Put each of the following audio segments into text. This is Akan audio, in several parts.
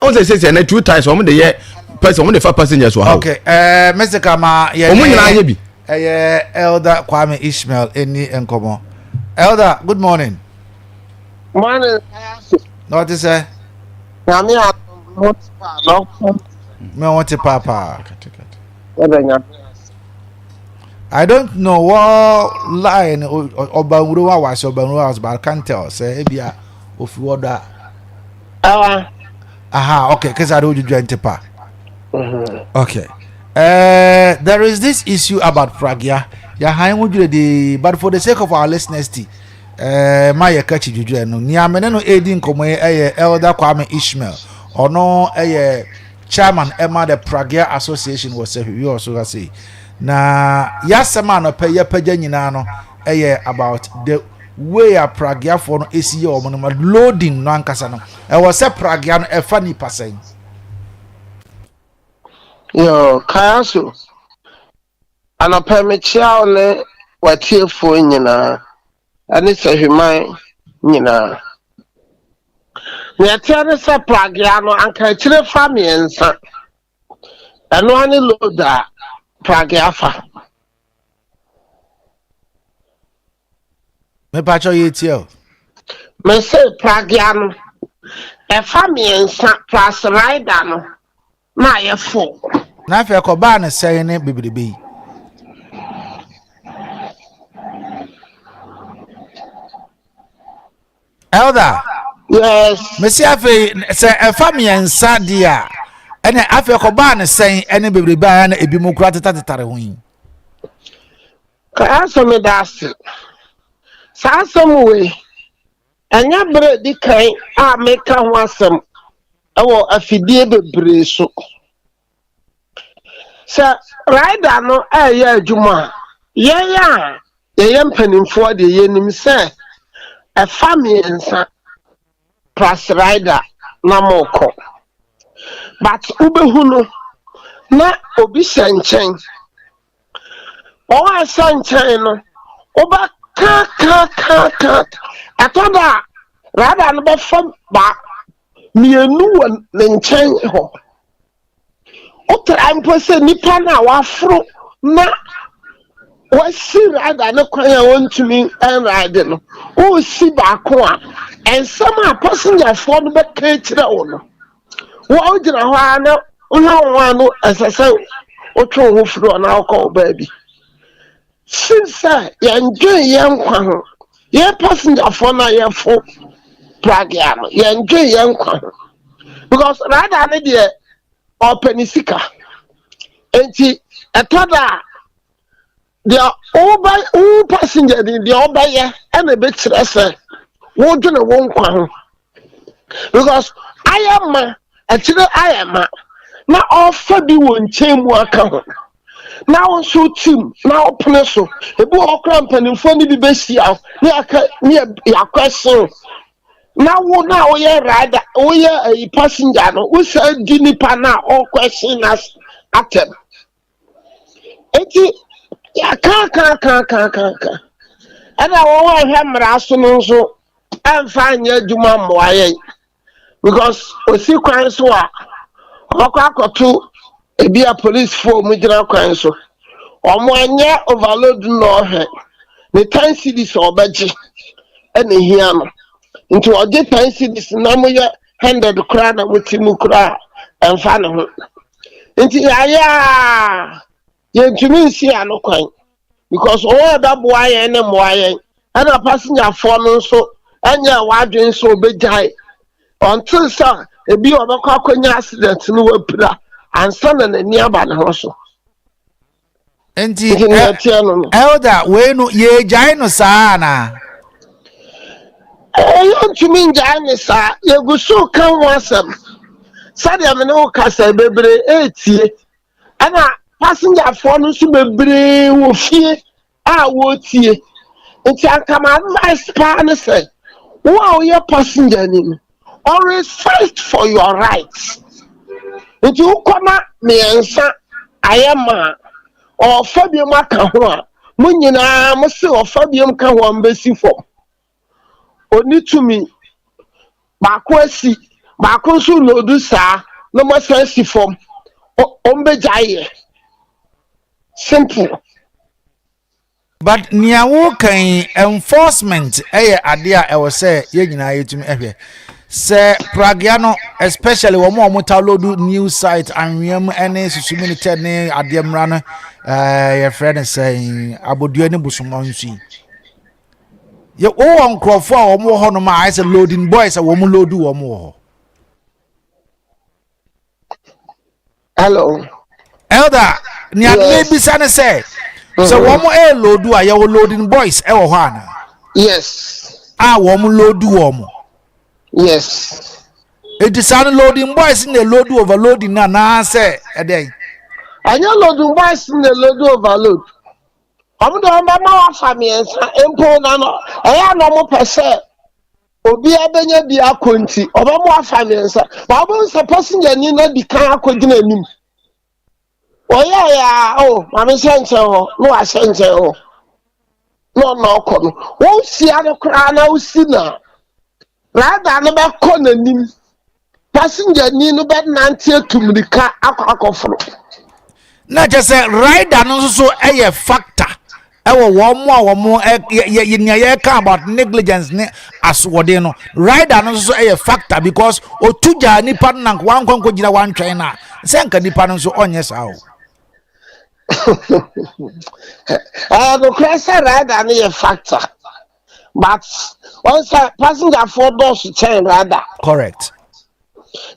On say na 2 times on the person on the 5 passengers were. Okay, Mr. Kama, Elder Kwame Ishmael, any encomo. Elder, good morning. Morning. What is it? I want to papa. I don't know what line or Banrua was or Banrua, but I can't tell. Say, Ebia, of water. Aha, okay, because I don't do Gentipa. Okay. There is this issue about Pragia. But for the sake of our listeners, my catchy juju no niamene edin komo Elder Kwame Ishmael or no chairman Emma the Pragia Association was say we also say na yasema no pay pagya nyina no about the way a Pragia for no esi o mo loading no ankasa no was say Pragia no e fa ni pasen yo kayaso ana permechia ole watiefo nyina ani sehwimai nyina nyatiane se Pragia no anka chire famiensa eno ani loader Pragia fa me pacho yetio me say Pragia no e famiensa plus rider no na ye fo na fe ko ba ne say ne bibibi Elder, yes. Messi afe say a family nsa dia ene afe ko ba ne sen ene bebreba na ebi mu kura tetatare hu ka aso me dase sa asem we anya bre di kan a meka ho asem ewo afidie bebre so sa rider no aye adwuma ye ya ye mpanimfo de ye nim se a family nsa plus rider na moko but ubehu no na obi sanchen o asanchen no oba ka atoda rider no be fam ba mienu won nchen ho o try mpose nipa na wafro na wasi rider no kwan ya wontumi en rider no o si ba ko a en sama passenger for no be ka kire wo no wo ojira ho ana wo no asase o twa ho furu na akọ baby since ya enjoy ya nkwa ho ya passenger for na ya fo Pragia no ya enjoy ya nkwa ho because rider no dey open sika enti etoda the over passenger the over here and a bit stress won't do one kwa because I am actually I am now offer be one chain work now so team now place so a book cramp and funny be best near your question now we rider we are a passenger no we say guinea pana all question us at them ya ka ana wo hemra so no so amfa anya djuma moaye because osi kwan so a akoto ebi a police for mu gina kwan so omo anya overload no he ne 10 cedis obaji ene hia no nti oje 10 cedis na mo ye 100 kra na mutimu kra amfa ne ho nti aya yentumi si anokwan because all that boy and moye and a passenger for no so anya wadwen so obejai until sir e bi obakwa kwanya accident no wapira ansa na nani aba ne ho so enti elder we no ye jai no saa na yentumi jai ne saa ye gusu kan wasam sadia me no kasa bebre etie ana passenger for no so bebre wo fie a wo tie nti akama advice pa na say wo your passenger ni always fight for your rights nti ukoma me ensa ayema o fabium aka ho a munyina mo se o fabium ka ho ambesi fo oni tumi ba ko asi baako nso lodu saa na mo san si fam ombegyaye simple. But niawo kan enforcement ade a ewo say ye nyina yetumi ehwe se pragiano especially wo mo download news site anwem ene susumi te ne ade mra no your friend say abodua ne busumon nsu ye o nkrofo a wo mo ho no ma I say loading boys a wo mo load wo mo ho. Hello Elder nia maybe sane say so wo mo load a ye wo loading boys e wo ho ana. Yes. Wo mo load wo mo. Yes. It is an loading boys in the load overloading na say a day. And you loading boys in the load overload. I'm the mama family and impo nano. I am no more per se. Obi abenye bi akonti. Oba mo family and sa. Baba supposing you need not be kan akodina nim. Oh yeah, oh, mama sent ho. No I sent ho. No kono. Won si ade kra na usi na. Rather no be kona nim. Passenger ni no be nante tumrika akofro. Na just say rider no so a factor. Ewo wo mo ye ka about negligence ne aswode no. Rider no so a factor because otuja nipa na wan kwanko gina wan twen na. Se nka nipa no so onye sa o. The crosser rider no a factor. But once passenger for doors chain rather. Correct.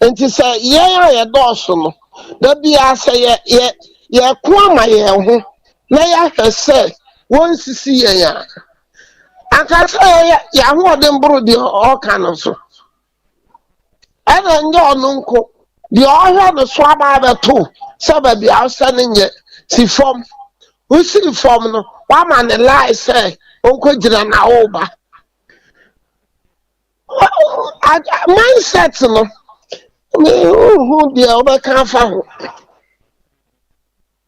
And to say, yeah, Dawson, the be I say, yeah, Kwama, yeah, may I have said, once to see ya. I can say, yeah, more than Brody all kind of so. And then your uncle, the all had the swab other two, some of the outstanding yet, see from who see the form, one man the lie say, Uncle Jina Naoba. Mindset, no. Who the other can't.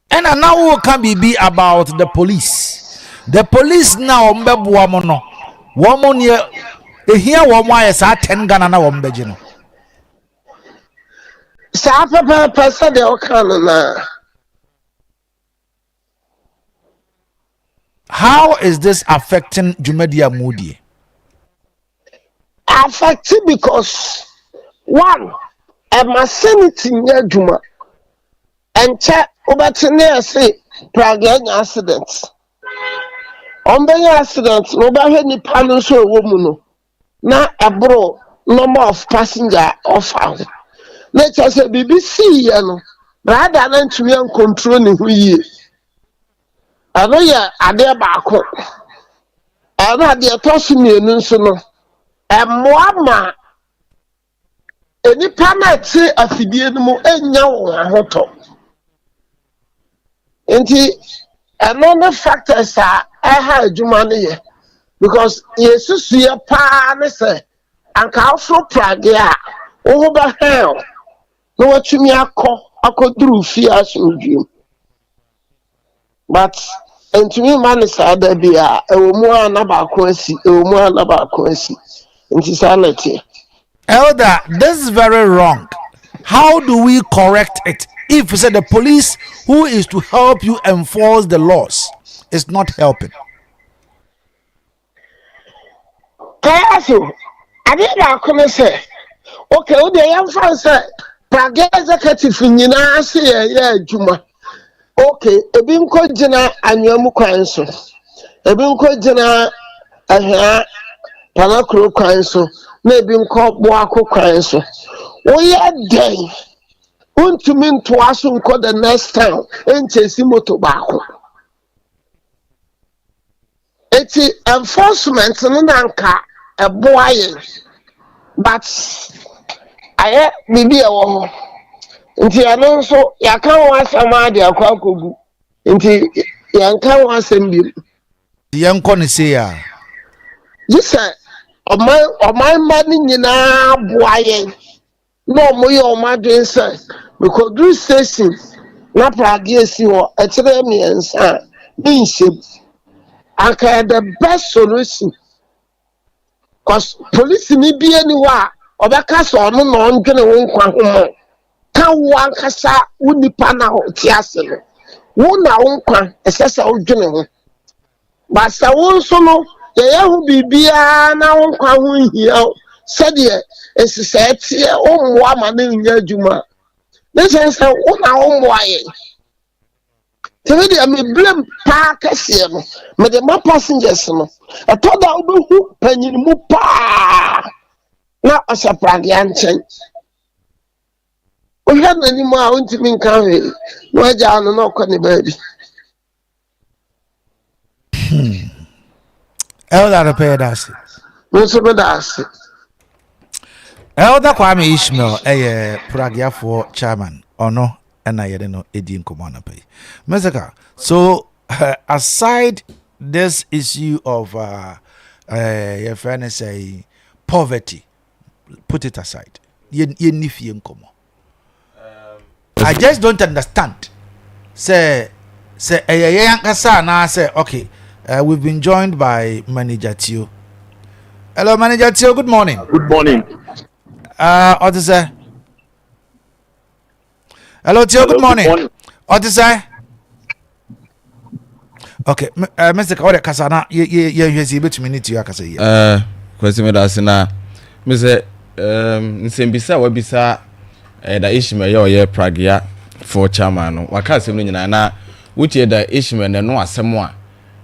And now can be about the police. The police now mbebua mo no. Wo mo ne ehia wo mo ayesa 10 Ghana na wo mbeje no. Sa papa person de Akan na. How is this affecting Jumedia Moody? Affected because one a masonity near Juma and check over to near say Prague accidents. On the accident, nobody any panels or woman. Now a bro number of passenger off out. Let us say BBC, you know, rather than to be controlling who ye. I know ya are there back home. I know they are tossing me no so. And Moama, any planet say a fidiano and now a hotel. And another factors are I had you money because yes, you see a pan say and cow for Prague over hell. No, what you mean? I could do fear you. But and to me, man, is there be a more about quincy, a more about quincy. Insanity. Elder, this is very wrong. How do we correct it? If you say the police who is to help you enforce the laws is not helping. So, I did not come say, okay, the young fan said, Prague executive in Yina, Juma. Okay, a beam called Jena and your Mukwanso. A beam called Jena and Panacro Council, maybe called Boaco Council. We are day. Want to mean to us who call the next town and Chesimo tobacco. It's enforcement in Anka, a boy, but I maybe a woman. Until I know so, you can't want some idea of Kwaku. Until you can't want some beauty. The young connoisseur. You said, my money na boy. No more my doing say because do station na Prague si wo e kire me ensa me ship aka the best solution cause police ni bi anywhere obeka so no no ndwene wo nkwa ho ka wo ankasa wo nipa na ho ti ase no wo na wo nkwa esesa wo dwene ho ba sa wo nso no ye hu bibia na wo nkwa ho hia sede esesa tie o mmoa ma na nya adwuma ne sense wo na wo mmoa ye tebe me blame pa kase no me de ma passengers no atoda obehu panyin mu pa na asaprade anchen o hia na ni mu a ontimi nkan he no aja no na okọ ne baabi elder repair das no so be das elder Kwame Ishmael Pragiafo chairman ono na yede no edi nkomo na pay Mesaka. So aside this issue of your friend say poverty, put it aside. I just don't understand. Say okay, we've been joined by Manager Tio. Hello, Manager Tio. Good morning. Good morning. What is that? Hello, Tio. Good morning. What is that? Okay, Mr. Kawade Kasana, you see between me to you. Question me that's na. Mr. Nsembisa wabisa da Ishmael yo Pragia for chairman. Waka asem nyina na wutie da Ishmael no asem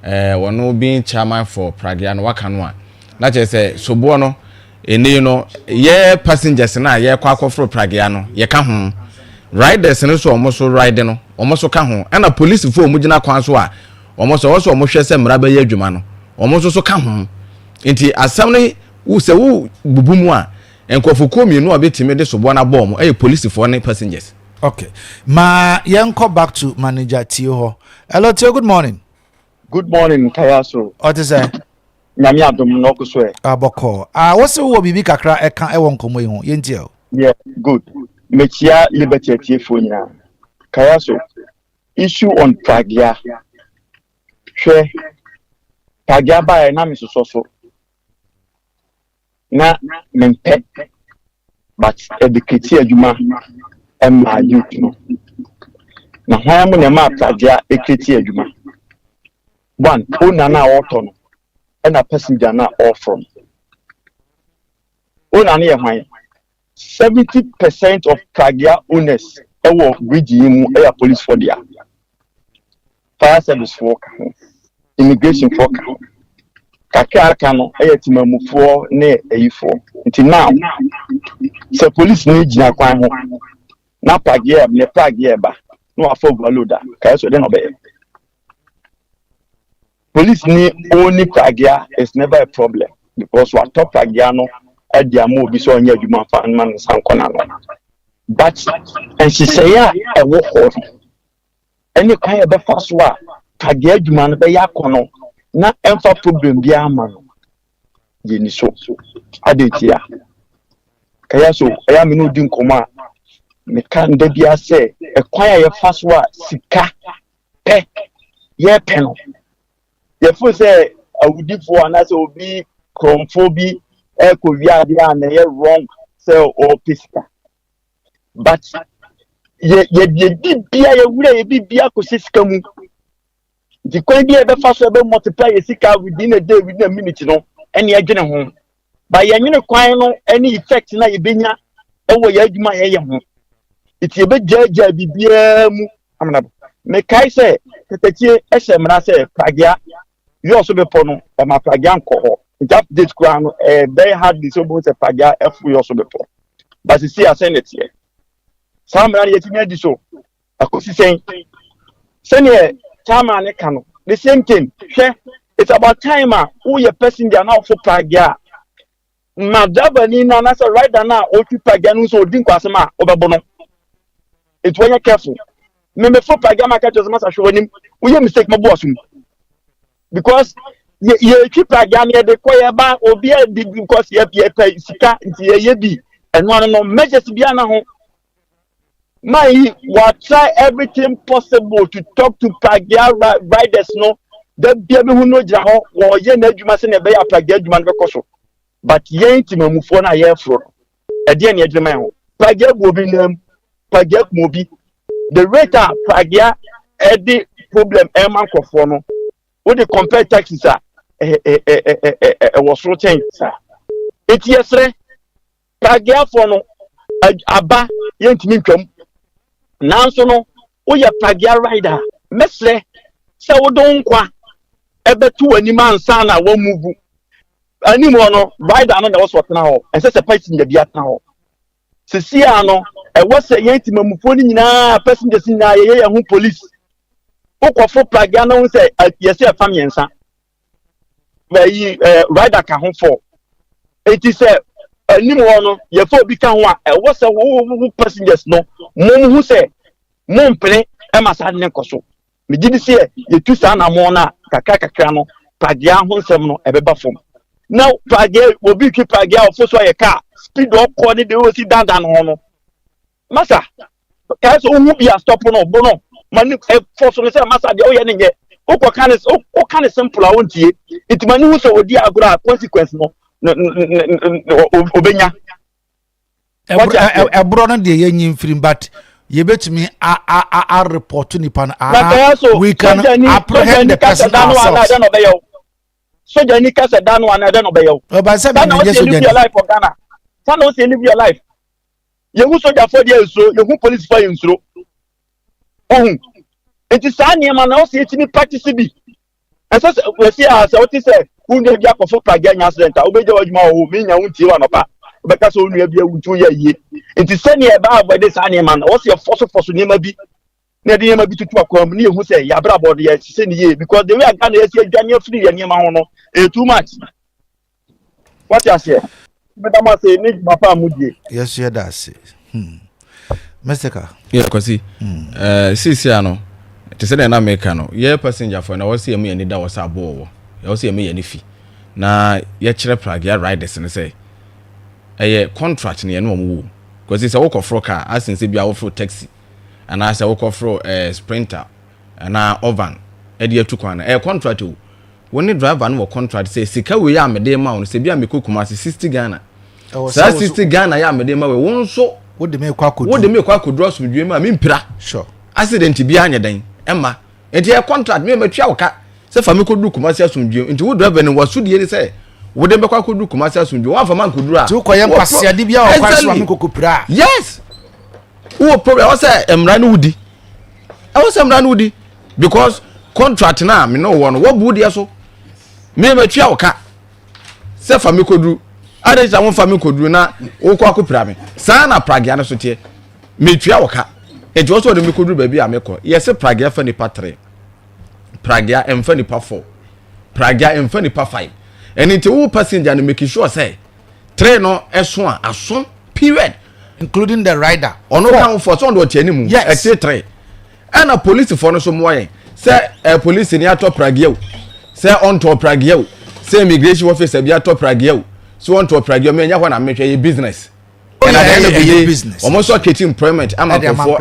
a wono being chairman for Pragia no waka no a na che se sobo no eni no ye passengers na ye kwa for Pragia no ye ka ho riders no so omo so ride no omo so ka ho na police fo omo gina kwan so a omo so omo hwe se mra ba ye adwuma no omo so ka ho nti asam ne wo se wo bubumu a enkofokuo mienu obetime de sobo na bom police for ne passengers. Okay, ma yanko back to Manager Tio ho. Hello Tio, good morning. Good morning, Kayaso. What is that? Nyame adom no ko so e. Aboko. What's wo bibi kakra e kan e won komo yi ho. Yenti o. Yeah, good. Mechia liberty tiefo nyina. Kayaso. Issue on Pragia. Hwe. Pragia ba e na misoso. Na mempe. But educate adwuma emma youth no. Na hwan mo na ma Pragia ekreti adwuma. One, owner na auto no. And a passenger na all from. Owner na hwan. 70% of Pragia owners ewo bridge mu police for dia. Fire service for immigration for kakaka no timamufo ne eyifo. Until now, the police need gina kwan ho. Na Pragia ne Pragia ba no afọ overload ka so den obey. Police ni only Pragia is never a problem because what top Pragia no e dia mo bi so nya adwuma fa man sankona no. But and she say ya e wo ho. Any kan e be fa so a Pragia adwuma no be ya kono na emfa problem bi ama no. Ye ni so. Adetia. Kaya so aya me no di nkoma me kan da bia say e kwan ya fa so a sika pe ye pe no. Ye fo say awudifo anase obi kromfo bi eko wiade an ye wrong say o pisika. But ye bibia ye wura ye bibia ko sika mu. The kwan bi e be fa so be multiply ye sika within a day within a minute no ene adwene ho. But ye nwene kwan no any effect na ye benya ewo ye adwuma ye ho. Iti be jaja bibia mu amna me kai say tetetie ehemra say Pragia you also be pono ma Pragia nko just date kwan no very hard this so say Pragia efu you also be pono but see ascend it here some na yetimi adi so akosi say chairman ne kano the same thing it's about time who your passenger now for Pragia na dabani na na say rider na o tu Pragia no so odin kwasema obebono it when you careful me for Pragia market just must show him we mistake my boss because ye keep Pragia near the choir ba obi e because ye pay sika nti ye bi eno no measures bia na ho my what try everything possible to talk to Pragia riders no that bia me hu no gira ho wo ye na adwuma se na be ya Pragia adwuma no be koso but ye ntimamufo na ye fro ɛdeɛ ne ɛdwuma ho pragia gu obi nam pragia gu obi the rate a pragia ɛde problem ɛma nkɔfoɔ no wo de compare taxes a ɛwɔ soro kyɛn saa eti yɛsrɛ pragia fo no aba yɛntumi ntwam nanso no woyɛ pragia rider mesrɛ sɛ wodon nkwa ɛbɛto w'anim ansa na wɔn move anim no rider no na wɔsɔ tena hɔ ɛsɛ sɛ passenger bi atena hɔ sesia no ɛwɔ sɛ yɛntimamufoɔ no nyinaa passengers nyinaa yɛyɛ yɛn ho police wokɔfo pragia no ho sɛ yɛsɛ ɛfa mmiɛnsa bɛyi rider ka ho fɔ eti sɛ anim hɔ no yɛfɛ obi ka ho a ɛwɔ sɛ wo passengers no mo hu sɛ mo mpene ɛma saa ne kɔ so megye di sɛ yɛtu saa na mo na kakra no pragia ho nsɛm no ɛbɛba fam na pragia obi twi pragia ofo so yɛ car speed ɔkɔ ne de o si dada no no masa ka so hu bia stop no bo no mani for so say masa de o yɛ ne nyɛ o kan simple a wontie itimani hu sɛ odi agora consequence no obenya ebro no de yenyi mfirim but yebetumi a report nipa no we can apprehend the person ourselves soja ni kasa dano another no beyo ba say be nje soja ni life for Ghana sana o say live your life yehu soja for there nsuro yehu police for nsuro ohun enti saa niema na o say etimi practice bi esa we see as o ti say unde bia kofo pragia nya accident a obeje wadwuma o me nya wuntie wa nopa obeka so onua bia wuntu ye yie enti sani e ba abode saa niema na o say foso niema bi na de niema bi tutu akwam ni yehu say ya bra board ye se ni ye because the way Ghana ye see adwane free ye niema ho no too much. What you say? Madam say need my family. Yes, yeah, that's it. Mr. Yeah, kwasi. Sisi ano. Te say na America no. Ye passenger for na wo see me ani da wo sa bo wo. Ye wo see me ani fi. Na ye kire pragia riders ne say. Contract ne ye no mo wo. Kwasi say wo kofro car, asense bia wo fro taxi. Ana say wo kofro sprinter. Ana ovan. E de atu kwan na. Contract o. When the driver no contract say sika we ya mede ma won se bia me kokuma 60 Ghana. Sa 60 Ghana ya mede ma we won so wo de me kwa kodu asumdwe ma me mpira. Sure. Accident bia anya dan. Emma. Enti e contract me matwa wo ka. Se fa me kodu kuma se asumdwe. Enti wo driver no wasudie ni se wo de me kwa kodu kuma se asumdwe. Wan fa man kodu a. Ti wo koye mpase de bia wo kwa so me kokopira. Yes. Wo problem wo se emra no wudi. E wo se emra no wudi because contract na me no wo no wo bu de so. Me matwa woka se fa me kodru adeja won fa me kodru na wo kwa kopira me sa na pragia no so tie metwa woka ejo so de me kodru ba bi a me ko yes pragia fa ni pa 3 pragia emfa ni pa 4 pragia emfa ni pa 5 and into wo passenger no make sure say 3 no eso a aso period including the rider ono kan for so ndo tie ni mu e 3 and a police for no so mo yen say police ni ato pragia o say on to pragia o say immigration officer bi ato pragia o so on to pragia me nya ho na mehwe ye business and at the end of the day business almost so getting employment am for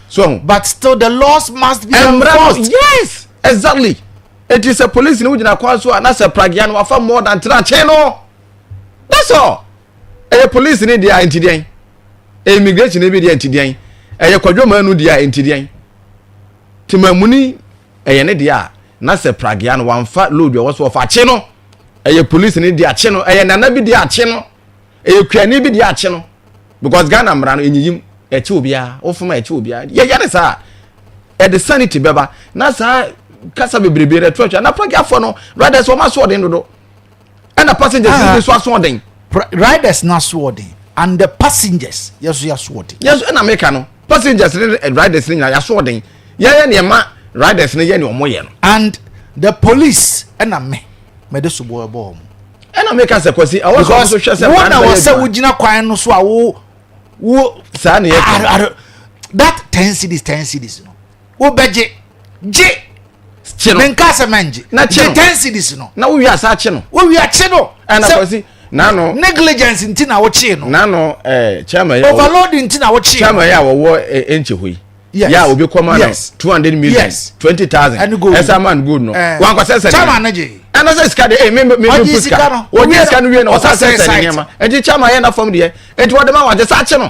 so but still the laws must be enforced. Yes, exactly. It is a police ni ujina kwa so na say pragia no wafa more than 3 cheno. That's all. Police ni dia entidian immigration ni bi dia entidian kwadwoma nu dia entidian timamuni ne dia na se pragia no wamfa load wo so fa che no police ni dia che no nana bi dia che no kwani bi dia che no because Ghana mra no enyiyim eche obia ofuma eche obia ye ne sa the sanity beba na sa kasa bebrebe re twatwa na pragia for no riders wo ma so den dodo and the passengers ni so den riders na so den and the passengers yes you are so den yes na make no passengers and riders ni ya so den ye ne ma riders ne ye ne omoye no and the police na me de so boy bo na make us kwasi I was also sure say one was say we gina kwan no so a wo sa ne that 10 cities no wo beje je chino menka se manje na 10 cities no na wo wi asa che no wo wi ache no na kwasi na no negligence nti na wo che no na no chairman ya overloading nti na wo che chairman ya wo enche hoi Yeah, will be common. Yes. 200 million. Yes. 20,000. And go. As a man good no. One question. Chairman Naji. And as I said, me puska. What yes can we know? And the chairman end up from there. And what the man was just action.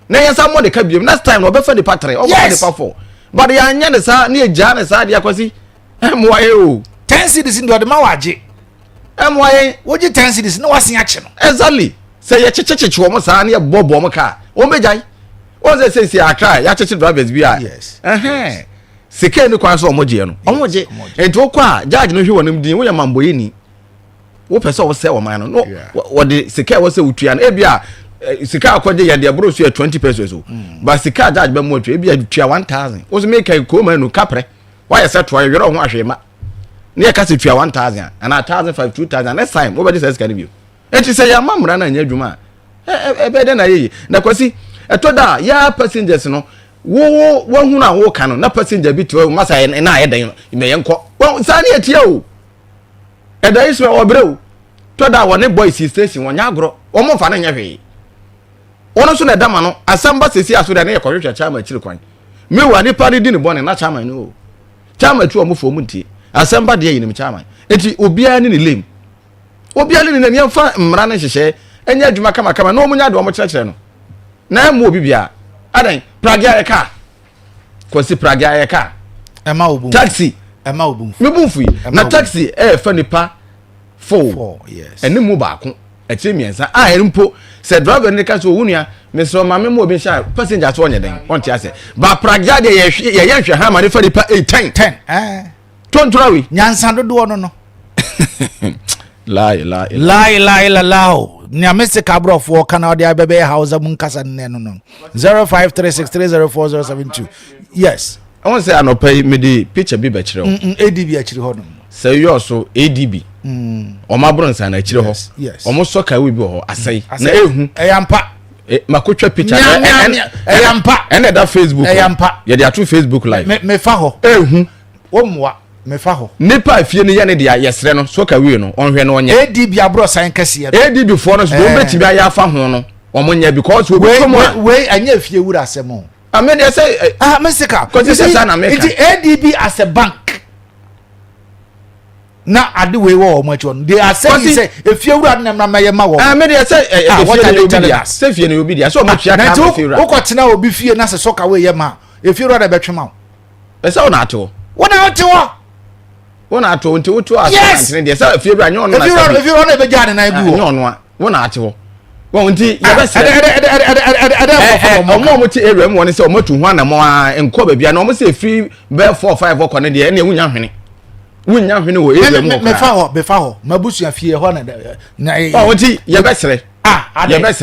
Nay, someone the cabin. Last time, or before the patron, or the powerful. But the onion is near Janus, Adiaquasi. MYO. 10 cities into the Mawaji. MYA. What you 10 cities? No, what's in action? Exactly. Say a chichich woman, near Bob Bomaka. Omejai. What's the say? I cry. Yachi drivers be. Yes. Sike no kwan so omoje omoje ento kwa judge no hwe wonim din wo ya mamboyeni wo pese wo se wo man no wo de sike wo se utua no ebia sike akwaje ya de abro so 20 pesos o ba sike judge ba mo utua ebia utua 1000 wo so make ko man no kapre why set to yero ho ahwema ne ya kase utua 1000 and 1500 2000 next time wo be say sika ne bio enti say ya mamra na anya adwuma ebe de na yeyi na kwasi etoda ya passengers no wo hu na wo ka no na passenger bi to masa na ayedan me yenko sani etie o eda isme obre o to da woni boys station wonya agro wo mo fa na nya hwe wono so na dama no asamba sesi aso da na yekohwehwe chama chiri kwan me wa ni pari di ni bone na chama ni o chama tu o mo fo mu ntie asamba de yinim chama enti obia ni lem obia ni na yemfa mmra na hyehye enya adwuma kama na omunya de o mo kyerɛkyerɛ no na mu obi bia adan Pragia eka kwasi Pragia eka ema obum taxi ema obum me bumfu na taxi fa nipa 4 yes eni mu ba ko eche miensa mpo se driver ne ka so wunua me so ma me mo obi sha passenger so onye den onti ase ba Pragia de ye hwe ha ma ne fa nipa 10 tontorawi nyansa dodo no la nya mese kabrofo kana odi abebe house mun kasa ne no 0536304072 yes I want say anopai me di picture bi be kire ho ADB a kire ho no say you also ADB o ma bronsa na kire ho yes o mo soka we bi ho asai na ehu eyampa makotwa picture eyampa ene da Facebook eyampa ye dia true Facebook live me fa ho ehu o mwa me fa ho nipa afie ne ye ne dia yesre no soka we no onhwe no onye ADB abro san kase ADB for no so do betimi aya fa ho no o mo nya because we anya afie wura asem I mean, they say, Mexico, it's ADB as a bank. Now, I do we war much on. They are saying, say, if you run them, I mean, they say, what are you telling us? Safe in obedience. So much, I can't now be fear, and as a soccer way, Yama. If you run a BECHEM out, it's all natural. What out to what? One out to 2 hours. Yes, if you run a began and I go on one article. Well, indeed, yes, moment everyone is almost to one more and Kobe, and almost a free bear 4 or 5 o'clock on the end of Winyan. Winyan, before Mabusia fear one. Oh, your best, your best.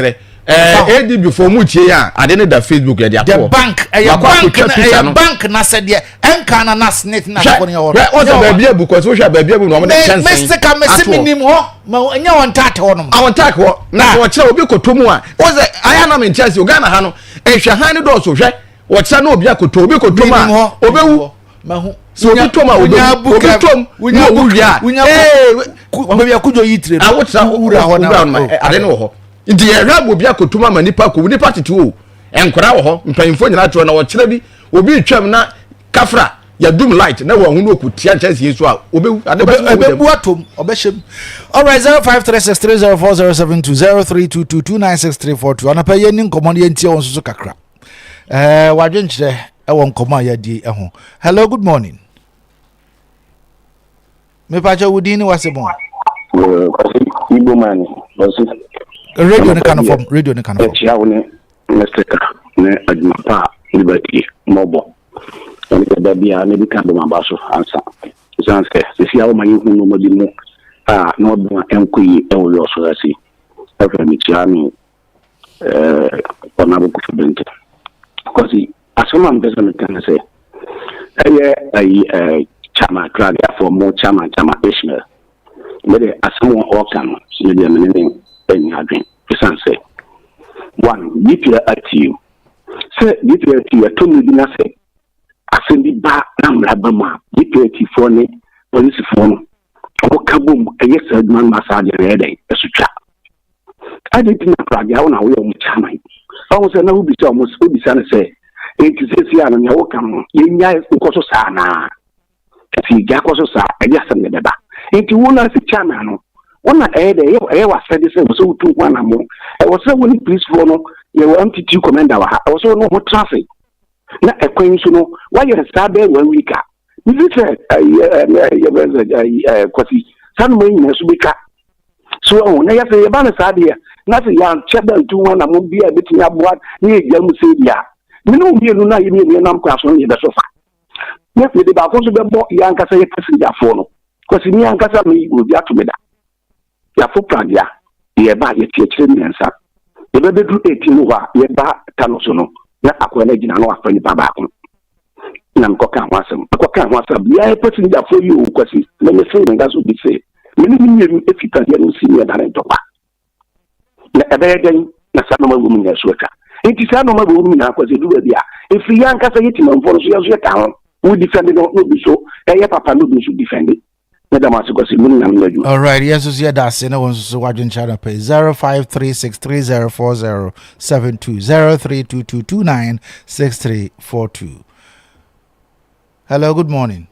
AD before Muchia, I didn't that Facebook, the bank, a bank, na said, and can a nas net not on your baby because we shall be able to Mr. Cameron, and you want that on them. I want that now, what shall be Kotumua? Was I am in Chelsea, Uganda, Hano, and Shahani also, what Sano Biako to be Kotuma, Obewu, so Bitoma, we are eat. I would say, I don't know. Ndi Arab obi akotuma manipa ko nipa tete enkora wo ho mpanfo nyina tro na wo kire bi obi twam na kafra ya doom light na wo hu no okutia chance yesu a obewu obebu atom obehye. All right, 0536304072 anapa yeni nkomo ye ntie won so kakra wadwenkyere e won nkomo ya die e ho. Hello, good morning. Me pa cha wudini wasebon Igbo man radio ne kind of form ya woni mesteka ne admapa liberty mobo and the bia ne bi ka do mabaso ansa sanse se ya wo mayi hu no modi mu no do enkoyi e wo yo so asi efe mi tiami ona bu ku fubente because asoma mbeza me kan say chama drag for more chama ishmael mede asoma okan so de menene any adwin person say one DPR at you say DPR at you to me na say asendi ba namra ba ma DPR for ne police for no o kabum yes adman massage ready esutwa ade tin na praga wona wo mu chama o say na wo bi say almost wo bi say enti sesi ano nya wo kam yenya ukoso sa na ti ga koso sa eja sem ne beba enti wo na si chama no wona de wa sede se so tu kwana mo wo se woni police for no ye wa MTT commander wa ha wo so no ho traffic na ekwan so no wa ye sabe wa wika ni se kwasi san mo yin so bika so na ya se ye ba na sabe na se ya cheba tu kwana mo bia betini aboa ni ye jamu se bia ni no mienu na ye mienu na mkwa so ni be so fa na se de ba ko so be bo ya nkasa ye passenger for no kwasi ni ankasa me obi atumeda ya fo pragia ye ba ye tiechire nyansa ye be du 18 wa ye ba tano so no na akwa na gina no afa ni baba ko na mkoka nwasem ya passenger for you kwasi na me se nga so bi se me ni ye efika ye no si ye da re topa na ebe den na sa no ma wu nya so ka enti sa no ma wu nya kwasi du ba bia efi ya ankasa ye timam for so ye so ka ho we defend no be so ye papa no be so defend. All right, yes, so that's in one so watching channel pay 0536304072 0322296342. Hello, good morning.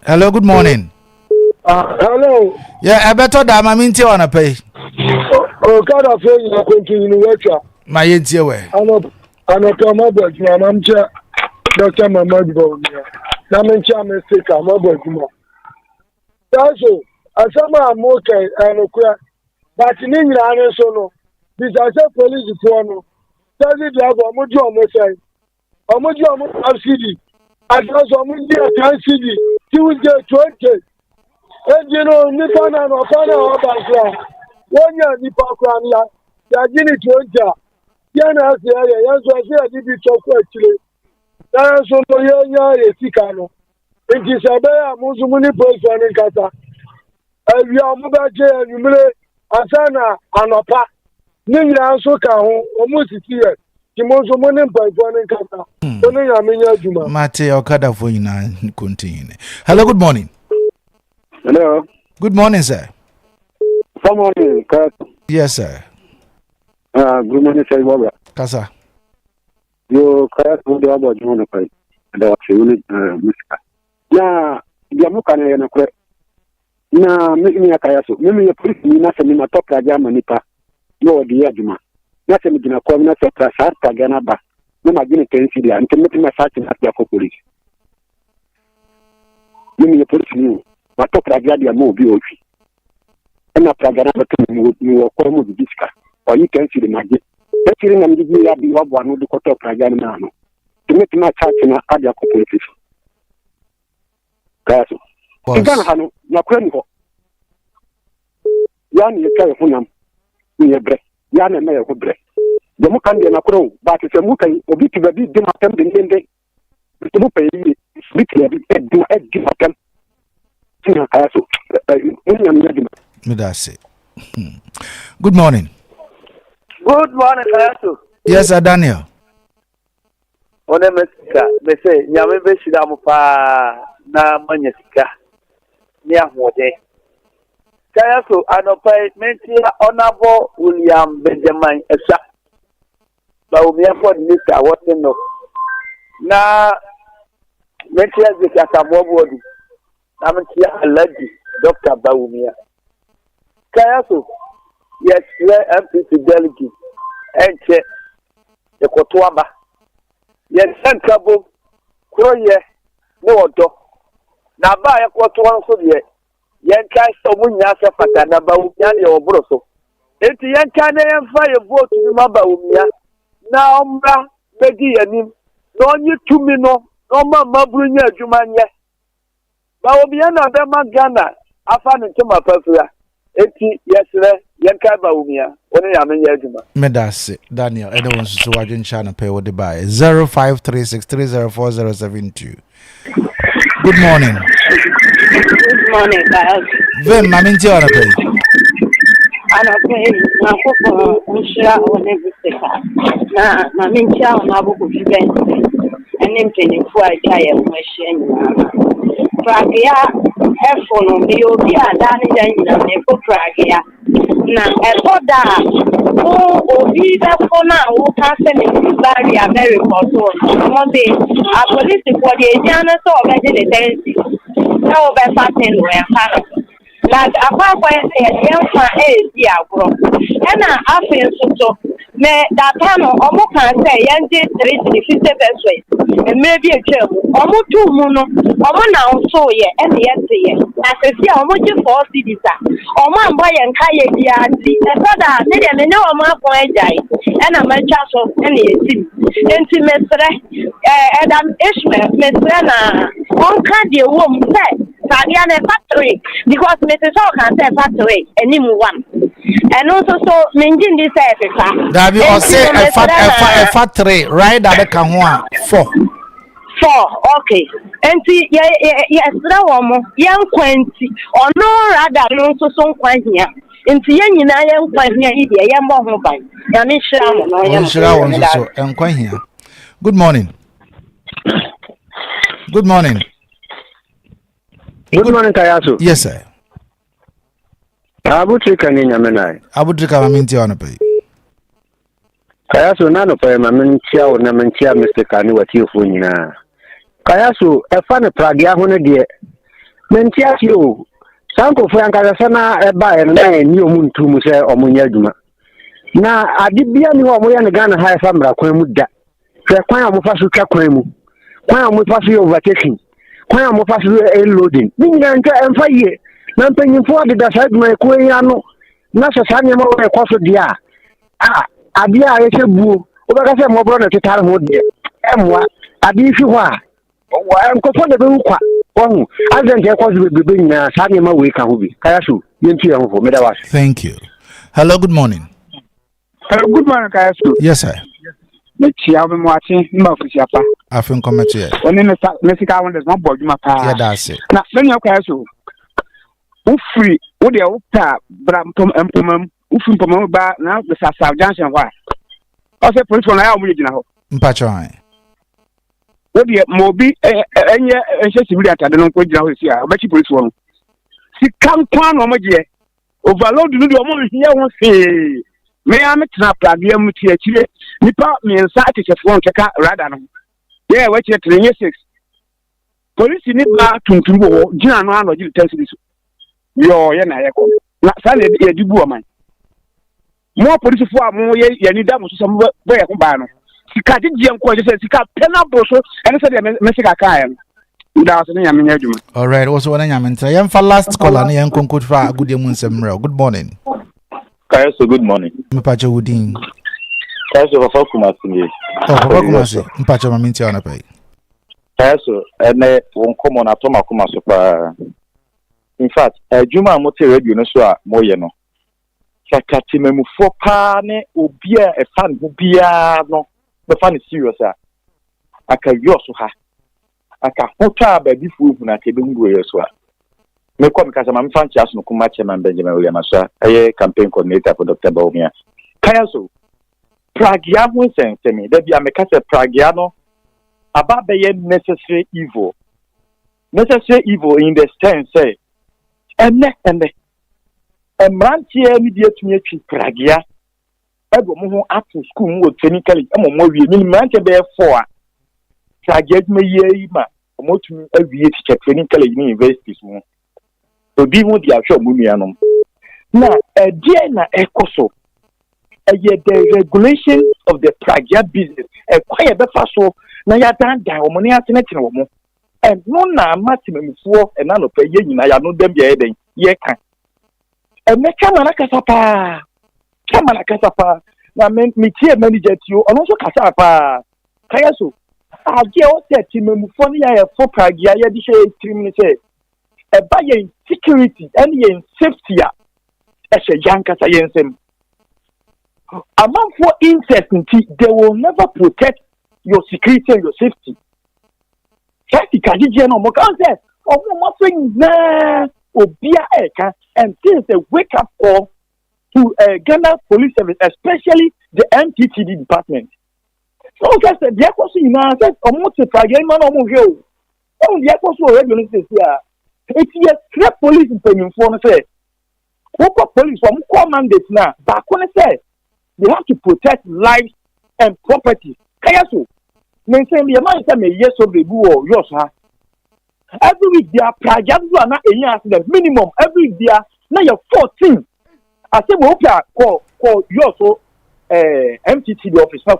Hello, good morning. Hello. Yeah, I better that I mean to wanna pay. Oh, God, I feel you continue lecture. My intia way. I know my boy, I'm Dr. Mamad Bownia. Namencha mistake, I'm a boy. That's all. As some are more okay, and but in England, I know. This is a police form. Does it have a mojo on the side? A mojo on CD. I just a mojo CD. Tuesday 20. And you know, Nippon and Okana about 1 year, Nippon, Yajini 20. Yana, yes, I did it so quickly. So no ye tikano nti sabaya muzumuni president nkata awia omubaje anumere asana anopa ni nyina so ka ho omusiti ye ti muzumuni president nkata ono ya menya adwuma mate okada fo nyina continue. Hello, good morning. Hello, good morning, sir. Good morning, yes, sir. Good morning, sir. Baba Kasa yo kaya ko de abo jono kai da wace musika na ya muka ne na kure na mimi ya kaya so mimi ya polisi ni na sema matoka jama nipa yo de ya juma na sema gina kwa na sema sarta gana ba na magine tensi dia ntimeti na sati na ya ko polisi mimi ya polisi ni matoka dia mo bi ofi na pragana ba tu ni ko mo diska o yi tensi de magine Ekiri na mjiji ya bi wabu anu dukoto pragani na ano. Tumetuma chachi na adia kupulisi. Kayasu. Kigana hano, na kweni ho. Yani yekaye hunam. Nye bre. Yani meye hubre. Jamu kandi na kuro. Bati se muka obiti babi dima tem dingende. Muka yi. Biti ya bi dima tem. Tina kayasu. Unya mnyadima. Midase. Good morning. Good morning, Kayasu. Yes, sir, Daniel. One mesika, bese nyame be shida mo pa na manyesika. Ni ahode. Kayasu anopai mentia honorable William Benjamin Esa. Ba umia for minister what no. Na mentia zika tamobodi. Na mentia alaji Dr. Baumia. Kayasu yes, MPC delegate and check the Kotoaba. Yes, Sankabo, Croye, no auto. Now buy a Kotoan so yet. Yankai so munyasa patana Baumia or Broso. If the Yankane and fire vote to the Mabaumia, now Meggy and him, no you 2 minutes, no Mabunya Jumania. Baumiana, the Magana, I found it to my perfect. Eti yesre yanka ba umia woni ya menye adwuma medase Daniel ede won so wadwen cha na pay wo de buy 0536304072. Good morning. Good morning, guys. Vem maminti wana pay Ana pay na ko nshira wona biseka na maminti wana abuku fibense enim tenifo aja ya mwehye nyina Pragia efono bi obi adani ya nyina ne ko pragia na ekoda obi bɛfo na wo ka sɛ ne bari America so mo de a police for the Asian so obedi the tendency na wo bɛ pattern wo ya ka na akwa yɛn fa esi agro ɛna afei nso me data no omo kan sɛ yɛn de 350 pesos emre bi etwa mu omo tu mu no omo na nso yɛ ɛna yɛte yɛ na sɛsi a omo gye 4 cedis a omo ambɔ yɛn ka yɛ bi ati ɛsɛda ne deɛ me ne omo akɔ agyae ɛna matwa so ɛna yɛti enti mesrɛ ɛdam ishmael mesrɛ na onka de wo mu sɛ sadia ne factory because me se so kan sɛ factory anim one ɛno nso so menjin di sɛ ɛfefa Dabi o say a factory right that ka ho a 4 okay enti yɛsrɛ wɔ mo yɛnkwanti ɔno rada no nso so nkwanhia enti yɛn nyinaa yɛnkwanhia yi deɛ yɛmbɔ ho ban ya me hyira mo no yɛnhyira wɔn nso so nkwanhia. Good morning. Good morning. Good morning, Kayasu. Yes, sir. Abutrika ni nyamenai. Abutrika maminti wana pay. Kayasu nano pay mamintia o na mintia Mr. Kani watifu nyina. Kayasu efane pragia hone die. Mintia tiyo. Sanko fwe ankaza sana eba ene ni omuntu mu se omunye adwuma. Na adibia ni ho moya ne Ghana ha efa mra kwan mu da. Hwe kwan a mo fa so twa kwan mu. Kwan a mo fa so overtaking. Kwan a mo fa so loading. Ni nyina nka emfa ye. Na mpanyimfo de da side my ko ya no na so sa nyama wo ekoso dia abia a yese buo obaka se mo bro na tetare ho de emwa abi fi ho a nkofo de be ukwa ohu azent ekoso bebe nyina sa nyama we ka ho bi Kayasu yentu ya ho me da was. Thank you. Hello, good morning. Hello, good morning, Kayasu. Yes, sir. Me chia me mo ati mba ofisi apa. Afin comment here. Oni me sika won des mo boduma pa. Yeah, that's it. Na me nya Kayasu. Ufri wo de wo ta bra mpomam ufri mpomam ba na the South Junction wa o se police na ya o mu gina ho mpacho han wo de mo bi enye enche civil atade no ko gina ho si a obachi police wo no si kan kwa no mo je overload no de o mo hia ho se me ya metra pradia mu ti akire nipa miensa atechefo nkeka radar no ye wa kire 36 police ni ba tuntum wo gina no ano gile 10 cedis yo ye na ye ko na sa na ye dibu o man mo police fo a mo ye ni da mo so mo bo ye ko ba no sika gye nko je se sika pena bro so ene se de me sika ka ye da so nya me nya adwuma. All right, also wana nya me ntra ye fa last caller na ye nkonko fa agudie mu nsem. Good morning. Kayaso, good morning. Mpacho wudin. Kayaso fa kumasi ni. Fa kumasi mpacho maminti ona pay. Kayaso ene won komo na to makoma so pa. In fact, Juma mote radio no so a moye no. Sakati memufo pa ne obia e fan bia no. Be fan serious a. Aka yoso ha. Aka hota ba bi fu na ke be nguro yeso a. Me kwa mkasa ma mfa nchi aso no kuma chairman Benjamin William Asa, aye campaign coordinator for Dr. Baumia. Kayaso. Pragia ho sensemi, da bia mekasa pragia no aba be ye necessary evil. Necessary evil in the sense say ene emrantie mi die tumi atwi pragia ego mo ho ato school mo technically emo mo wie ni mrantie be 4 a pragia me ye ma mo tumi awie teacher technically ni universities mo obi mo dia hwe mo nuanom na die na ekoso the regulation of the pragia business kwaya be fa so na ya dan o ne atenetene wo mo and no na matimemfo e na no pa ye nyina ya no dem bia eden ye kan e me kama na kasa pa na me tie manager tio ono so kasa pa kaya so aje o se timemfo ne ya fo pragia ya di she 3 minutes e ba ye security and ye safety a e she yankasa ye nsem among for interest they will never protect your security and your safety. Safety kajije no mo kan say omo mo fin na obia eka and this is a wake up call to Ghana Police Service, especially the MTTD department. So say the akoso ina say omo te pragia man omo hwe o. O the akoso already no say here. It is police impanyimfo no say. What police from mandate na ba ko ne say they have to protect lives and property. Kayaso, maintain the amount of years of the war, yours, huh? Every week, they are projects are not a accident. Minimum, every week, they are now you're 14. I say, we call yours, MTT the office, now,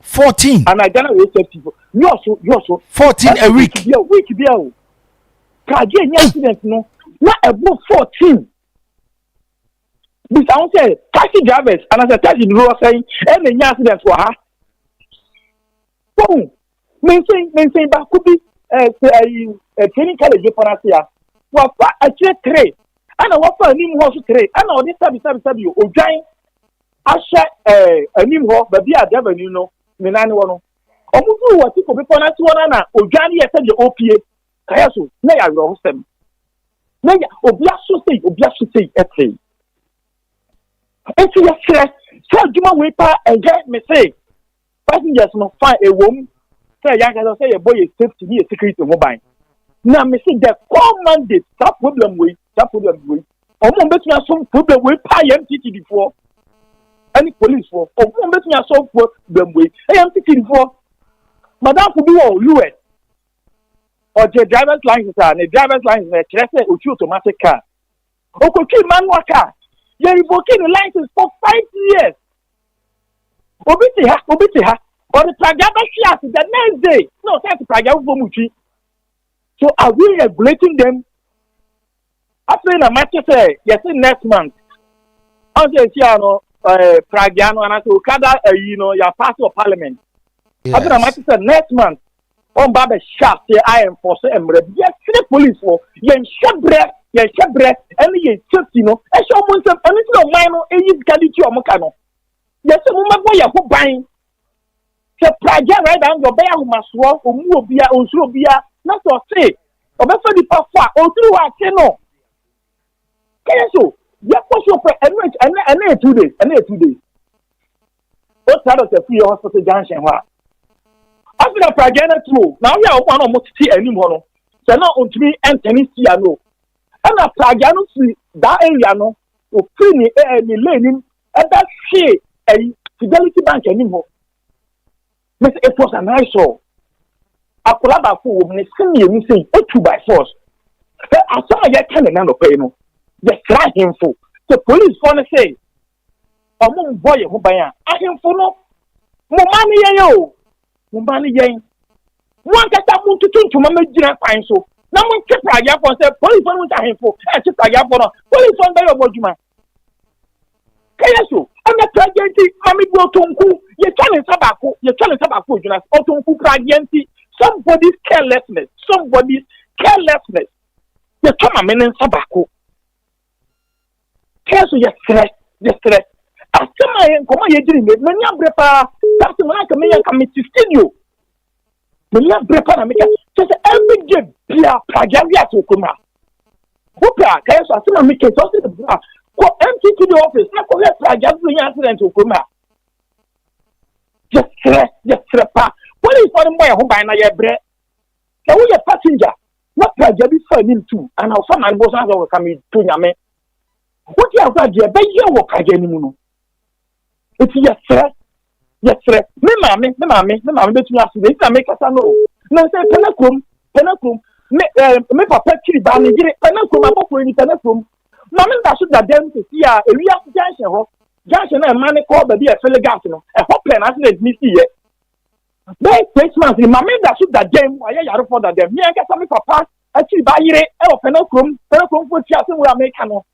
14. And I gonna wait people. Yours, 14 a week. A week, be out. Project accident, no, not above 14. This I say taxi drivers and as a taxi driver saying any accident for her. So, maintain back could be a training college for us here. Well, I check trade. And I want a new horse trade. And all this time, you or giant. I share a new horse, but be a devil, you know, Minano. Or who was it for before us one or Johnny said the OPA. Kayasu, nay, I wrote them. Nay, Obiasu say, okay. Enti yes, say Juma Wipa and get me say passengers no find a woman. Say young girl say a boy is safety near security mobile. Now me say the common mandate that problem way. Omo bet me some problem we pay MTT before. Any police for omo bet me some problem way. MTT before. Madam could be all you or the driver's license and the driver's license say automatic car. Okay, man car. You're revoking the license for 5 years. Obiti ha. Or the Pragaba class the next day. No, that's the Pragaba Bomuchi. So are we regulating them? After the matter say, yes, next month. I'll say, Pragiano and I say, Kada, your party of parliament. After the matter say, next month, on Baba Shaft, I enforce and yes, the police for Yen Shabre. Yes, any safety, no. I show myself anything of mine, any quality of Mocano. Yes, a woman boy, who buying. The project right down your bear who must walk, or move beer, or slow beer, not to say, or better the papa, or through our channel. So, yes, and 2 days, What's out of the free hospital junction? After the project, too, now we are one almost anymore. So now on to me and tennis, no. And a Pragano see that area no or free any lane and that share a Fidelity Bank anymore. It was a nice show. A collab for women send me say 2 by force. I saw a can and no pay no. Just try him for the police want to say, oh, boy, who buy I him for no Mumani yang. One cat I want to Mamma Jina fine so. Now, when Chipa Yapon said, police on time for Chipa Yapon, police on the Bojuma. Kayasu, I'm not Pragianti, Mammy Botonku, you're telling Sabaku, Jonas, Otonku Pragianti, somebody's carelessness. You come a man in Sabaku. Kayasu, yes, after my command, many of Brepa, that's the man coming to studio. Many of Brepa, just every day. Yeah, Pragavia to come out. Hooper, Kayasu, I see my make it also go empty to the office. I could let Pragavia accident to come out. Just what is for the boy who buy my bread? Now we are passenger. What Pragavi for him too, and our son and boss are coming to Yame. What you have got here, but you work again. It's yes, sir. Me, mammy, bet you ask me, I make us know. No, say, Penacum, me papa chiri ba me gire Penacum abofo ni Penacum. Na me da so da dem to see a ewia junction ho. Junction na man call ba bi e fele gas no. E ho plan as na mi see ye. By Christmas ni mama da so da dem aye yare for da dem. Me anka sa me papa chiri ba yire e o Penacum for tia se we America no.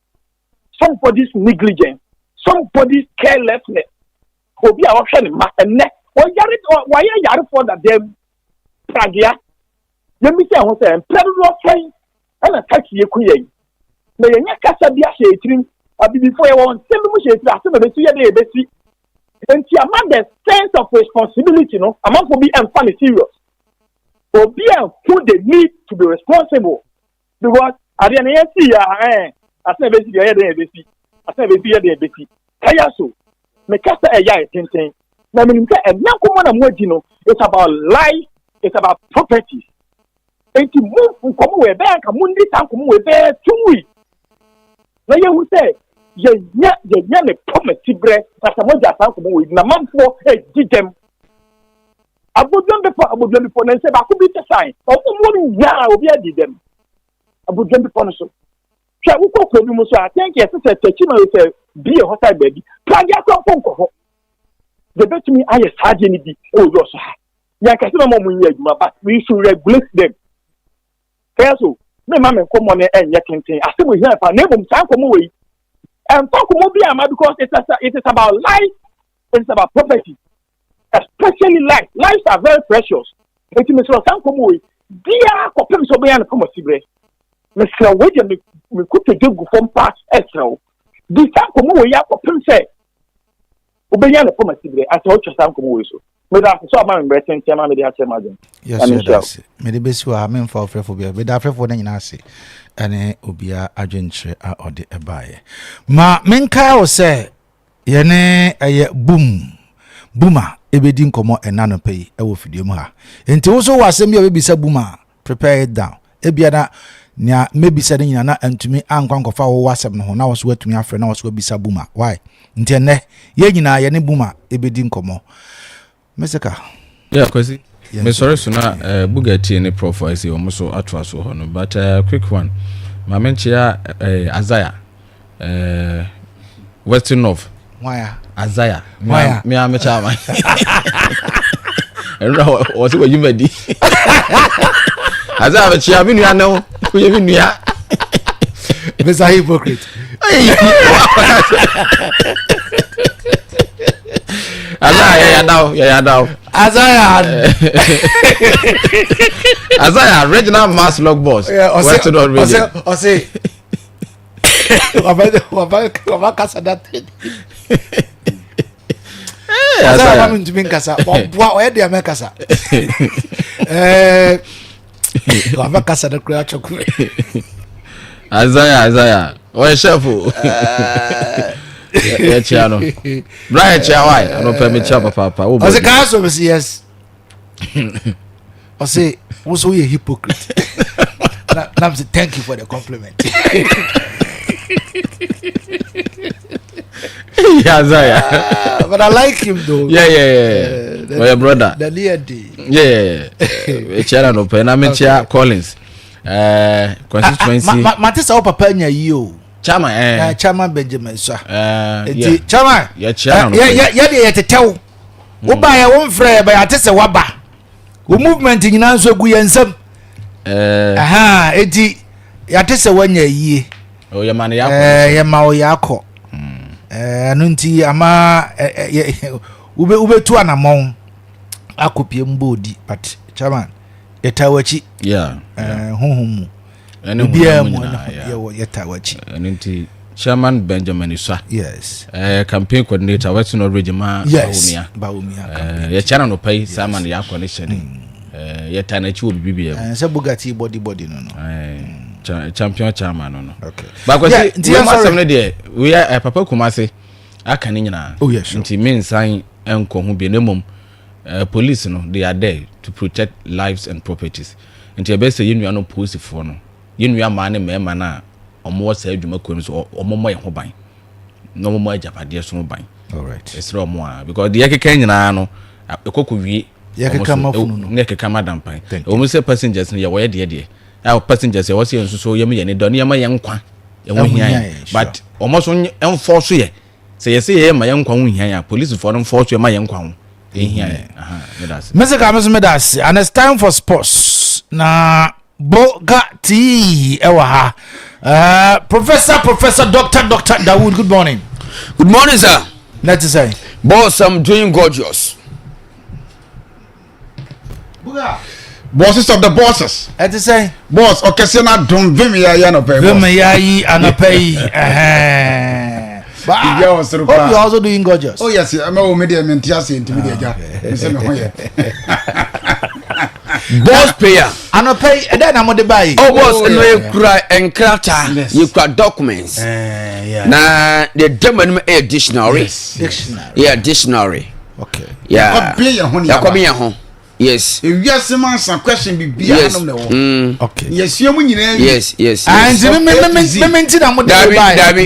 Somebody's negligence, somebody's carelessness. Obi a wo hwe ni ma enne. O yare for da dem. Pragia. Let me say, I was saying, Pedro saying, and a taxi you create. May you not catch a beer shading, or before you want 7 shades after the 2 year day, and see among the sense of responsibility, no, among for be and funny serious. Or be and who they need to be responsible. Because I didn't see, I said, basically, I said, basically, Kayasu, Mekasa a yay, tinting. Now, and now come on, I'm working, it's about life, it's about property. And to move from come away back, a Monday time come away there 2 weeks. Now you will say, ye ne promise bre asa mo ja san ko mo na manfo jidem abodwan before na se ba ko bi te sign o mo ya obi adidem abodwan before no so twa wo ko bi mo so I think yes say techi ma say be a hotel baby pragia ko ho they bet me I saje ni bi e wo so ha ya ka se mo nya adwuma but we should regulate them so me ma me ko mo ne enye tenten ase mo hia fa na ebom san ko mo we talk more because it is about life, it is about property, especially life. Lives are very precious. It is so some come away. Dear, compare so be an come sibre. Mr. Wager me could take go from past extra. This time come away ya compare say. Obeyan come sibre. As what you some come away so. Me da so am breathing tema me dey imagine. Yes, yes. Me dey besu a me for phobia. Me da for na nyina ase. Ane obia adwentre a ode ebaye. Ma menka o se ye ne eye buma ebedi nkomo enano pay e wo fidie mu ha. Enti wo so wo asem bia bebisa buma prepare it down. Ebia na nya mebisa de nyina na antumi ankwa nkofa wo wasem no ho na wo so atumi afre na wo so bisa buma. Why? Enti ene ye nyina ye ne buma ebedi nkomo. Meseka. Yeah, cause me sorry so na Bugatti any profile say almost atwa so ho no but quick one. My menchia Azaya Western North. Why? Azaya. Me am a chama. And what you made? Azaya chiabi nu ano. Ku ye nu ya. This a hypocrite. Azaya ya daw. Azaya regional mass log boss. Western North region. O say Waba kasa that. Azaya mami ntumi nkasa. Bwa o ye de amekasa. Waba kasa da kura choku. Azaya. O chef. Yeah, Chiano. Brian Chiawai. I don't pay me chapa papa. I say council yes. I say also you a hypocrite. And I'm say thank you for the compliment. Yeah, Zaya. But I like him though. Yeah. Oh, your brother. The Leady. Yeah. Chiano no pay. I mean Chia Collins. Constituency. Matisa o papa nya you. Chama Chama Benjamin so. Chama. Yeah, Chiano. Yeah, tetew. Wo ba ya won frɛ ba ya tese waba. Wo movement nyina nso gu yensam. Eti ya tese wanya yie. O ya man yakɔ. Ya ma o yakɔ. Anu nti ama ube tu anamon akopie mbodi but chairman etawachi. Yeah. Honhom. Ene mu yetawachi. Anu nti Chairman Benjamin Iswa. Yes. Campaign coordinator Western Regiment Baumia. Ye channel no pay Simon ya connection. Ye tanachi will be BBM. Say Bugatti body no. Champion chairman no. Okay. But we are Papa Kumase Akan nyina. Oh yes. Nti men sign enko ho bi nemom police no they are there to protect lives and properties. Nti be say yenu no police for no. Yenu ma ne mema na omo sa adwuma ko so omo mo ye ho ban no mo ajapade so ban. All right. It's romo because the yakeka nyina no ekoku wie yakeka mafunu no yakeka madam pan omo say passengers no ye wo ye de our passengers was here so ye me ye ne do ne ma ye nkwa ye ho hia but omo so enforce ye say ye say ye ma ye nkwa ho hia ya police for them force ye ma ye nkwa ho hia me das me das and it's time for sports na Bugatti ewa ha Professor Dr. Dawood, good morning. Good morning, sir. Let's say boss, I'm doing gorgeous. Bosses of the bosses. Let's say boss okesena don vimya ya no pay. Vimya yi anapay. But you also doing gorgeous. Oh yes, I'm a media mentias into media. Boss player. Anapay and then I'm on the buy. Oh boss, no you cry and crata. You cry documents. Na the German dictionary. Dictionary. Yeah, dictionary. Okay. Yeah. Ya come here home. Yes. If you ask man some question be Yes. Okay. Yes, you mean Yes. And me na mo dey buy. Dabi.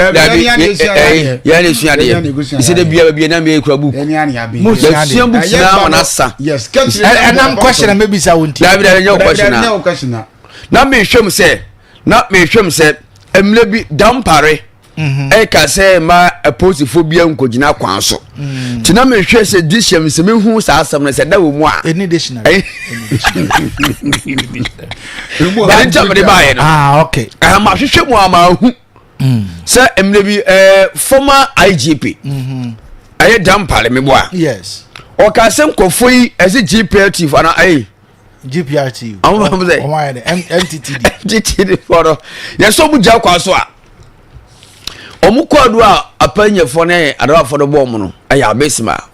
Ya le sua de. Ise de bia na me ekura book. Mo Ya sua book na na sa. Yes. And I'm questioning maybe say won't. Dabi no question. Na me hwem say emle bi dampare. Eka say ma aposifobia nkogina kwan so. Tina me hwe say dictionary se me hu sa asam na say da wo mu a. Any dictionary. Ba ntam de ba ye no. Okay. Ma hwehwe mu ama hu. Say emle bi former IGP. Aye dampare me boa. Yes. O ka say nkofo yi as GPRT for na ai. GPRT. I'm say. MTTD. GTD for. Yes so mu ja kwa so a. Omukwadu a apanyefo ne adawafo do bom no aya abesima ha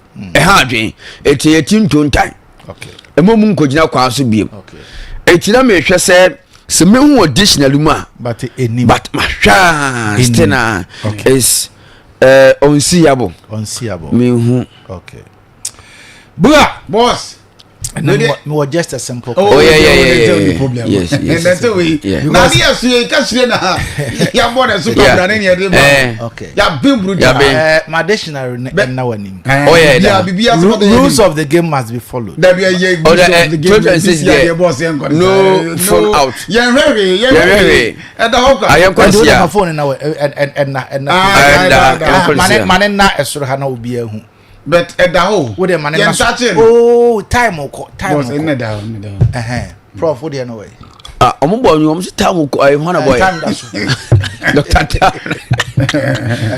adwen eti ntontan okay emomu nkogina kwa so biem okay eti na mehwe se mehu additional mu a but enim but mahwa stena is unseeable mehu okay bua boss No, me was just a simple. Oh yeah. Yes. And that's the way. Now yes, you can't see na. Ya born a super brand in here. Okay. Ya bim brutal. My dictionary na wanim. Oh yeah. Rules of the game must be followed. That be a no phone out. Yeah, very. And the hook. I am going to my phone now and man na esoro ha na obi ahu. But at the whole, what the man time was in the down. Prof, what do you know? Omubo you almost time ko I wanna boy. Doctor.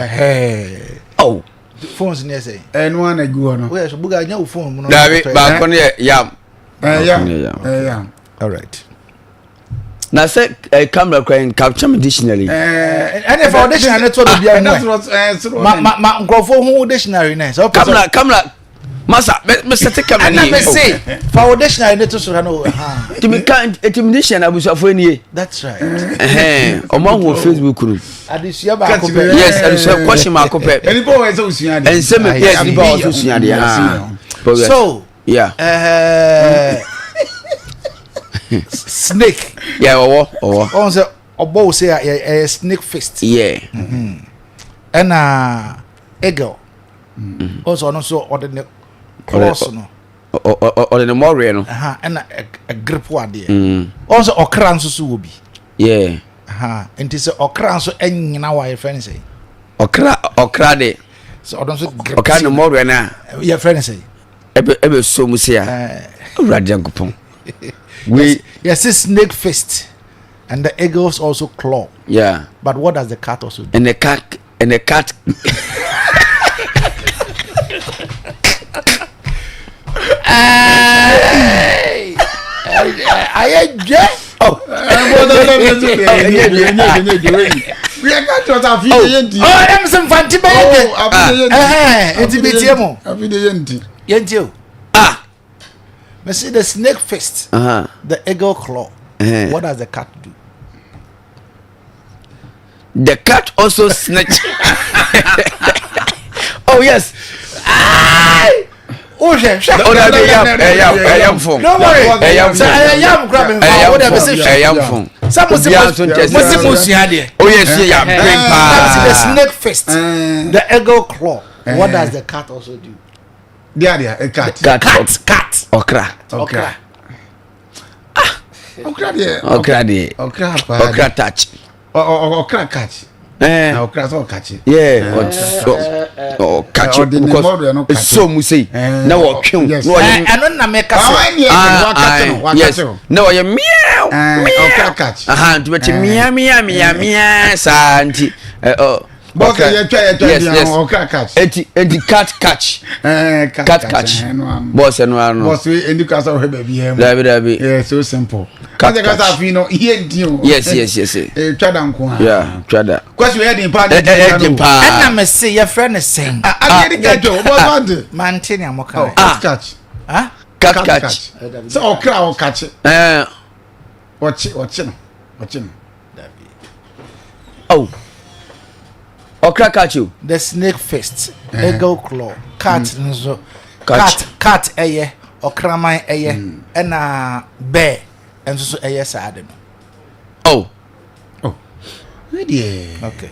Hey. Oh, phones near say. And one a go on. Where's Buga your phone? David, back on here. Yeah. All right. Na say camera crying capture me dictionary. And if dictionary to be ma ngofo hu dictionary na so camera masa me set camera ni. And me say for dictionary ne to so no ha. Timi kan dictionary abusafo ni. That's right. Omo wo Facebook no. Adisia ba ko pe. Yes, adisia question ma ko pe. Any boy we so usua de. And say me yes, ni ba so usua de. So, yeah. Snake. Yeah, on say obo say a snake fist. Yeah. And eagle. Also no so ordinary cross no. Ordinary more no. And a grip one there. Also okra nso so obi. Yeah. Enti say okra nso enyina wa your friend say. Okra de. So odon so grip. Okra no more na. Your friend say. Ebe so mu say a. Uradia nkopon. Yes, it's snake fist, and the eagles also claw. Yeah. But what does the cat also do? And the cat. I just. Oh, we are got to have you. Oh, I'm some fancy baby. It's a bit yemo. Me see the snake fist, the eagle claw. What does the cat do? The cat also snatch. Oh yes. Oh yeah. I am from. Don't worry. I am grabbing. Whatever say. I am from. Some must oh yes, yeah. The snake fist, the eagle claw. What does the cat also do? A cat. Cat. Okra. Okra touch. Okra catch. Okra so catch. Yeah. Catch because so mu say. Na wo twen. No na make say. Yes. No you meow. Okra catch. To bet meow santi. But yes. Okra catch. Enti cat catch. Cat catch. Boss no. Boss we indi kasa we baby here. Dabi. Yeah, so simple. Cat kasa fi no here nti. Yes. Twada nko. Yeah, twada. Question we heading pa. And na me say your friend is saying. Adi kajo, boss man tini amoka. Catch. Cat catch. So okra catch. Watch no. Oh. Okra catch you. The snake fist, eagle claw, cat nzo. Cat okraman eye na bear enso so eye saade no. Oh. Okay.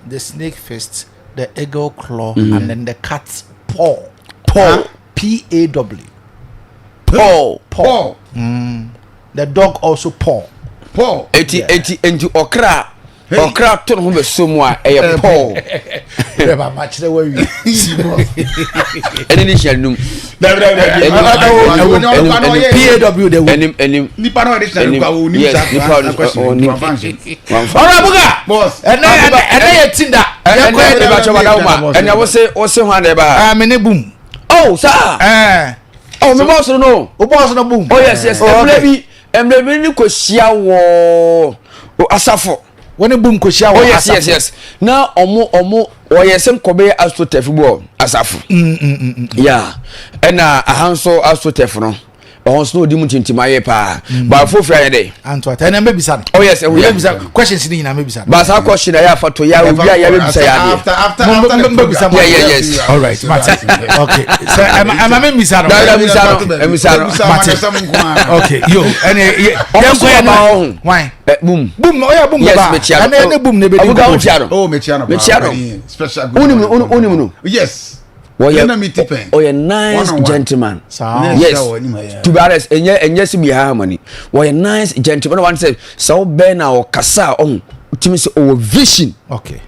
The snake fist, the eagle claw, and then the cat's paw. P-A-W. Paw. The dog also paw. Eti okra. Okra to no be so mu a eye paw. Never match the way you. Eni ni shanum. P-A-W the way. Enim. Nipa no de shanum kwa oni Yes, boss. And I tinda. And I was say hwan dey ba. Me boom. Oh, sir. Oh, me boss no. O boss no boom. Oh yes. Emre ni ko sia wo asafo. When boom ko sia wo asafo. Oh yes. Na omo oyesem kobe astrotef bo asafo. Yeah. And ahanso astrotef no. Also no dimu tintimaye pa ba fofra ye dey Antwa and maybe san. Oh yes, we have questions ni na maybe san. Ba sa question ya fa to ya we ya maybe say ya after yes. All right, okay. So am maybe san. Okay, yo and why boom oh yeah boom yes, ba and any boom ne be Mechiano special no yes. Oh, you're nice gentleman. Yes. To be honest, and yes, be harmony. You're nice gentleman. One said, so Ben or Kasa on Timothy or vision. Okay.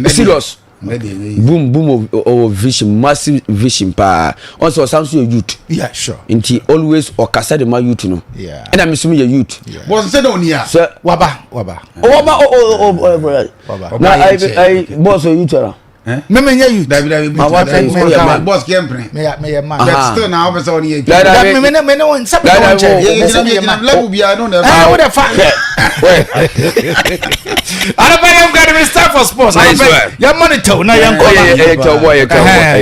Serious. Boom of vision, massive vision. Pa. Also, sounds your youth. Yeah, sure. Inti always or Kasa de my youth, no. Yeah. And I'm assuming your youth. Was said on here. Sir, Waba. Now I boss of youth. Me you David boss kempre me man but still now over on here me no want some level bia no ah what the fuck I got to start for sports ya monitor na ya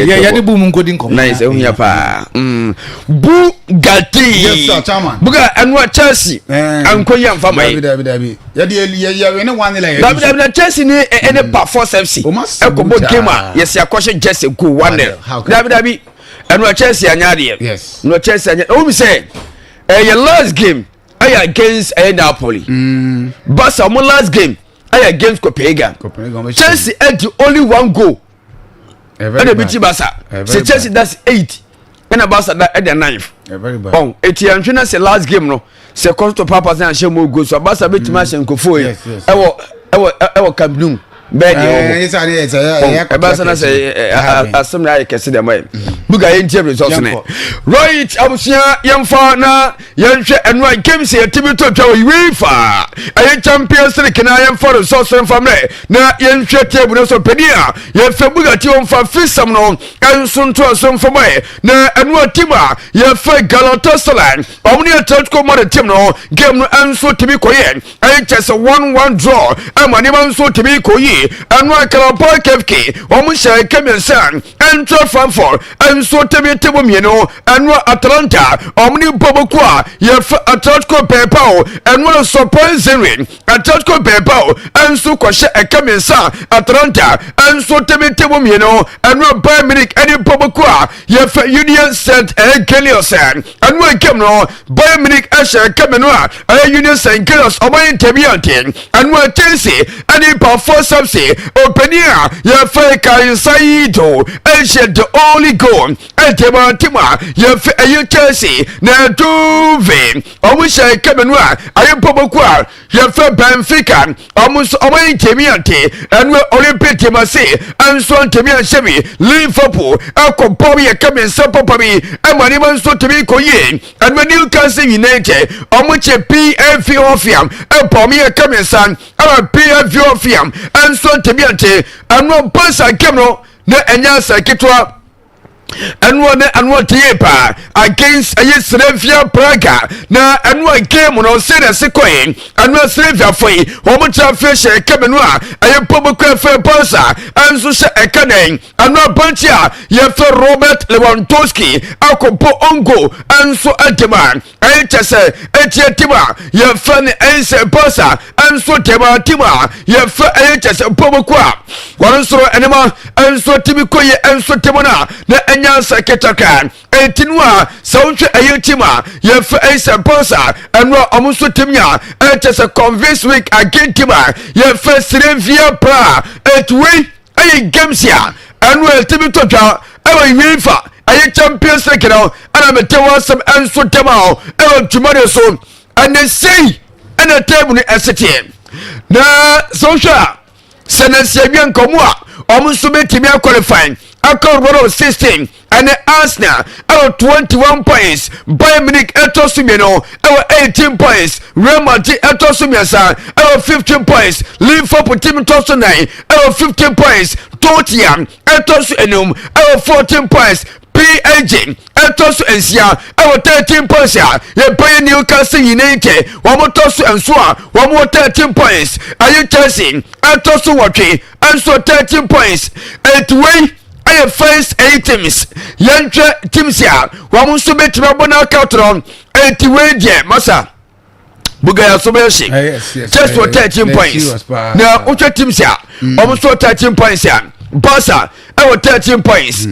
ya de boom nkodi nkom nice ehun pa Bugatti yes sir chairman buga anwa Chelsea ankoyi amfa mai David ya de ya we ne one like David Chelsea ni ene pa force FC ekobo game yes ya kwashe Jesse go 1-0 David anwa Chelsea anyade yes no Chelsea anyade o mi say your last game against Napoli Barca my last game against Copenhagen Chelsea had the only one goal and they beat Barca so Chelsea that's 8 and Barca that at the 9th oh Etienne say last game no say cost to papa say share more goals so Barca beat match and Kofo ewo Camp Nou yes Barca na say asem na kese dem mai buga yentie results ne right abusia yemfa na yenhwe enwa game say timi to twa UEFA Champions League na yemfa results yemfa me na yenhwe table no so pedia yefa buga ti yemfa fisam no enso nto asom for mai na enwa tima yefa Galatasaray omni Atletico Madrid team no game no enso timi koye chese 1-1 draw amani man so timi koye enwa Karabakh KFK omusha kemensan ento Frankfurt enso timi tebo mieno enwa Atlanta omni bobokwa yefa Atletico Bilbao enwa surprising Atletico Bilbao enso kwahye kemensan Atlanta enso timi tebo mieno enwa Bayern Munich eni bobokwa yefa Union Saint-Gilloise enwa game no Bayern Munich asha kemenwa Union Saint-Gilloise oman tebiante enwa Chelsea eni pa force FC openia yefa Kaisaido asha the only goal tima yefa Chelsea na Duve omusha kemenwa ayepobokwa yefa Benfica oman tebiante enwa Olympique de Marseille enso tebiante Liverpool akobobi ye kemensa papabi amani manso tebi koye enwa Newcastle United omuche PFV Ofiam ebomi ye kemensa ama PFV Ofiam enso tebiante enwa Barca game no na enya sakitwa enwa tiepa against Slavia Praga na enwa game no sene sekoe enwa Slavia foi omucha fishe kemenwa ayepobokwa fe Barca enso se ekanen enwa Bantia yefe Robert Lewandowski akopo ongo enso adema ayechese etietima yefe ne ense Barca enso tema yefe ayechese pobokwa wansoro enema enso tibikoye enso temona na enya sekretary etinwa sawhwe ayetima ye fa esaposa enro omuso timya etese convince week again tima ye fa sirevia pra etwe aye games ya enro etimi totwa ewe wifa aye champions league no ana metewa some enso tema ewe tumare so and say ana table ni esete na social senasia bi nkomo a omuso betimi qualifying Akan round of 16 and Arsenal out 21 points. Bayern Munich etosumeno out 18 points. Real Madrid etosumiasa out 15 points. Liverpool team tosu 9 out 15 points. Tottenham etosu enum out 14 points. PSG etosu ensia out 13 points ya. Ye Bayern Newcastle United wamo tosu ensua wamo 13 points. Aye Chelsea etosu watwe enso 13 points. 8 way aye first 8 teams yentre teams ya wamu so betima bona kautron 80 way die masa bugaya so be shi just for 13 points na uche teams ya wamu so 13 points ya Barca our 13 points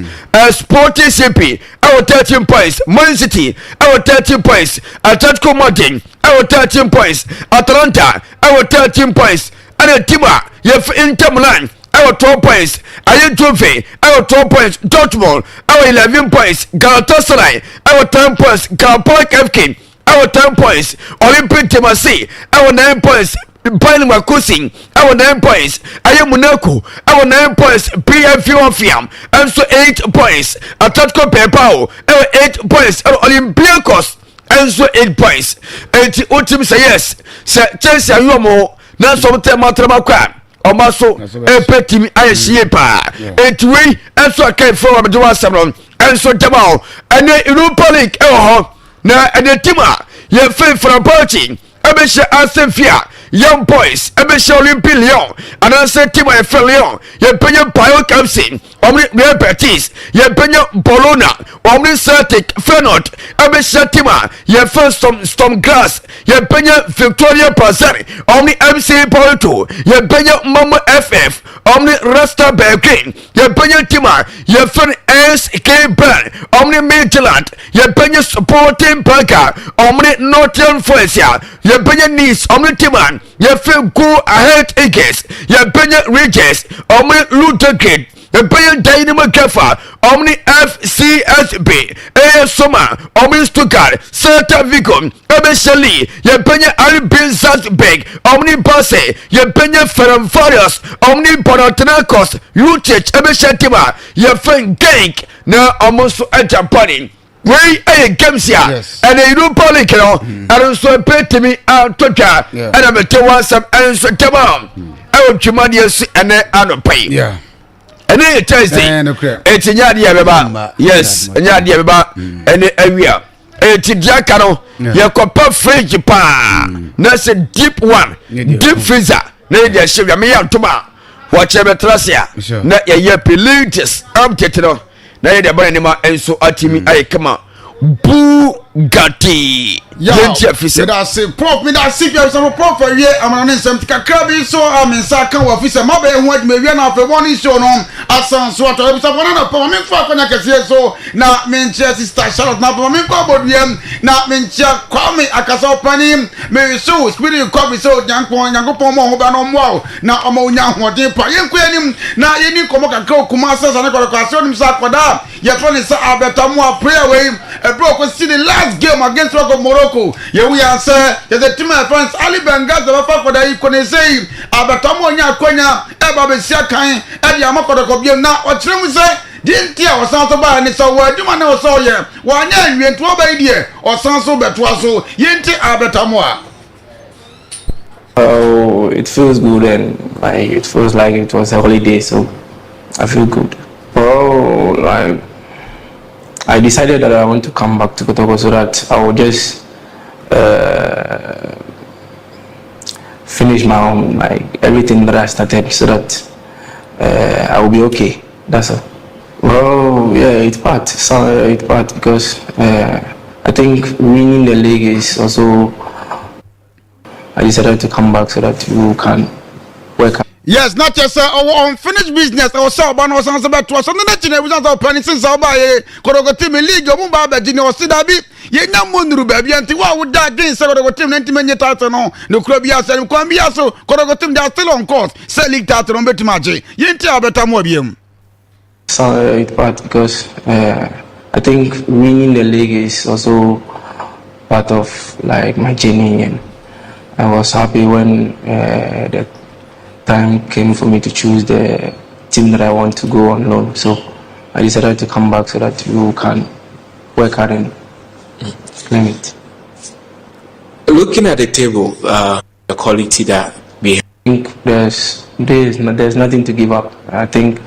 Sporting CP our 13 points Man City our 13 points Atletico Madrid our 13 points Atalanta our 13 points and Tima yef Inter Milan our 12 points. Ayen Juve, our 12 points. Dortmund, our 11 points. Galatasaray, our 10 points. Galatasaray FK, our 10 points. Olympique de Marseille, our 9 points. Bayern Leverkusen, our 9 points. Ayen Monaco, our 9 points. PSV Eindhoven, also 8 points. Atletico Bilbao, our 8 points. Olympiacos, also 8 points. And the ultimate say yes. Chelsea, you are more. Now, some time after my crap. Omaso epetimi ayehie pa etwe enso akai for abdo wasamron enso jamao ene Europa League ho na ene tima ye fe frampachi ebehye Asefia Young Boys ebehye Olympique Lyon anase tima ye fe Lyon ye penye Bayo Captain omni Real Betis ye penye Bologna omni Celtic Feyenoord ebehye tima ye fe Storm Graz ye penye Victoria Plzen omni MC Porto ye penye Momo FF omni Rasta Belgrade ye penye tima ye fe SK Bern omni Midtjylland ye penye Sporting Braga omni Nottingham Forest ye penye Nice omni tima ye fe Go Ahead Eagles ye penye Rangers omni Ludogorets ye penye Dynamo Kefa omni FCSB Soma omni Stuttgart Celta Vigo ebesheli ye penye RB Salzburg omni Basel ye penye Ferencváros omni Panathinaikos Utrecht ebeshetima ye fen Genk na omoso Japani wey games here and the Europa League and so petimi toja and I'm tell some and so tama I will chimadius and anopai and then Thursday it's nyadi beba yes nyadi beba and area it's diakano ye kopa fridge pa na say deep one deep freezer na dey shave me yantuma watch e betrasia na ye pelitis update no na ye dey bana ni ma enso atimi ay kama Bugatti yeah fise da say prof me da see you some prof we amana nsem kakra bi so amensa kan wa fise ma be hu adme we na fe one show no asan so to e so na pa me fa konya kese so na me nche sister Charlotte na pa me ko bodiem na me nche kwame akasa pani me so spirit ko bi so nyankopon mo ho ba no mo na o ma onya hoden pa yenko anim na yeni komo kakra kuma asasa na ko aso nim sa koda ye fo ni sa abetamu a prayer we bro ko see the last game against Rock of Morocco we answer the team of France Ali Bengazi bafa for the ikone say abatamu onya akonya e ba be sia kan e dia makodoko biem na o kire mu say dinti a osan so ba ni so waduma na o so ye wanya nwentu oba idie osan so beto aso yenti abatamu a. Oh, it feels good and like it feels like it was a holiday, so I feel good. Oh, like I decided that I want to come back to KOTOKO so that I will just finish my own, like everything that I started, so that I will be okay. That's all. Well, yeah, it's part. So it's part because I think winning the league is also. I decided to come back so that you can work. Yes, not just our unfinished business. Our so ban was answer back to us. And the next we don't penny since our buy KOTOKO team league. You move back to your Sidabi. You know, Mundu baby. And what would that against KOTOKO team 90 minutes title? No club yes and Kwambia so KOTOKO team they are still on course. Sell league title on bet match. You ain't better more bien. So it's part because I think winning the league is also part of like my journey, and I was happy when the time came for me to choose the team that I want to go on loan. So I decided to come back so that you can work hard and claim it. Looking at the table, the quality that we have. I think there's nothing to give up. I think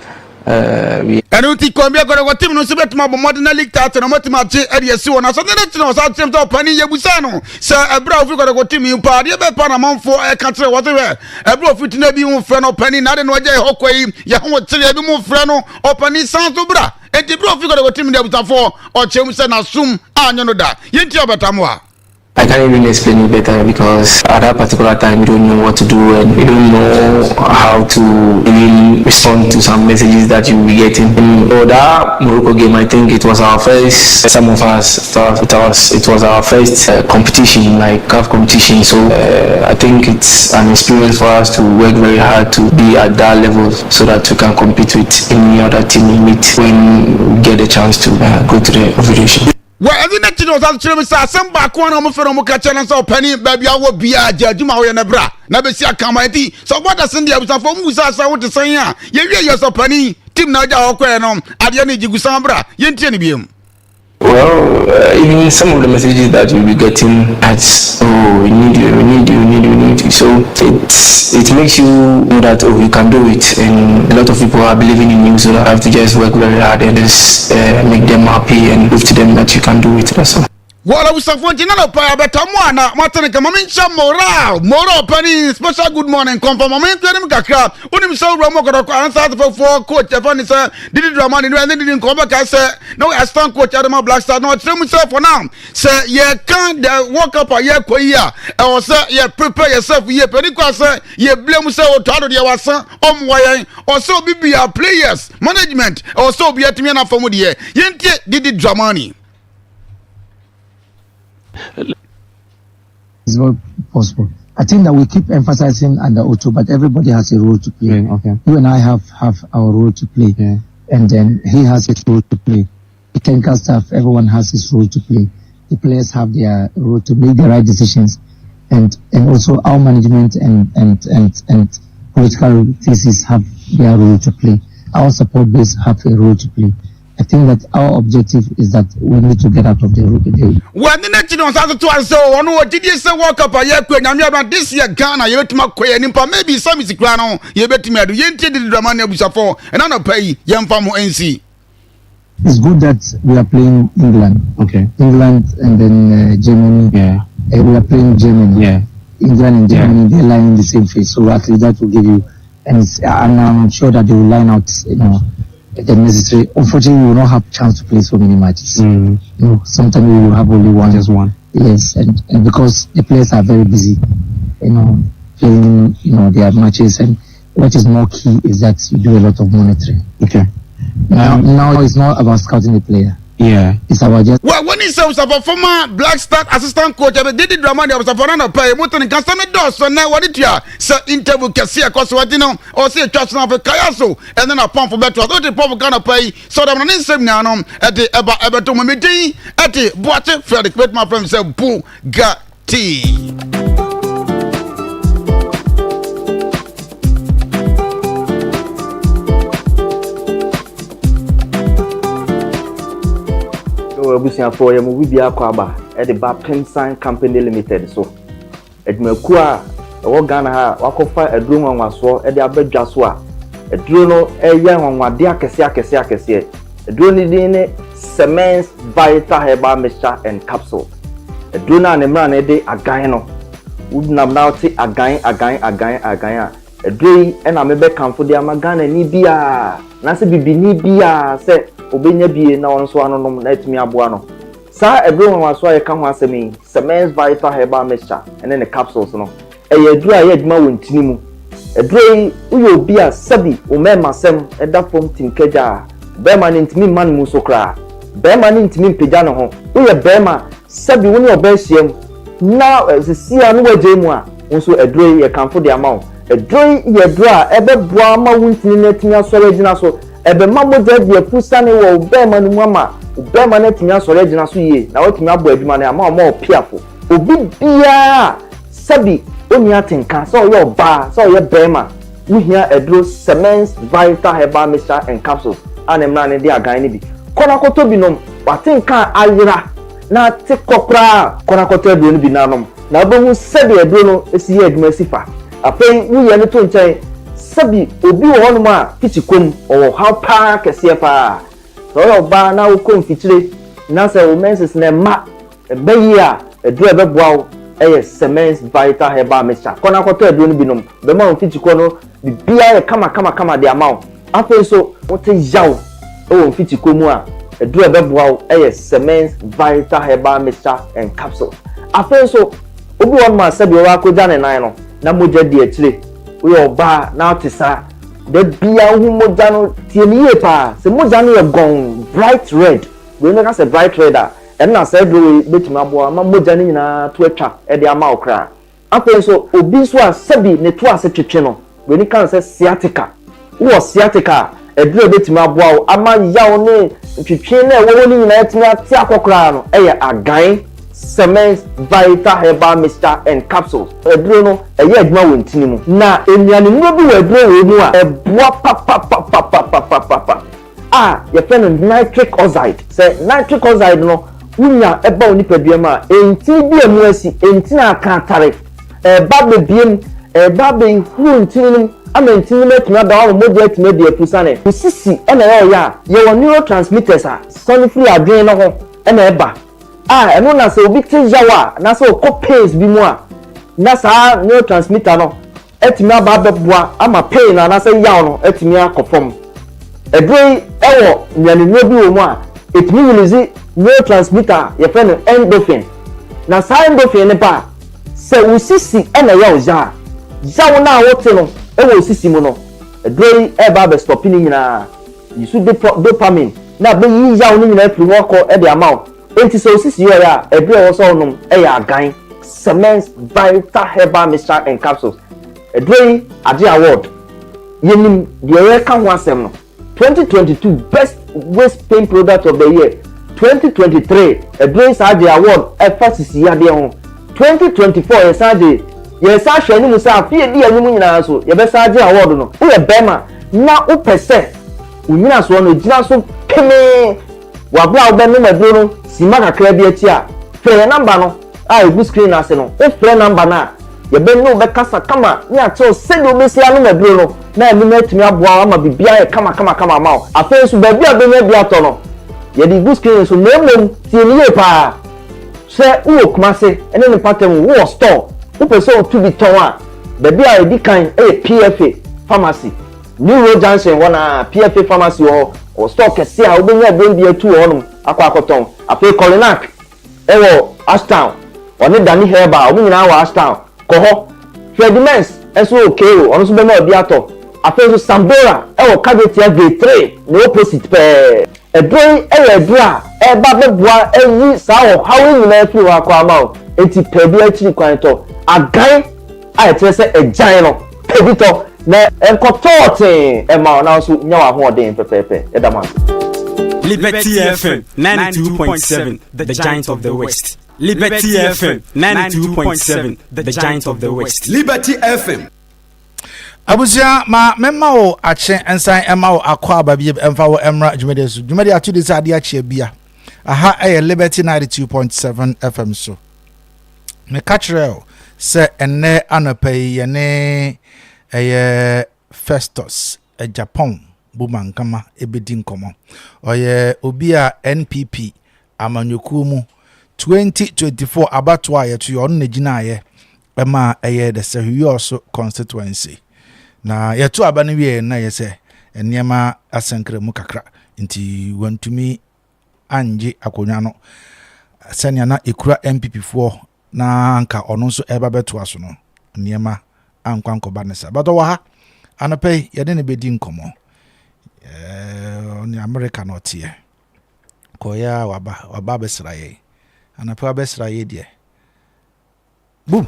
we. I don't think KOTOKO team no sebet ma modern league title no matima je ade on so the next no sa team to pani yebusano say ebra ofi KOTOKO team impa de be pa na manfo e ka kire what we ebra ofi tina bi hu frɛ no pani na de no je hokoi ye ho kire bi mu frɛ no opani san so bra e de bra ofi KOTOKO team de butafo o chem say na sum anyo no da yenti obetamu a. I can't even explain it better because at that particular time you don't know what to do and you don't know how to even respond to some messages that you will be getting. So that Morocco game, I think it was our first. Some of us thought it was our first competition, like CAF competition. So I think it's an experience for us to work very hard to be at that level so that we can compete with any other team we meet when we get a chance to go to the competition. Well, every night you know that children say some back one on for no catch and so penny baby I will be a judge my way na bra na be see akamati so what does in the abuse for musa say what to say ya you so penny team na ja okwe no ade na jigusan bra yentie ne biem. Well, even some of the messages that you'll be getting as we need you. So it makes you know that you can do it, and a lot of people are believing in you. So you have to just work very hard and just make them happy and prove to them that you can do it. That's all. Well, I was supporting no pa better one. Martin Kamamincha moral penny special good morning confirm moment them kakra. Unim so Romo got answer for coach Stefan sir did it drama and didn't come back I say no assistant coach Adama Black Star no tell myself for now. Say you can't walk up a year ko year. I was say you prepare yourself ye penny ko say you blame say o to do your son why or so be players management or so be at me na for here. Yentie did it drama ni. It's not possible. I think that we keep emphasizing under Otto, but everybody has a role to play. Yeah, okay. You and I have our role to play, and then he has his role to play. The technical staff, everyone has his role to play. The players have their role to make the right decisions, and also our management and political thesis have their role to play. Our support base have a role to play. I think that our objective is that we need to get out of the road today. When the next on Saturday, so on what did you say? Walk up a year, and this year, Ghana, you bet my queen, maybe some is crown, you bet me, you ain't the Dramania before, and I don't pay young farmer NC. It's good that we are playing England. Okay. England and then Germany. Yeah. We are playing Germany. Yeah. England and Germany, they line in the same phase. So at least that will give you, and I'm sure that they will line out, the necessary. Unfortunately, we will not have chance to play so many matches. Sometimes we will have only one. Just one. Yes, and because the players are very busy, playing, their matches, and what is more key is that you do a lot of monitoring. Okay. Now it's not about scouting the player. Yeah. It's about just. Well, when he says about former Black Star assistant coach, I did drama. There was a foreigner pay. Mutan can stand the door. So now what did you say? Interview can see across what or see a trust now for Kayaso, and then a pump for better. What the pump gonna pay? So I'm not saying now at the about to meeting at the water. Frederick, with my friend said, Bugatti. Abusiafo ya mu bibia kwa aba e de Baafi-Thursday company limited so edmaku a wo Ghana ha wakofa eduro nwanwaso e de abadwa so a eduro no eya nwanwade akese eduro ni din ne Semens Vital Herbal Mixture and Capsule eduro na ne mra na de agan no wudnam na oti agan a eduro yi e na mebe kanfo de ama Ghana ni bia na se bibi ni bia se obenya bie na won so anonom na etimi aboa no sa everyone was so ka ho Semens Vital Herbal Mixture and then the capsules no e yadura ye aduma wontini mu edrei uyo bi a sabi o mema sem eda fom tim keja be ma ntimi man mu so kra be ma ntimi mpega ne ho uye be ma sabi woni obehiem na sisia no waje mu a nso edrei ye kanfo de amount edrei ye dra ebe boa ma wuntini na tinya sore gina so ebe ma moja de afusa ne wo be ma no mu ama be ma na tinya sore gina so ye na watimi abo adwuma ne ama o piafo obi bia sabi oni atenka so yo ba so ye bema uhia edro cements vital herbal mixture and capsules anemna ne dia gan ne bi kona koto binom watenka ayira na te kokra kona koto edro ne bi nanom na bohu sabi edro no esi ye adwuma sifa afei uye ne to nchen sabi obi wo hono ma kichikom o how pa kese pa so yo ba na wo kom fitire na se wo menses na ma ebeyi a edro ebeboa cements vital herbal mixture kona koto edro no binom be ma onfitiko no bibia ye kama de amount afa so wote yaw onfitiko mu a edro ebeboa cements vital herbal mixture and capsule afa so obi won ma sabi wa ko jane nan no na moja di akire we oba na otisa de bia hu moja no tieniye pa se moja no ye gon bright red we no ka se bright red a na say do betima abo ama moja ni nyina to atwa e de ama okra afa so obi so a sabi ne to ase twetwe no we ni kan say sciatica wo sciatica e do betima abo ama yawo ne twetwe na wo ni nyina atimi ate akokra no e ye agan cements vital herbal mixture and capsules edro no e ye adwuma wontini mu na enuane no bi wo edro wo mu a eboa pa ye fen nitric oxide say nitric oxide no unya eba oni paduama enti bi emu asi enti na akantare ba bebiem ba be hu ntini ama ntini metuna da wo moja time de afusane usisi ena ya ye neurotransmitters a sonifree adwen no ho ena eba eno na se obi te yawa na se okọ pains bi mu a na sa neurotransmitter no etimi aba beboa ama pain na se yaw no etimi akofom edrei ewo nyane no bi wo mu a etimi release neurotransmitter ye friend endorphin na sa endorphin ne ba se usisi ena yaw yaw na wote no ewo usisi mu no edrei eba be stop ni nyina yisu dopamine na be yi yaw ni nyina firi wo ko e de amount enti so sisi yo ya edre wo so num e ya gan cements vital herbal mixture and capsules edre ade award yenim de ye ka ho asem no 2022 best waist pain product of the year 2023 edre ade award e fasisi ya de ho 2024 ye sa hwe ni musa afie di anim nyina so ye be sa ade award no wo ye bema na wo pese unyina so no gina so peme wabla wo be no maduro no sima kakra bi ati a frɛ number no a egu screen ase no o frɛ number na ye be no be kasa kama ni ato se do be sia no maduro no na emi na atumi aboa ama bibia ye kama ma o afa so ba bia be na bia to no ye di egu screen so memom tie ni ye pa se wo kuma se ene ne pattern wo store wo person to be ton a ba bia e di kan PFA pharmacy New Road Junction wana PFA pharmacy o stock kese a obenya brand atu honum akwakoton afi Colinac ewo Ashtown oni Dani Herba obi nyina wa Ashtown ko ho Fredimens eso okay o ono so be na obi ato afi so Sambora ewo Cadetia V3 no opposite pe edroi edra e ba beboa eyi sa o hawo nyina afi wa kwa ma o enti pebi akiri kwan to agan a etrese ejan no pebito na enkototin e ma na so nya wa ho odin pepepe e da ma Liberty FM 92.7, the giant of the West. Liberty FM 92.7, the giant of the West. Liberty FM. Abusia ma memma wo ache ensan emma wo akwa ababi emfa wo emra dwumede so dwumede atu de sade ache bia aha Liberty 92.7 FM so me catchrel se enne anopai ye ne Festus Japan bumankama ebedi nkomo oye obi a NPP amanyoku mu 2024 abatwa yetu yo na gina ye ema the Sehuyoso constituency na yetu abane wie na yese enema asankre mu kakra nti wantumi anje akonwa no senia na ekura MPP4 na anka ono so eba beto aso no enema ankwanko banesa but wa anapɛ yɛde ne bɛdi nkɔmmɔ on America not here koya waba bɛsra yɛ anapɛ bɛsra yɛ deɛ boom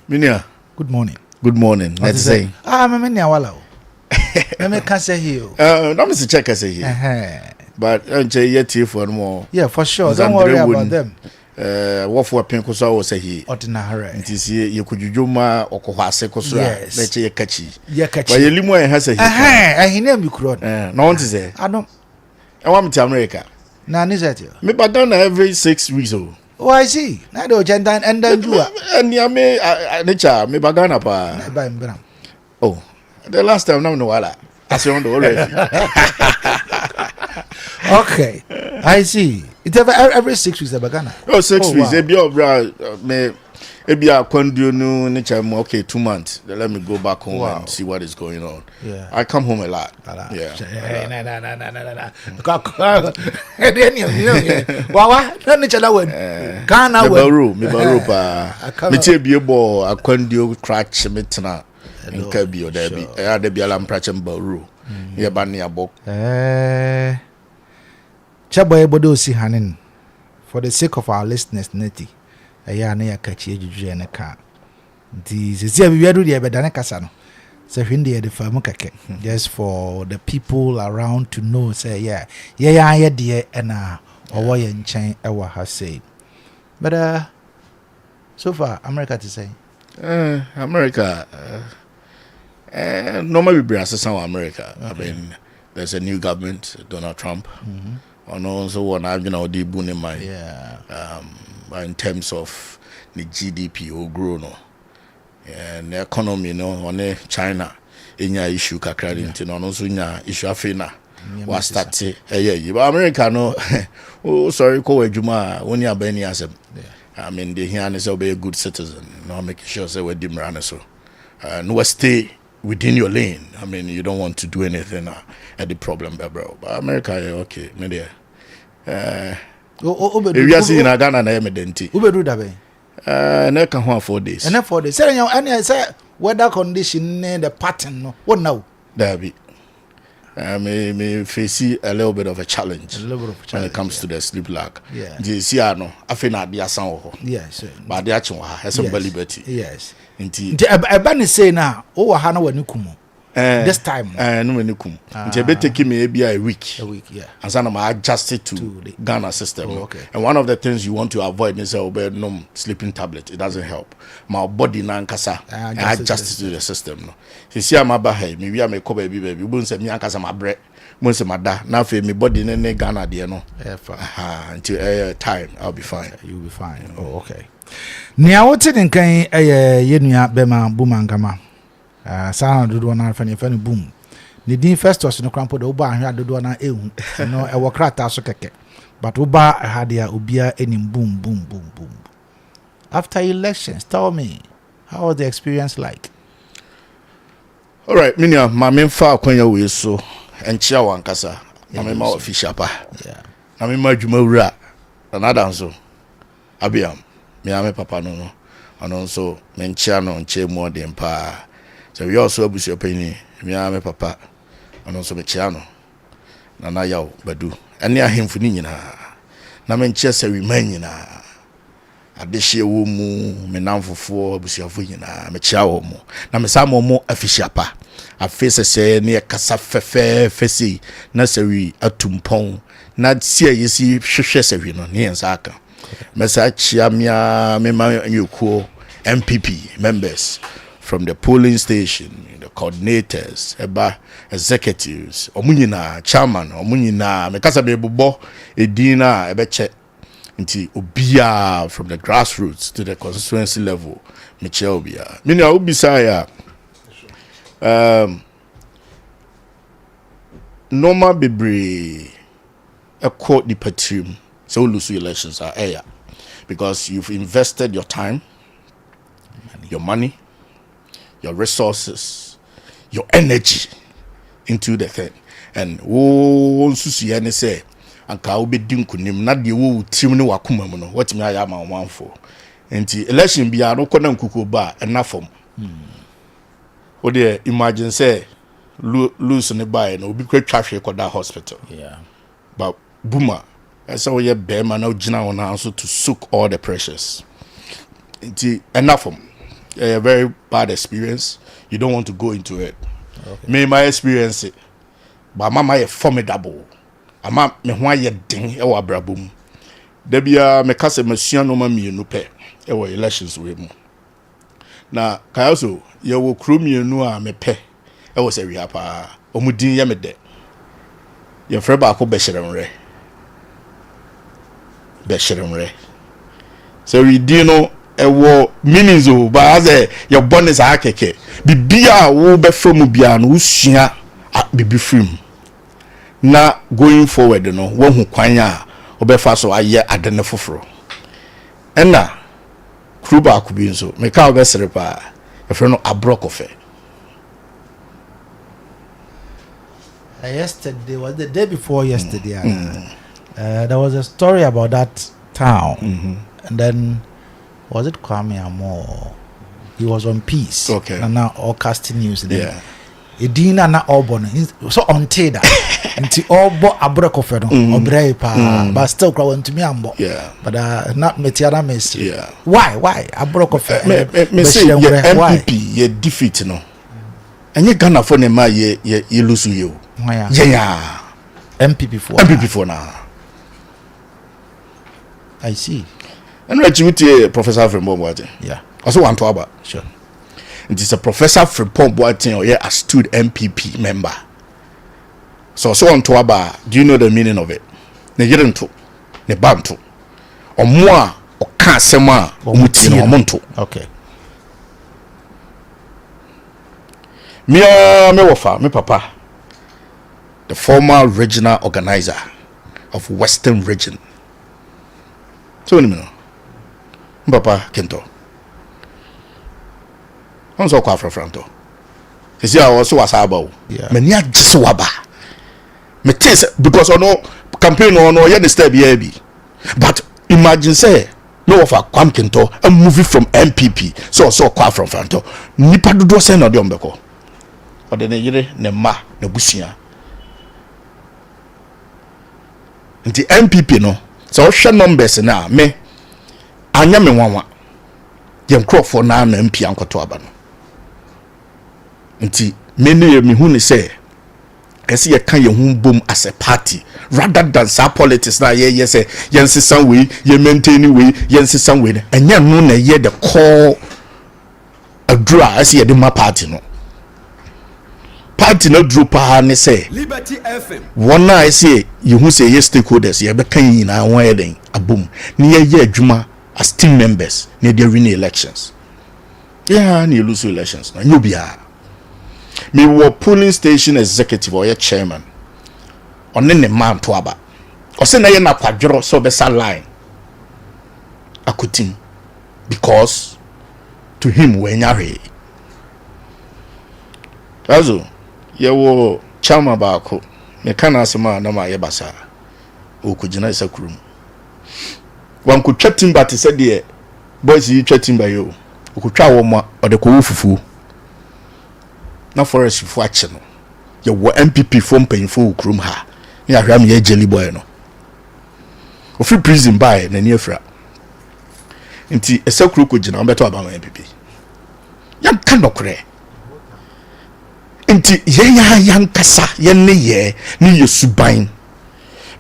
Minia good morning let's say me nia wala o me can say here let me check say here but yet for more yeah for sure don't worry about them what for penko so was say ordinary it is you could ma okohwase ko so na che ye kachi but ye limu en ha say he name you kro no want to say I don't I want to America na ni that you me back every 6 weeks oh I see na do gender and then you and ya me nature me back pa oh the last time no wala as you know already okay I see it's every 6 weeks Ghana. Oh, 6 weeks. Wow. Ebia kwandio no nature okay 2 months. Then let me go back home and see what is going on. Yeah. I come home a lot. Yeah. Wawa, no nature that one. Ghana me baro pa. Me tie biebo akwandio crash metna. Nka bio there be. Ya de biala mprachem baro. Ye ba ne abok. Chaboy bodo si hanin for the sake of our listeners neti aya na yakachi ejuju ene ka di zezia bi wiadu de bedane kasa no se hwinde de famu keke just for the people around to know say yeah de na owo ye nchen ewa ha say but so far America to say America normally be assassin America. I mean there's a new government, Donald Trump. And also one the boon in mind. In terms of the GDP or grow no. And the economy on China in your issue kakradinti no also in your issue afina. Was started but America no oh sorry ko ejuma when you been asem. I mean the here is be a good citizen. No make sure say we dimrane so. No stay within your lane. I mean, you don't want to do anything at the problem, bro. But America, okay, maybe. If you are seeing Ghana, na evidenti. Who be do that be? Na can hold 4 days. And 4 days. Say you any say weather condition the pattern no. What now? There be. Me face a little bit of a challenge. When it comes to the sleep lag. Yeah. You see, no. I feel na be asan ho. Yes. But the action has some liberty. Yes. Inti ebani say na o wa ha na wani kumu this time no wani kumu inti be take me a week yeah and so I adjust it to the Ghana system. Okay. And one of the things you want to avoid is no sleeping tablet. It doesn't help my body na nkasa I adjust it to the system no you see am aba hey me we am ko baby bu nse me nkasa ma bre mo nse ma da na fe me body ne Ghana de no until time I'll be fine. You'll be fine. Oh okay. Nia wote den kan yenua bema bumangama sana dodo na fani boom ni din Festus no krampo de oba ahwa dodo na ehu no e wokrata so keke but oba ha dia obia enim boom after elections. Tell me, how was the experience like? All right, minia ma memfa akwanya we so enchia wankasa na me ma official pa na me ma dwuma wura na danso abiam me ame papa no ano so me nchia no nche mu de mpa so we also abusi opani me ame papa ano so me chia no na yaw badu ene ahemfu ni nyina na me nchia se we man nyina adehye wo mu me namfofo abusiafo nyina me chia wo mu na me samo mu official pa afese se ne kasa fefe fesi na se we atumpon na sia yesi hwehwe se we no ne yensa aka mesa chia mia me ma yokuo MPP members from the polling station, the coordinators, executives, omunyina chairman, omunyina mekasa be bobo edina ebeche nti obia from the grassroots to the constituency level meche obia mini obisa ya normal bebre a court the patrim so lose elections are air because you've invested your time, your money, your resources, your energy into the thing. And oh, susi ene say anka obe dinkunim na de wo tim ne wakoma mu no watimi aya ma wanfo. Enti election bia no kona nkuko ba enafom What do imagine say lose in the buy no be quite traffic at that hospital. Yeah. But boomer, that's how you bear man now Gina on also to soak all the pressures. Enough of a very bad experience. You don't want to go into it. Okay. Me my experience it. But mama is formidable. Ama me ho aye den e wa brabom. Da bia me kase masua no ma mienu pe e wo elections we mu. Na kayaso ye wo kro mienu a me pe e wo se wi apa. Omudin ye me de. Ye frɛ ba ko behiremre. Behiremre. So we do no ewo meanings o ba as your bonus akeke. Bibia wo be from bia no usua bibi film. Na going forward no wo hu kwan a obefa so aye adene foforo ena kruba akubi nso me ka obesere pa e fre no abrokofe. Yesterday was the day before yesterday. There was a story about that town, and then was it Kwame Amor? He was on Peace. Okay. And now all casting news there. Yeah. Edina na Obon so on Teda nti Obo Abrokofe no obrei pa but still kwa to me ambo. Yeah. But not Metiana Messi. Yeah. Why Abrokofe? Me say your MPP ye defeat no. Enye Ghana for ne ma ye lose you. Yeah. MPP for now. I see. And Reggie Professor Frembo. Yeah. Also want to about. Sure. It is a Professor Frimpong Boateng or a astute MPP member. So on to about, do you know the meaning of it? Ne to ne bantu. Or moi or can't sema or mutin or monto. Okay. Me wafa, me papa. The former regional organizer of Western Region. So you know. Papa Kento. On so kwa franto. Isi a also wasaba. Yeah. Me nia gise waba. Me tese because ono campaign ono ye the step here be. But imagine say no of a Kwam Kento a movie from MPP. So kwa franto. Nipa dodo say no de ombeko. O de ne yire ne ma ne busua. Nti MPP no. So hwe numbers na me anya me nwanwa. Ye nkrofo na MP ankoto aba no. Nti many me hu ne say esi ye kan ye hu bom as a party rather than sa politics na ye say ye nsesan we ye maintain we ye nsesan we enya no na ye the core adura esi ye de ma party no party no dru pa ne say Liberty FM one I say you hu say ye stakeholders ye be kan yina won ye den abom ne ye adwuma as team members ne dey win elections yeah ne lose elections no nyobia me were polling station executive or your chairman on ne man to aba o say na ye na kwadworo so be sa line akutim because to him when yare azo ye wo chama baako me kana asema na ma ye basa o kugina isa kurum wan ku twatimba te se de boys yi twatimba yo o ku twa wo ma o de ko wufufu na forest fu ache no ye wo MPP from painful krum ha ya hwam ye jelly boy no o free prison by na ni afra nti esakuru ko gina obeto aba MPP ya kan dokre nti ye ya nkasa ye ne ye ni yesuban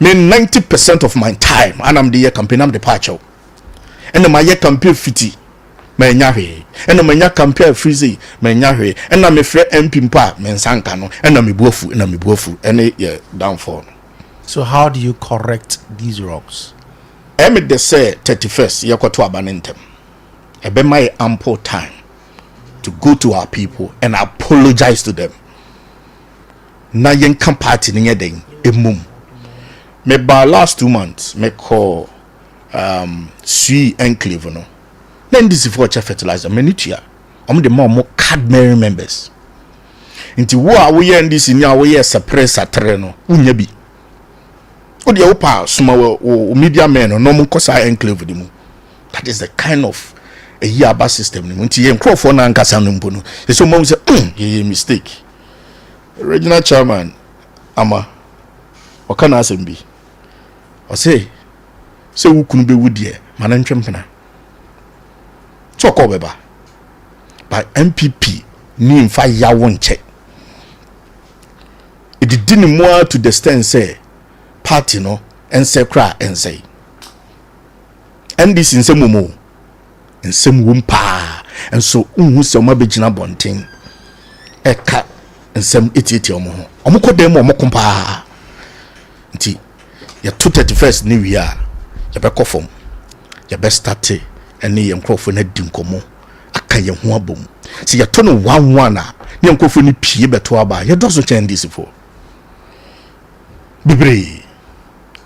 me 90% of my time and I'm the campaign I'm the pacho and my campaign fiti me nyahwe and my campaign freezy me nyahwe and I'm a free MP mpa me nsanka no and I'm buofu and yeah downfall. So how do you correct these wrongs? They say 31st yakoto abanentem ebe my ample time to go to our people and apologize to them na yen kan party ni yeden emum me ba last 2 months me call sui enclave no then this for fertilizer menitua the more card members nti wo a wo ye ndisi ni a wo ye suppress atre no unya bi o de opa suma wo media men no mo kosa enclave di mu. That is the kind of a year bus system nti ye nkrofo na nkasa no mpo no so mo say ye mistake regional chairman ama okana asem o say wukunu be wudie mana ntwempena so ko beba by MPP ni mfa yawo nche it didn't more to the extent say party no ense kra ense and this in some mo in some wumpa and so unhu se ma begina bonten eka nsem etiti omo kodem omo kompa nti ya 231st new year ya be kofom ya be start ene ye nkrofo na di nkomo aka ye ho abom si ya to no 11 a ne nkrofo ni pie beto aba ya do so chen this for bibre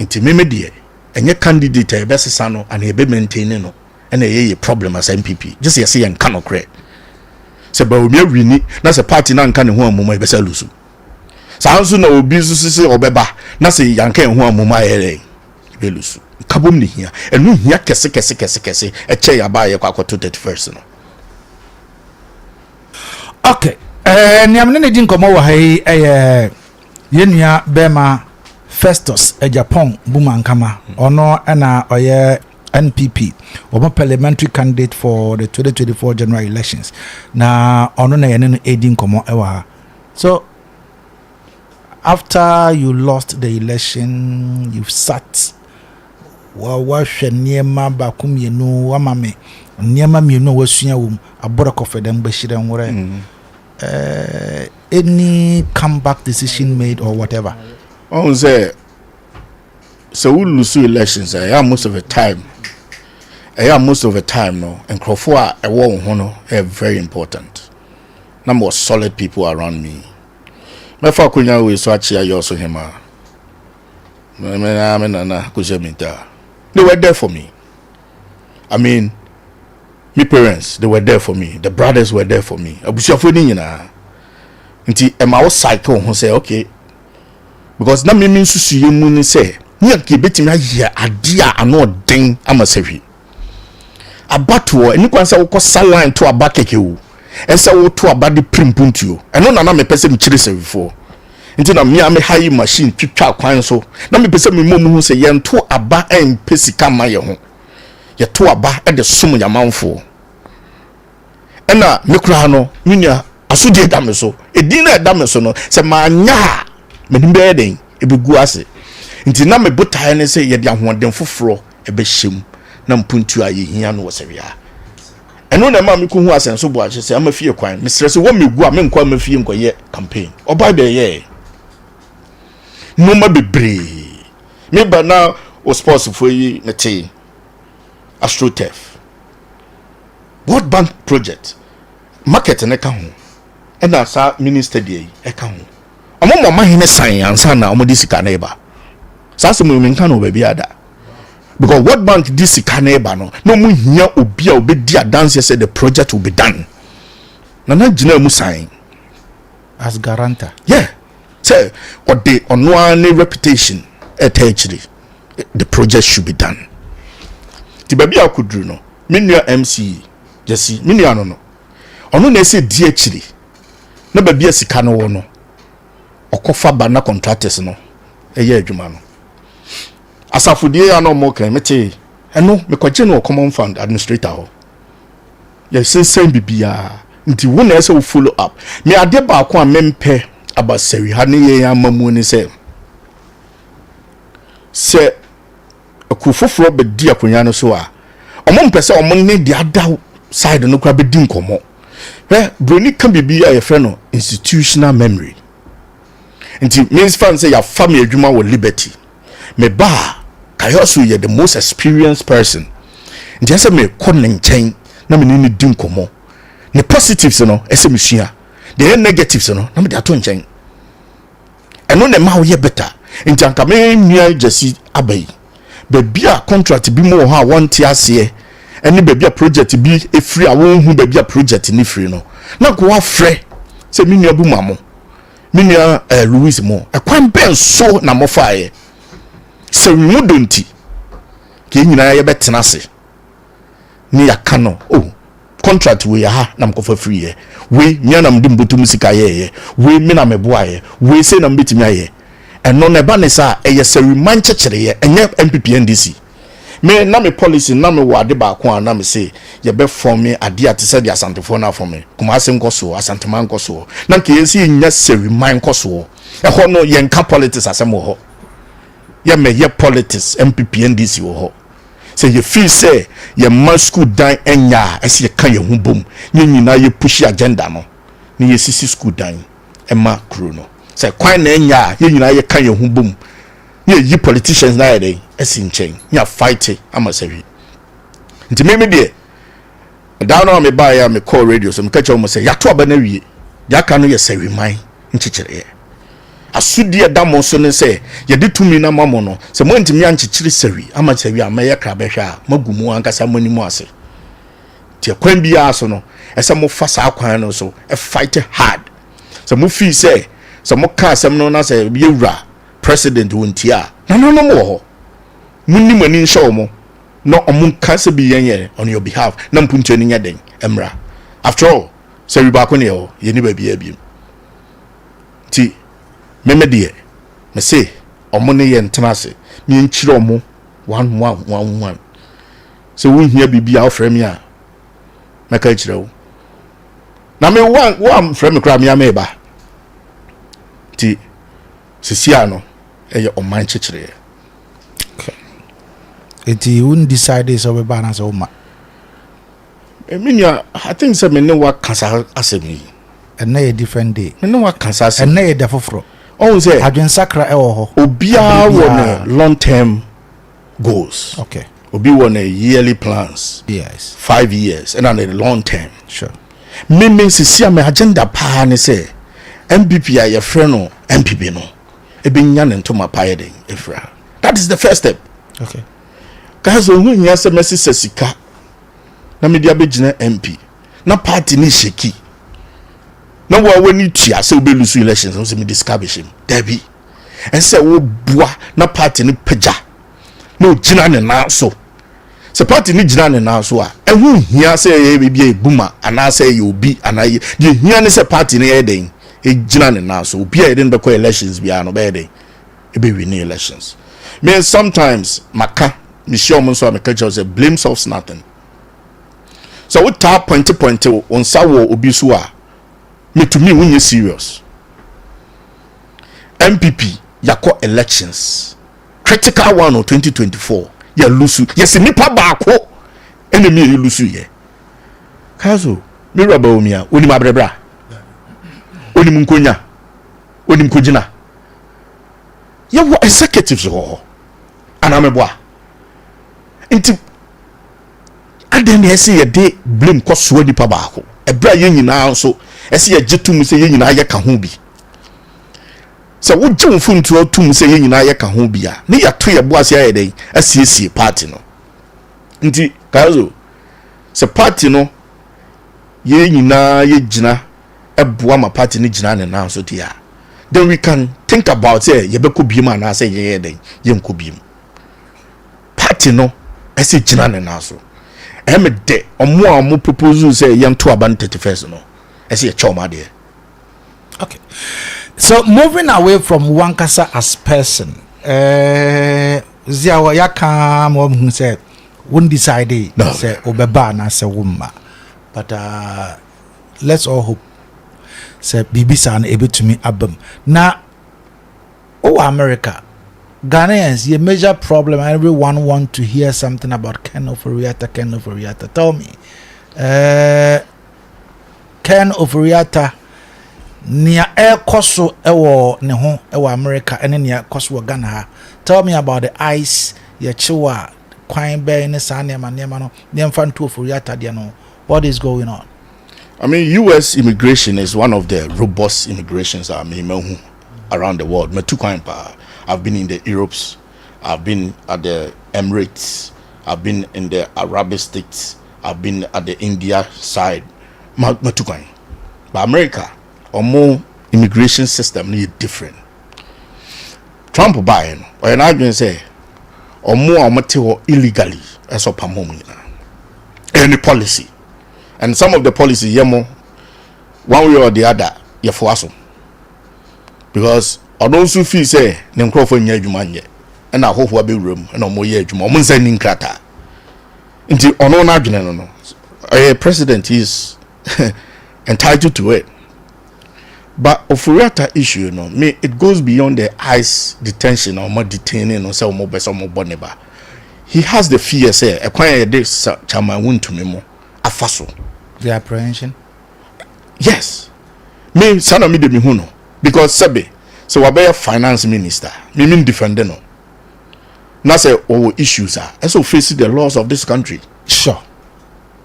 nti memedie enye candidate e be sesa no and e be maintain no ene ye problem as MPP just ye say yan kanokre se ba omi awini na se party na nka ne ho amoma e be sa lusu sanso na obi susu obeba na se yanka ho amoma ere be lusu kabom ne hia enu hia kese e che ya ba ye kwa 31st no okay niamne ne din komo wa hai yenua bema Festus Japan Bumankama ono na oye NPP or parliamentary candidate for the 2024 general elections na ono na yene edin komo ewa. So after you lost the election you sat wa niema bakum yenu wa mame niema mienu wasua wum abora kofedem bashiren wore any comeback decision made or whatever. On say so we lose elections most of the time no and Crawford a war hono very important number of solid people around me my fa kunya we so achia you also Ohemaa na kujeminta they were there for me. I mean my parents they were there for me, the brothers were there for me abusuafo ni nyina nti e ma wo cycle ho say okay because na me nsusu yemu ni say nya ke betimi aye ade a ano den amasawi abato eni kwansa wo saline to abakeke wo ensa wo to abade primpuntuo eno na me pese mi kire say before nti na me hayi machine twitwa kwan so na me pese me mom hu say ye nto aba en pesika ma ye ho ye to aba e de sum yamanfo ena me kura no nyua asudie dame so edin na dame so no se ma nya me nimbe den ebegu ase nti na me botae ne se ye de ahoden foforo ebehiem na mpuntu aye hia no wosewia eno na ma me ko hu asenso bo ache se amafie kwan me stress wo megu a me nkwa amafie nkoye campaign oba be ye no ma bebre me ba na o sports for yi nete astrotef World Bank project market ne ka ho ena sa minister dey e ka ho omo ma hene san ansa na omo disika na eba sase mu nka no ba biada because World Bank disika na eba no mu hia obi a obedi adanse say the project will be done na gina mu san as guarantor yeah say or the onwane reputation etechiri the project should be done ti baby akudru no menua MC jesi menua no ono na ese di akiri na baby asika no wo no okofa ba na contractors no eye adwuma no asafodie ya no mo kan mete eno me kwaje no common fund administrator ho ye sen bibia nti wo na ese wo follow up me ade ba ko a mempe abasari ha ne ye amamu ni se akufoforo be di akonya no so a omo mpese omo ne di ada side no kwa be di nkomo broni kan bibia ye frɛ no institutional memory nti means fan say ya family adwuma wo liberty me ba kayosu ye the most experienced person nti ase me ko ne nkyɛn na me ni di nkomo ne positives no ese me sua the negatives no na me da to nkyɛn eno ne ma wo ye better nti anka me nua jesi abai bebia contract bi mo ha want ase eni bebia project bi efiri a won hu bebia project ni free no na ko wa frɛ se me nua bu mamo me nua Louis mo ekwan ben so na mo faaye se mu donti ke nyina ye betena se ni yakano oh contract we ha na mkofa free ye we me na mdim botum sika ye we me na meboa ye we say na mbetimi aye eno na ba ne sa eye seri man chekere ye enye MPP NDC me na me policy na me wade ba ko na me say ye be form me ade ate say the asante for na for me kuma asem koso asante man koso na ke yesi nya seri man koso e ho no ye nka politics asem ho ye me ye politics MPP NDC ho say you feel say your man school dan enya ese kan ye hu bom nyina ye push agenda no ni ye sisi school dan ema kro no say kwan na enya ye nyina ye kan ye hu bom ye politicians na ye ese nchen nya fight amasawi nti me de down on me buy ya me call radio so me catch almo say ya to aba na wie ya ka no ye sawi man nchichire asudi edamo so ne se ye de tumi na mamo no se mo ntimi anchichiri sawi ama sawi amaye krabehwa a magumu ankasa manimu ase tie kwan bia so no ese mo fa sa kwan no so e fight hard se mo fi se mo ka asem no na se ye wura president wontia no mo ho munni mani show mo no omun ka se bi yenye on your behalf na mpuntu ni nyeden emra after all sawi ba ko ne ho ye ni ba bia bi ti meme de me say omo ne ye ntenase me nchire omo 1111 so wo hia bibia ofre me a meka chire wo na me one frame kra me ameba ti sisia no eye oman chechire eti won decide so be ba na so ma eminia I think say me ne wa kansa asemi and a different day me ne wa kansa asemi and na defofro on say adwen sakra e wo ho obia won long term goals. Okay. Obi won yearly plans. Yes. 5 years and a long term. Sure. Me see my agenda pa ne say MPP a your friend no MPP no. E be nyan into my pa den efra. That is the first step. Okay. Cause when you say Messi sika na me dia be gina MP. Na party ni sheki. Na wo ni tia say obe lose elections so me discourage him. Debi. And say wo bua na party ni peja. No gina ne na so. Se party ni gina ne na so a ehu hia say e bia ebuma ana say you obi ana ye hia ne say party ni e den e gina ne na so obi e den be ko elections bia no be den e be win elections. Me sometimes maka me show mo so make say blame solves nothing. So we tap point on sawo obi so a me to me when you serious. MPP yako elections critical one on 2024 ya lusu yes nipa baako enemy you lusu ye kazo me raba omia oni mabrebra oni munkonya oni mkojina ya wo executives ho anameboa nti aden ese ye de blame koso nipa baako ebra ye nyina so ese ye gitum se ye nyina ye ka ho bi se wo gye mfuntu atum se ye nyina ye ka ho bi a ne ya to ye boase aye den asiesie party no nti kazo se party no ye nyina ye gina eboa ma party ni gina ne na so dia then we can think about say ye beko biem na say ye den ye nko biem party no ese gina ne na so de omo proposal say ye nto aban 31st no ese ye choma de. Okay. So moving away from Wankasa as person, Ziawa Yaka who said, wouldn't decide say Obeba na say wumma. But let's all hope say BBC and able to me album. Now America, Ghanaians, a major problem, everyone want to hear something about Ken Oforiatta. Tell me. Ken Oforiatta nia koso ewo ne ho ewo America ene nia koso Ghana. Tell me about the ice ye chiwa kwan be ne sane ma no ne mfanto Oforiatta de no. What is going on? I mean, US immigration is one of the robust immigrations around the world. I've been in the Europes, I've been at the Emirates, I've been in the Arab states, I've been at the India side. But America, or more immigration system is different. Trump buying, or an argument say, or more material illegally as a any policy. and some of the policies yemo one way or the other you for us because those who feel say ne nkrofo nya adwuma nye na ahofo abewuram na omo ye adwuma omo nsa ni nkrata nti ono na adwene no a president is entitled to it. But Ofuriata issue, it goes beyond the ICE detention or more detaining or some more boneba. He has the fear, say, acquire this chairman won to me more. A fossil. The apprehension? Yes. Me, son of me, the mihuno. Because Sabe, so I be a finance minister. Me mean defender no. Now say, issues are. And so face the laws of this country. Sure.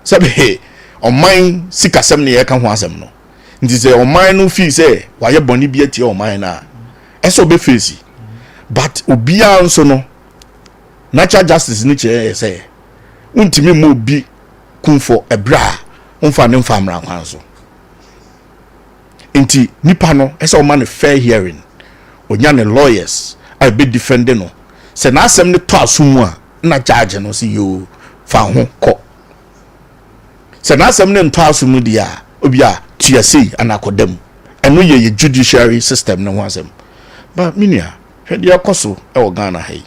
Sabe, hey, on mine, sick assembly, I can't want them no. Nti say o man no feel say why boni bi atie o man na eso be face but obia nso no natural justice ni che say untimi mo bi kun for ebra unfa ne mfa mra kwan so nti nipa no eso man fair hearing onya ne lawyers I be defend no say na asem ne to asum a na charge no say yo fa ho ko say na asem ne to asum dia obia TSC anakodem eno ye judiciary system no wasem but minia hwede akoso e wo Ghana hai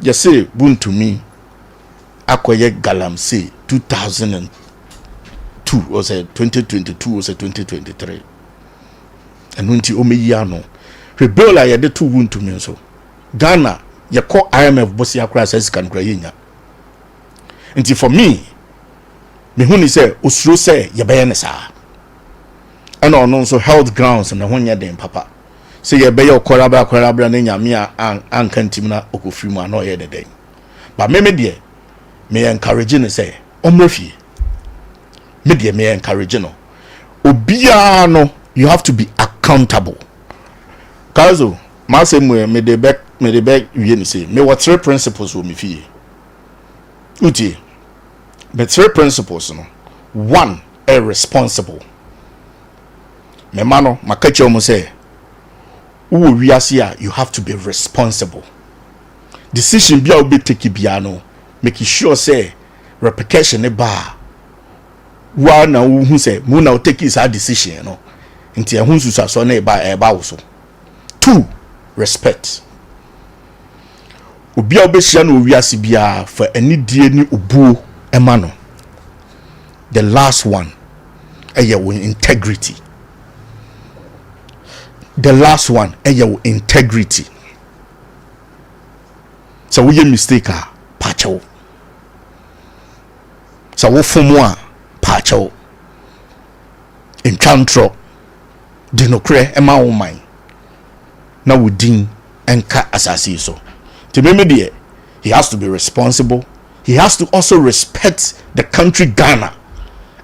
you say buntu mi akoye galamsey 2002 or say 2022 or say 2023 eno nti omeyi ano rebel ya de to buntu mi so Ghana ye call IMF bosi akra say sika nkra yenya nti for me me huni say osuro say ye be ne saa and on also health grounds na honya den papa say ye be ye korabra na nyame an kantim na okofiri mu na ye den but me de me encourage ne say omrafie me de me encourage no obia no you have to be accountable kazo ma say me de back wie ni say me what three principles wo me fie uti. The three principles, one, irresponsible. Me mano, makachi omo say, you have to be responsible. Decision be be take biano, make sure say replication e ba. Wa na who say, mu na take his decision, no. Inti ehun susa so na e ba wo. Two, respect. Obi a obehia na owiase bia for ani die ni obuo emano. The last one with integrity. The last one with integrity. So we mistake pacho. So we form pacho. In chantro dinokre ema wo man. Na we din enka asasi so. To me he has to be responsible. He has to also respect the country Ghana.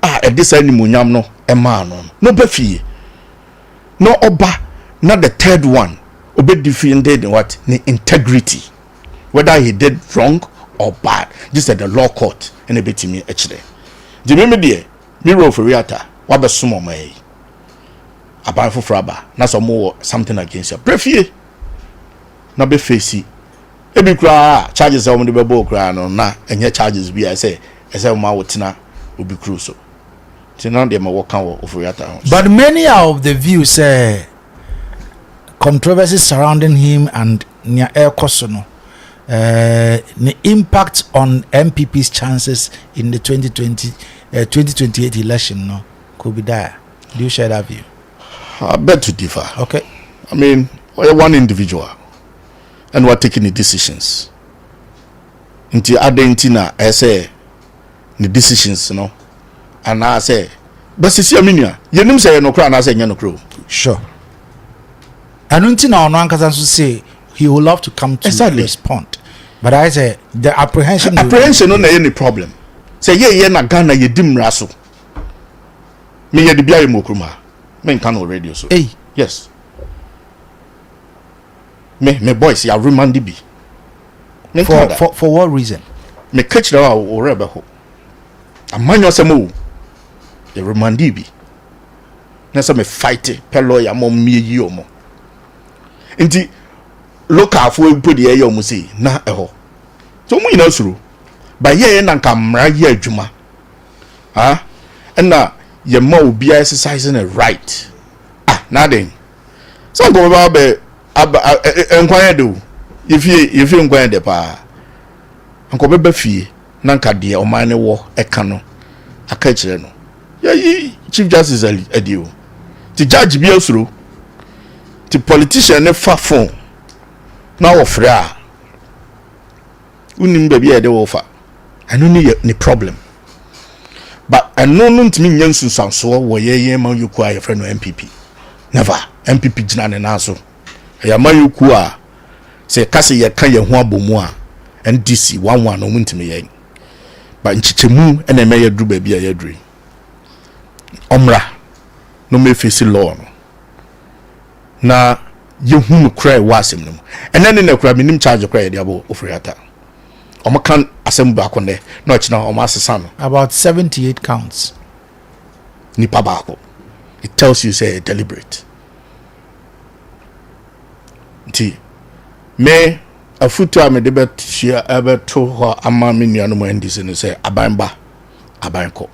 At this animunyam no emano. No befi. No oba. Not the third one. Obe defended what? The integrity. Whether he did wrong or bad. Just at the law court. And a bit me actually. The remedy Miro Furiata. Wabe sumo mai. Abanfo fraba. Na so more something against you. Prefi. Na be facey. Ebi kura charges a omde bebo kura no na enye charges bi I say ma wotina obi kru so tina de ma woka wo Ofuriata. But many of the views say controversies surrounding him and near air kosono the impact on MPP's chances in the 2028 election no could be dire. Do you share that view? I beg to differ. Okay. I mean, we're one individual and we're taking the decisions. Until Argentina, I say the decisions, you know, and I say, but see, I mean, you didn't say no crow, and I say no crow. Sure. And until now, no one say he would love to come to respond, but I say the apprehension. Apprehension no any problem. Say yeah, na Ghana ye dim raso. Me ye di bia mo kruma. Me nkan no radio so. Hey, yes. Me boys ya remand bi. For what reason? Me catch na o rebe ho. Amanyo se mo. The remand bi. Na se me fight pe lawyer mo me yi omo. Nti local fo put the air mu say na eho. So mo ina suru. Ba ye na nka mra ye adwuma. And now your mouth be exercising a right. Nothing. So go about inquire do. If you inquire the pa, Uncle Bebefi, Nanka dear or mine war a cano, a catcher no. Chief Justice Edio. The judge be through. The politician ne far phone. Now of rare. Unim baby a de offer. I don't need any problem. But I know not to me Yansun Sanso where ye man you quire a friend of MPP. Never. MPP Jinan and Aso. A man you qua say Cassie ya Kaya Huabomoa and DC 1 no win to me. But in Chichemu and a mayor drew baby a dream. Omra no me face law. Na you whom cry was him. And then in the crab in charge of cry the abo of Riata. Omakan assemble back on there. Not now, Omas son. About 78 counts. Nipabako. It tells you say deliberate. T. Me a foot time a debate she ever told her ama miniano and this and say abamba abanko.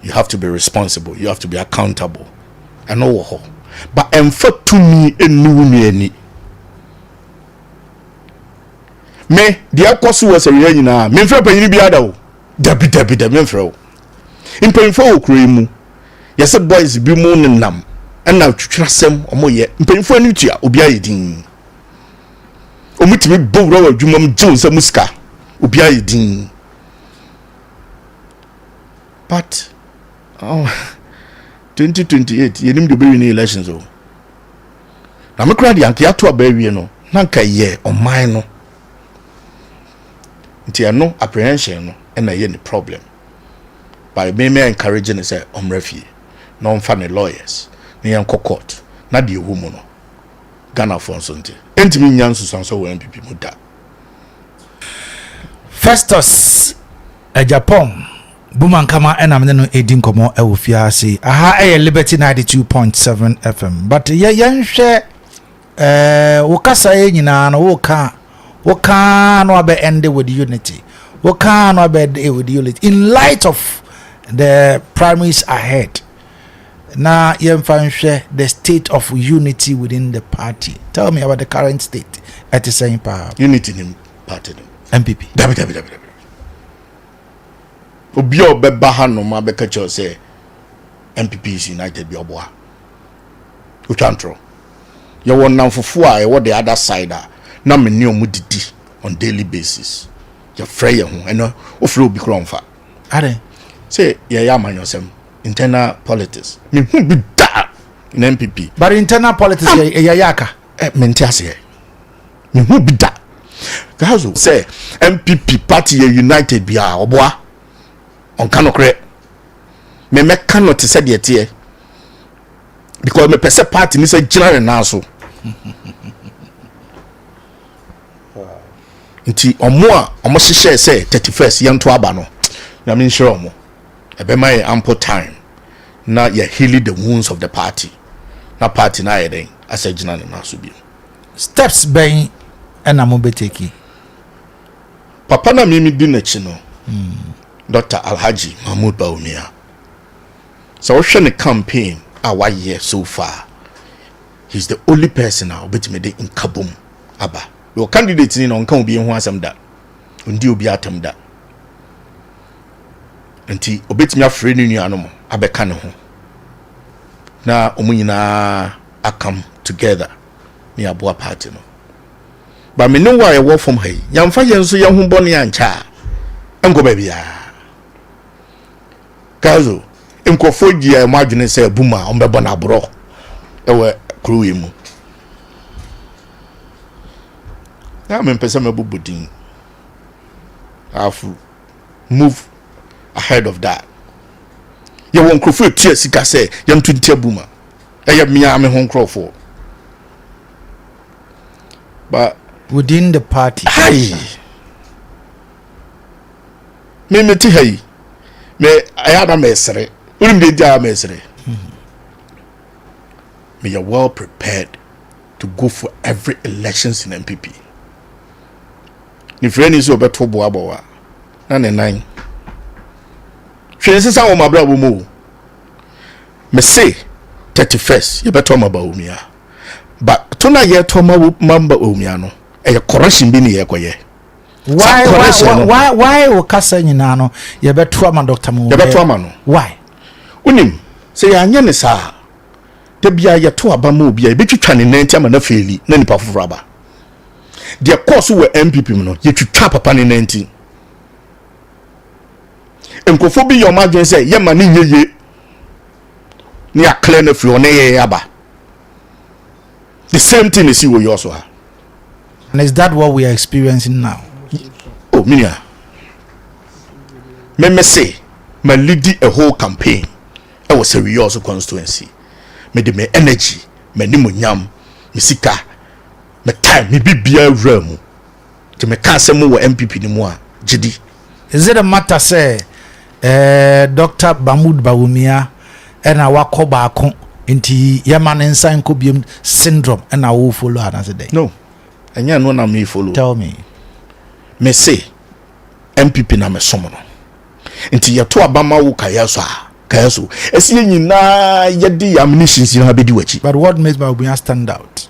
You have to be responsible. You have to be accountable. I know how. But I'm for to me and no any. Me the akosu was a real na me mfra panyin bi ada o dabi me mfra o impanyfo okure mu yese boys bi mu nenam na twetwera sem omoye impanyfo ani tua obi ayedin omutimi bowra wa dwumam jinsa muska obi ayedin but 2028 yenim de be win elections o na me kra de anke ato abawie no na nka ye oman no nti no apprehension no na ye the problem by me encouraging say omrafie no mfa ne lawyers ne yan court na de ewu mu no Ghana for nsonte entimi nyan susanso wa MPP mu da Festus Japan Buman kama enamne no edin komo e wo fiase aha e Liberty 92.7 FM but ye yenhwe wo kasa ye nyina no wo ka no be end with unity. We can no be with unity in light of the primaries ahead. Now share the state of unity within the party. Tell me about the current state at the same power. Unity in party MPP. Obi obeba ha no ma beka cho say MPP is united bi oboa. Uchantro. You won namfofo a e wo the other side na me ne omudidi on daily basis. You frey ho eno ofre obi kronfa. Ade. Say ya amanyosem internal politics. Me hu bi da in MPP. But internal politics ya yaka. Mentiase. Me hu bi da. Gazo say MPP party united bi a oboa. On kanokre. Me cannot say the tie. Because me pese party ni say general na so. Nti omo a omo hihye say 31st yanto aba no na me nsure omo ebe my ample time na ya heal the wounds of the party na party na yeden as a general na so bi steps ben na mo beteki papa na mimi di na chi no Dr. Alhaji Mahmoud Baumia so we share the campaign our year so far he's the only person now betime dey in Kabum aba your candidate ni no nkan obi ho asem da ndi obi atam da nti obetimi afre ni nuanom abeka ne ho na omunyina akam together ni aboa party no ba me no wa ye wo from hai yamfa ye nso ye ho bone ancha enko ba bia kazo enkofo gia mo adwene se buma ombebo na bro ewe kruwe mu na me pese mabubudin afu move ahead of that ye won krofo tie sika se yam tuntia buma eye mia me ho nkrofo but within the party hi me meti hai me ayada mesre urim de dia mesre me you well prepared to go for every elections in MPP ni friend is obeto boaboa na ne nan Transition on my brother mo. Me say 31st, you better ma ba omia. But tona ye to ma mamba omia no. E correction bi ne ye koye. Why o kasa nyina no ye beto ma Dr. Mo. Ye beto ma no. Why? Unim say ya anya ne sa. Da bia ye to aba ma obi a betwitwa ne nanti ama na feli na nipa foforo aba. De course we MPP no ye twitwa papa ne nanti. Enkofo bi your margin say ye ma ne yeye. Ni a clear na free on ye aba. The same thing is you also have. And is that what we are experiencing now? Oh, Minia. Me say, me lead a whole campaign. I was a real constituency. Me de me energy, me ni mo nyam, me sika, me time, me bibia realm. To me can't say more MPP ni mo GD. Is it a matter say, Dr. Bamud Bawumia and our Kobako into Yaman and Sankobium syndrome and I will follow another day? No. And you know na me follow. Tell me. Me say MPP na me somono. Nti ye to abama wo kayaso esi nyina ye di ammunitions in habedi wachi. But what makes Bawumia stand out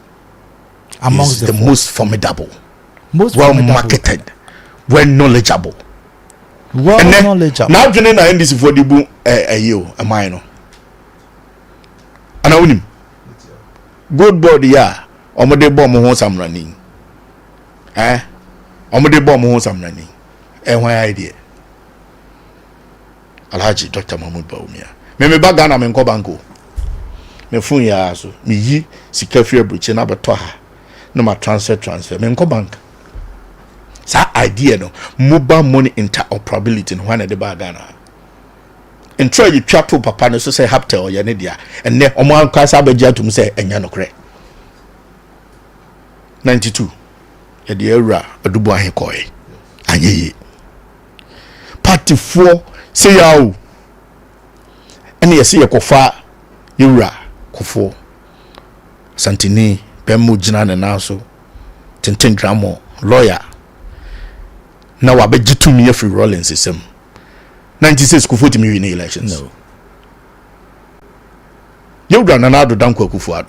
amongst the most formidable, most well marketed, well knowledgeable. Well knowledgeable. Now joining na NDC for the bu ayo amai no. Ana unim. Good body ya. Omode bomb ho samrani. Omode bomb ho samrani. Why idea? Alhaji Dr. Mahmoud Bawumia. Me ba Ghana me nko banko. Me fun ya so. Me yi sika fie bruche na beto ha. No ma transfer. Me nko bank. Sa idea no mobile money interoperability no wana de ba Ghana. In try you chat to papa no so say hapte o ye ne dia. Enne omo anka sa bagya tum say enya no kre. 92 ye de era adubu ahe koy. Anyeye. Party 4 say yawo. Ene ye say yakofa yura kofo. Santini bemu gina ne na so. Tenten dramo lawyer. Na wa be gitumi free rolling system. 96 Kufuor me win elections. No. Yewura na ado danko Kufuor.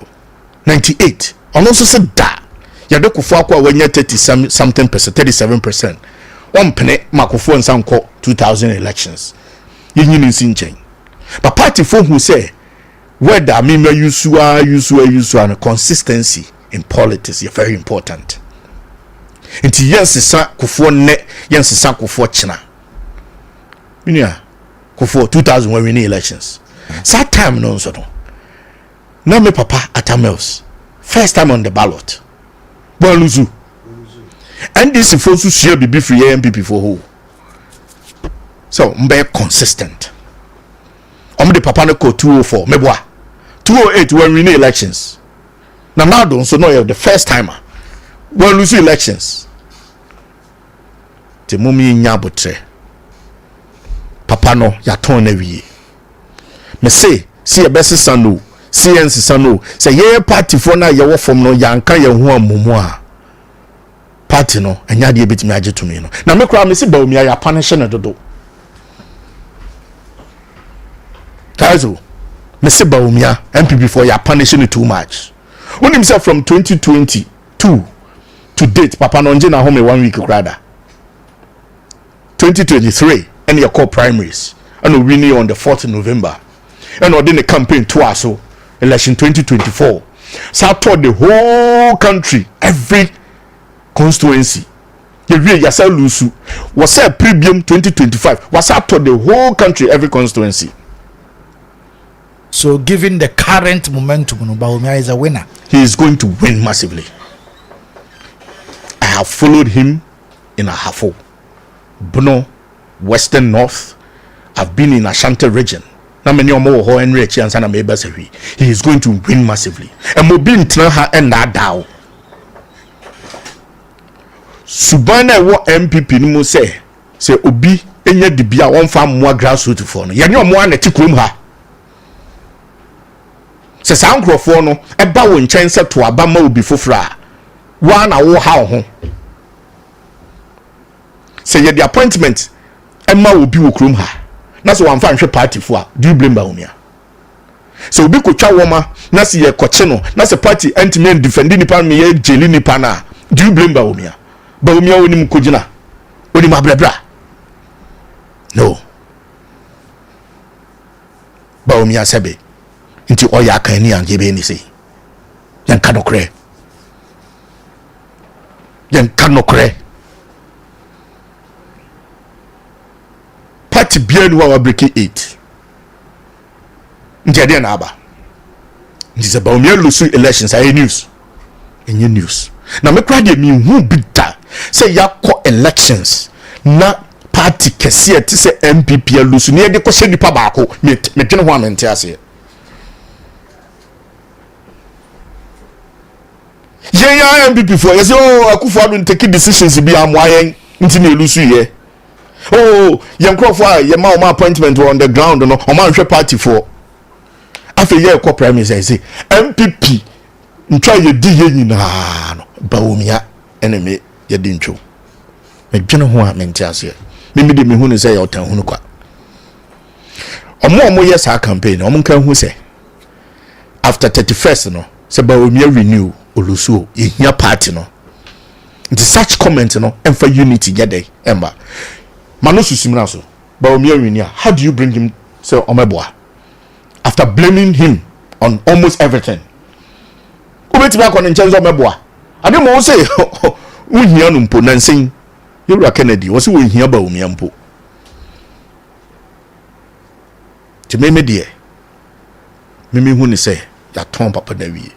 98. Ono so se da. Ya de Kufuor akwa wanya 30 something percent, 37%. One pene ma Kufuor nsanko 2000 elections. Yin nsi nchen. But party for who say whether me use and consistency in politics is very important. Inti yensa Kufuor ne yensa Kufuor china. Minia Kufuor 2000 when we need elections. That time no so no. Now me papa Atamels first time on the ballot. Boluzu. And this is for to share be free MPP for who. So mbe consistent. The papa no code 204 meboa 208 when we need elections. Now don't so know the first timer. Well lose elections. The mummy nyabotre. Papa no ya ton ewie. Me say see a best son no. CNC son no. Say ye party for na ye wo from no yanka ye ho amumu a. Party no enya de betimi age to me no. Na me kra me say Bawumia ya punish na dodo. Kazo me say Bawumia MPP for ya punishing too much. When himself from 2022 to date papa no nje na home 1 week krada. 2023 and your core primaries and we winning on the 4th November and we did a campaign twice so election 2024 so I told the whole country every constituency the real yasa lusu was a premium 2025 was I told the whole country every constituency. So given the current momentum Bawumia is a winner. He is going to win massively. I have followed him in Ahafo, Bono, Western North. I've been in Ashanti region. Now many more ho and rich and sana mebasewi. He is going to win massively. And mobile tnaha and dao. Subana wo MPP ni mo say obi enya dibia won fa mo grassroots for no. Ye nyo mo anati krom ha. Se sa nkrofo no eba wo nchen se to aba ma obi fofra. Wa na wo ha ho. Se ye the appointment Emma will be krum ha. na so wan fa nhwe party fo a do you blame Bawumia? So obi ko twa woma na se ye koche no na se party anti-men defending nipa me ye jeli nipa na do you blame Bawumia? Bawumia onim kogina onim abrabra no Bawumia sebe nti oya Akan ni ange be ni sei yan kanokre party bia no wa break 8 nti ade na aba nti se Bawumia lose elections ay news enye news na me kra de mi hu bita say yakọ elections na party kese ti se MPP lose ne de ko se nipa baako me twene ho amente ase ya MPP for yes oh Akufo-Addo take decisions bi amwayen nti na lose ye oh yankofo a ye ma o ma appointment on the ground no o ma hwe party for afi ye ko prime minister say MPP ntwa ye di ye nyina no Bawumia eneme ye di ntwo me dwene ho a mente ase me de me hu ne say ya otan hu kwa omo ye sa campaign omo kan hu say after 31st no say Bawumia renew olusuo ehia party no the such comment no emfa unity yede emba mano susimna so Bawumia renew how do you bring him say omeboa after blaming him on almost everything ubeti ba kono nchenzo omeboa ade mo say uhia no mpo nansen yewura Kennedy wo say wo hia Bawumia mpo ti meme de meme hu ni say ya ton papa na wie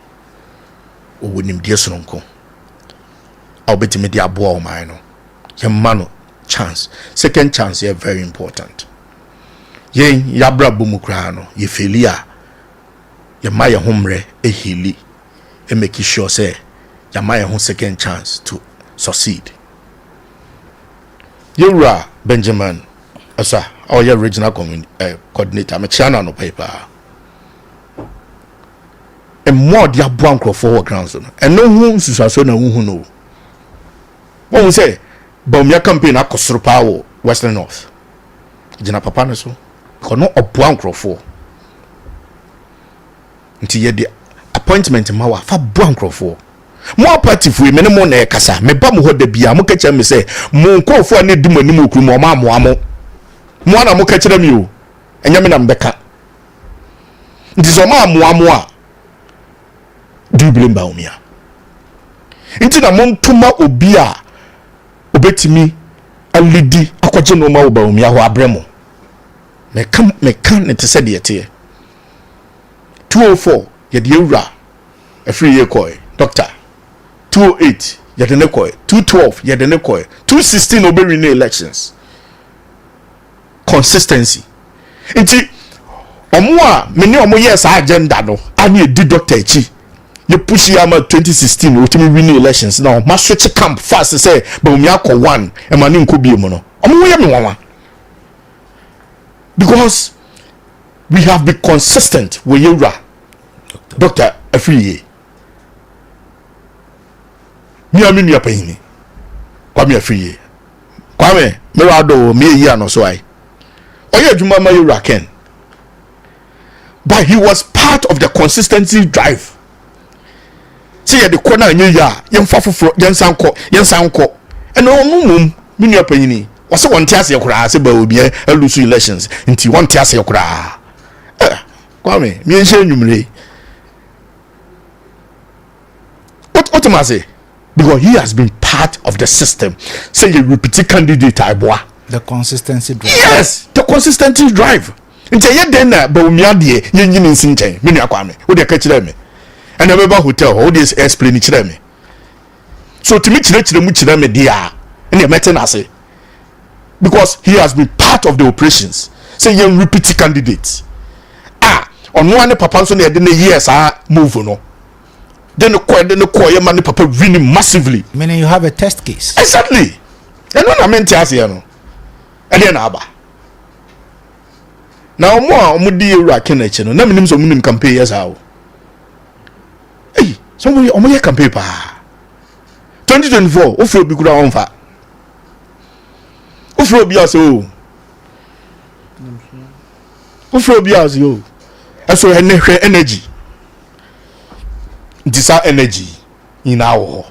owonim die sononko obeti me de abo o man no yemma no chance second chance is very important yen yabra bomukra no ye felia ye ma ye homre ehili e make sure say ya ma ye ho second chance to succeed yewura Benjamin asa our regional coordinator me chana no paper and more dia bwanko for grounds no and no hu susaso na hu no won say Bawumia campaign akosoro pawo Western North jina papa no so ko no obwanko for nti ye de appointment ma wa fa bwanko for mo party fu me ne mo na kasa me ba mo ho da bia mo ka kya me say mo nkofo ani di mani mo kru mo ma mo amo mo na mo ka kira mi o enya me na mbeka nti so ma mo amo a do you blame Bawumia? Inti na montuma obi a obetimi alidi akwaje no ma Bawumia ho abremo me kan ne tese de yete 204 ye de ewura afri ye koy doctor 208 ye de ne koy 212 ye de ne koy 216 oberi ne elections consistency inti omo a me ne omo yes agenda no ani edi doctor echi you push yama 2016 we win elections now ma switch camp fast say Bawumia ko 1 e ma ne nko bi mu no omo ye me wanwa because we have been consistent with Yura Dr. Afriye mi aminu ya pahini kwa mi Afriye kwa me wado me yi ano so ai oye adwuma ma Yura Ken but he was part of the consistency drive. See the corner nye ya yemfa foforo yensanko eno mumum minu apanyini wose wonte ase yakura ase ba obi alusu elections nti wonte ase yakura kwame mi enhye nwumre what am I say because he has been part of the system say you repeat candidate aiboa the consistency drive. Yes, the consistency drive nti ye den na Bawumia de yenyini nsinchen minu akwame wo de ka kire me and remember hotel all this explain it to me so to me chire mu chire me dia and meeting ase because he has been part of the operations say you repeat candidates on one papa so na de na years move no then the man papa winning massively meaning you have a test case exactly and when I meant ase no and then aba now mo di Yura Ken eche no na minim so minim campaign yes how somebody omo ye campaign pa 2024 ofro bi kura onfa ofro bi aso ufro bi as yo eso ene hwe energy disa energy ina wo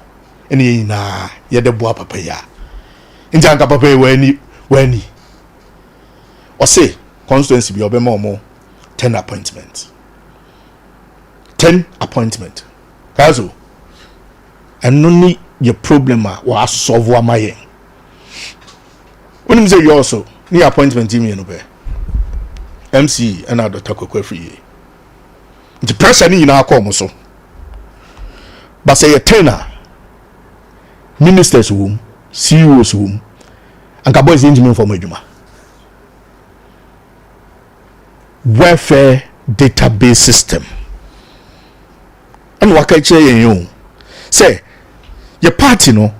ene ina ye de boa papa ya njanka papa e wani o say constituency bi obema omo 10 appointment kazo eno ni your problem wa solve wa maye when say you also ni appointment me no be MC and Dr. KOTOKO free the pressure ni na akọ so but say a trainer ministers wom CEOs wom anka boys engineer for adwuma welfare database system and waka che yen yo say your party no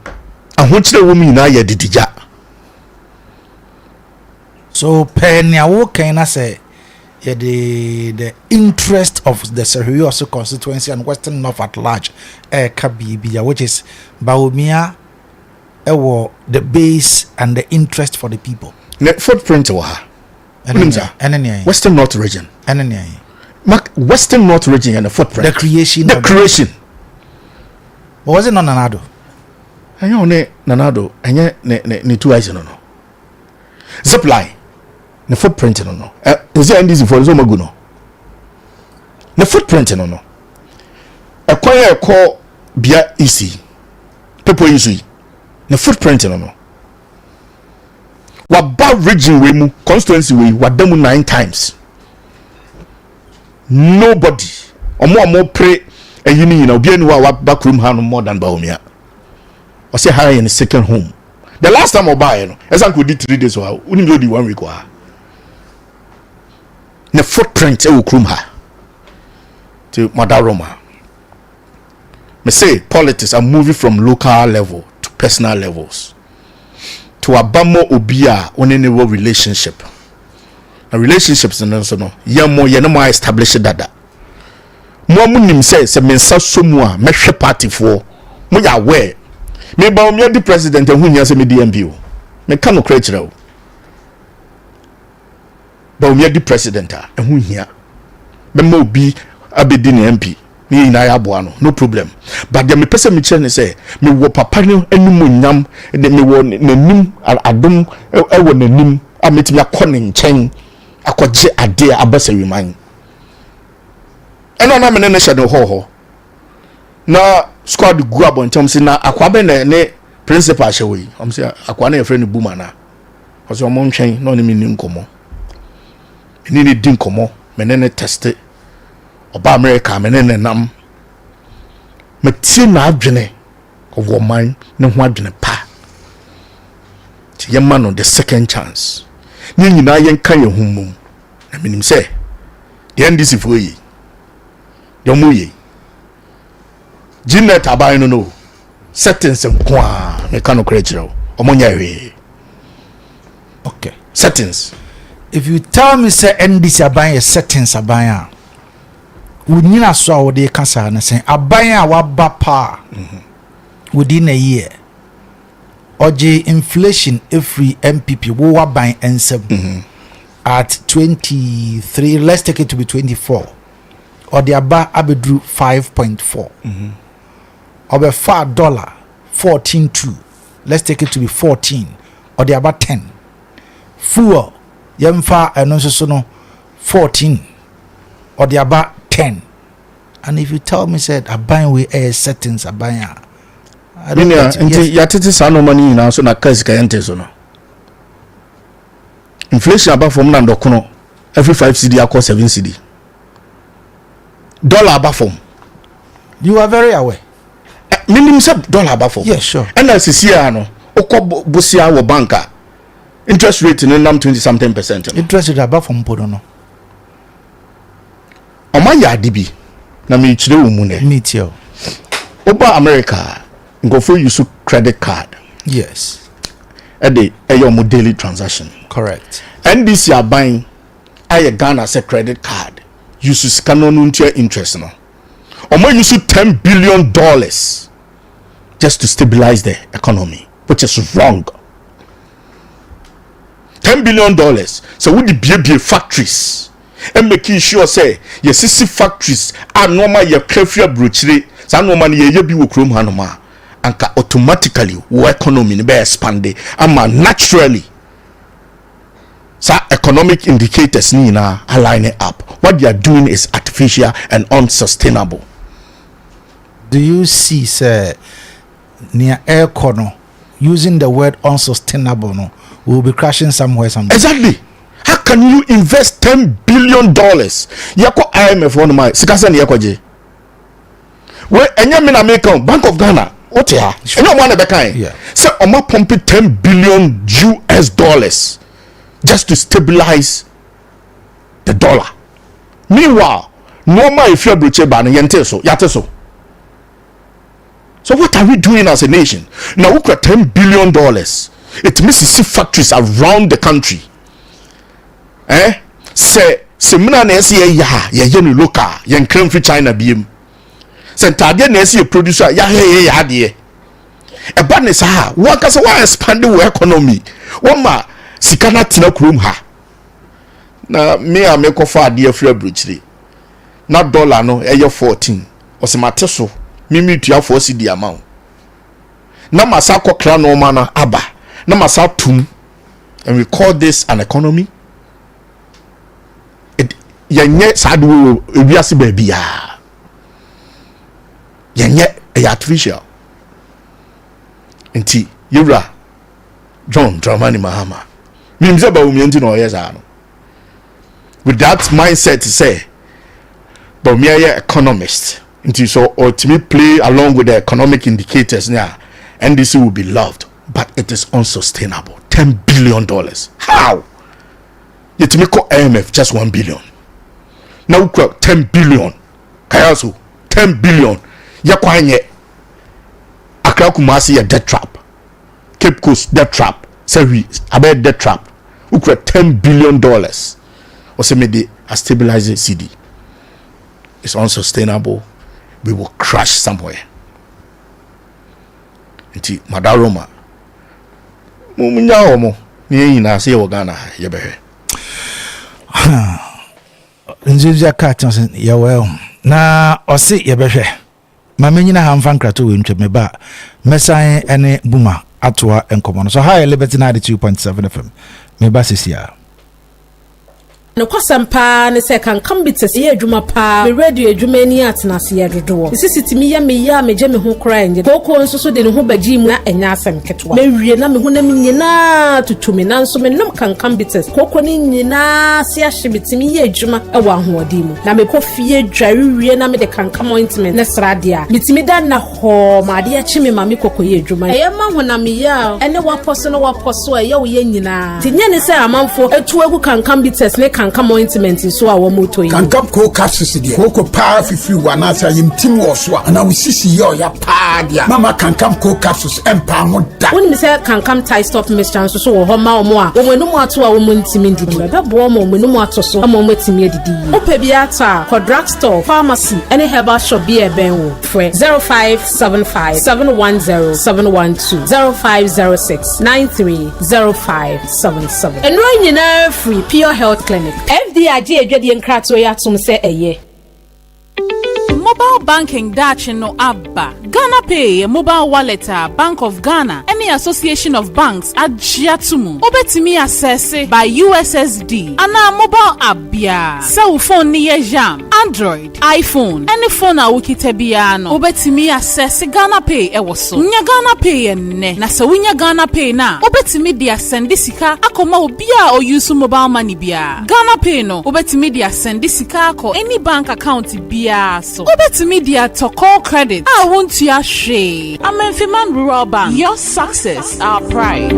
ahokyere wo mi na ya didija. So penya wo kan na say the interest of the Serioso constituency and Western North at large kabibia, which is Baumia the base and the interest for the people. The footprint wa Western North region. Western North region and the footprint. The creation. What was it not Nanado? I know Nanado and ne 2 eyes no. Zipline. The footprint no. Is there any for so maguno? The footprint no. A choir call Bia easy. People easy. The footprint no. What bad region we mu constituency we what demu 9 times. Nobody or more pray and you know be anywhere back room hand more than Baumia. Or say higher in the second home. The last time I buy no, as I could do 3 days or we do the 1 week or the footprint will crum her to Madaroma. Me say politics are moving from local level to personal levels to a bamo obia on any relationship. A relationships and so no ye no more establish dada. Mo munim say mensa somua mehwe party for mo ya we me ba o me di president hu nya say me DMB o me ka no kra kire o ba o me di president a hu hia me ma obi abedi ne MP ni na ya boa no problem but dem me pese me kire ne say me wo papa ne anum nyam me wo nanim adom e wo nanim a metimi akọ ne nchen akọje ade abasa wiman eno na me ne hyade ho na squad gu abon chom si na akwa be ne principal hyewe am say akwa na ye friend buma na o so mo ntwen na oni mi ni nkomo ni di nkomo me ne test oba America me ne nam me tie na adwene of man ne ho adwene pa ti ye man no the second chance ni nyina yen kan ye humum na minim say the NDC for yi the moye Jinet abai no settings kwa me kan okra kire omonya hwe. Okay, settings. If you tell me say NDC abai settings abai wonyina so a wo de kasa na say abai a waba pa within a year oje inflation every MPP wo waban ensem at 23, let's take it to be 24 or the aba abedru 5.4 or be $5 14.2, let's take it to be 14 or the aba 10 fuel yemfa enonso no 14 or the aba 10. And if you tell me said aban we air settings aban I don't know until ya tete sa no money na so na case ka ente so no inflation above from na ndokono every 5 cedi akọ 7 cedi dollar above from you are very aware minimum say dollar above from yes sure and as here no okọ bosia wo banka interest rate no nam 20 something percent interest rate above from podo no o ma ya dibi na me chire wo mu ne meet you oba America go for use credit card. Yes. Your daily transaction. Correct. And this you are buying a Ghana as a credit card. You should scan on your interest now. Or more you should $10 billion just to stabilize the economy, which is wrong. $10 billion. So with the BB factories, and making sure say your sissy factories are normal your crefia brochire sa no man ye bi wo krom hanoma anka automatically wo economy ne be expand ama naturally sa economic indicators ni na align it up. What they are doing is artificial and unsustainable. Do you see sir near air corner using the word unsustainable no we'll be crashing somewhere someday. Exactly. How can you invest $10 billion? Yako IMF one my sikasa ni yako je. We enye me na make Bank of Ghana. What ya? Enye mo na be kan. Yeah. Say omo pump $10 billion just to stabilize the dollar. Meanwhile, normal if you broche ban yente so, yate so. So what are we doing as a nation? Now we got $10 billion. It means see factories around the country. Say semina na esi ya no local yen krem fi China biem. Say tade na esi producer ya de. E ba ne sa waka se wa expand the economy. One ma sika na tena krom ha. Na me a me ko fa ade afra bruchiri. Na dollar no e 14. Osemate so mimi tua for cedi amount. Na masa kokra no ma na aba. Na masa tum. And we call this an economy. Yenye sadu ebiase baby ya. Yenye artificial. Enti yura John Dramani Mahama. Mimze ba umienti no yesa no. With that mindset to say but me a economist. Enti so ultimately play along with the economic indicators now and this will be loved but it is unsustainable. $10 billion. How? Yet me call IMF just 1 billion. Now 10 billion. Kayasu 10 billion. Yakwanye Accra Kumasi a debt trap. Cape Coast debt trap. Say we about debt trap. Ukra $10 billion. Or say maybe a stabilizing CD. It's unsustainable. We will crash somewhere. Nti Madaroma. Munya omo. Ni na say Ghana yebehwe. Nzivya cartons ya well na osi yebehwe mamenyina hamfa nkrato we ntwe meba mesan ene buma atoa enkomo no so high liberty 92.7 FM meba sesia no kwasampa ne se kan kambites ye adwuma pa me radio adwuma ni atenase ye dodo sisitimi ya meje me ho kra nje koko nso so de ne ho bagi mu na enya asem ketwa me wie na me ho na nyina tutumi na nso me nom kan kambites koko ni nyina se ahyebitimi ye adwuma e wa hoodi mu na me kofie dware wie na me de kan kam ointment ne srade a mitimi da na ho ma de achi me ma me koko ye adwuma e ma ho na me ya ene waposo no waposo e ye wo ye nyina tinye ne se amanfo etu egu kan kambites ne kan come ointment so a wo moto yi kan kap ko capsules de ko pa fifi wana sa yimtim wo so ana wo sisi yo ya pa dia mama kan kap ko capsules empa mo da woni me say kan kam tie stop mixture so wo ho ma omo a wo menum ato a wo montimi ndidi baba bo mo menum ato so ama mo timi adidi opa bi ata ko drugstore pharmacy any herbal shop bi e ben wo frɛ 0575 710 712 0506 930577 enro nyina free pure health clinic FDIG adwade nkrato ya tum se eye mobile banking dachi no abba Ghana Pay mobile wallet Bank of Ghana any association of banks ajiatumu obetimi access by USSD ana mobile app bia cell phone ni ye jam Android iPhone any phone a wukite bia no obetimi access Ghana Pay ewoso nya Ghana Pay ne na se wunya Ghana Pay na obetimi dia send sika akoma obi a o use mobile money bia Ghana Pay no obetimi dia send sika ako any bank account bia so obetimi dia to call credit I want to share Amenfiman Rural Bank your success our pride.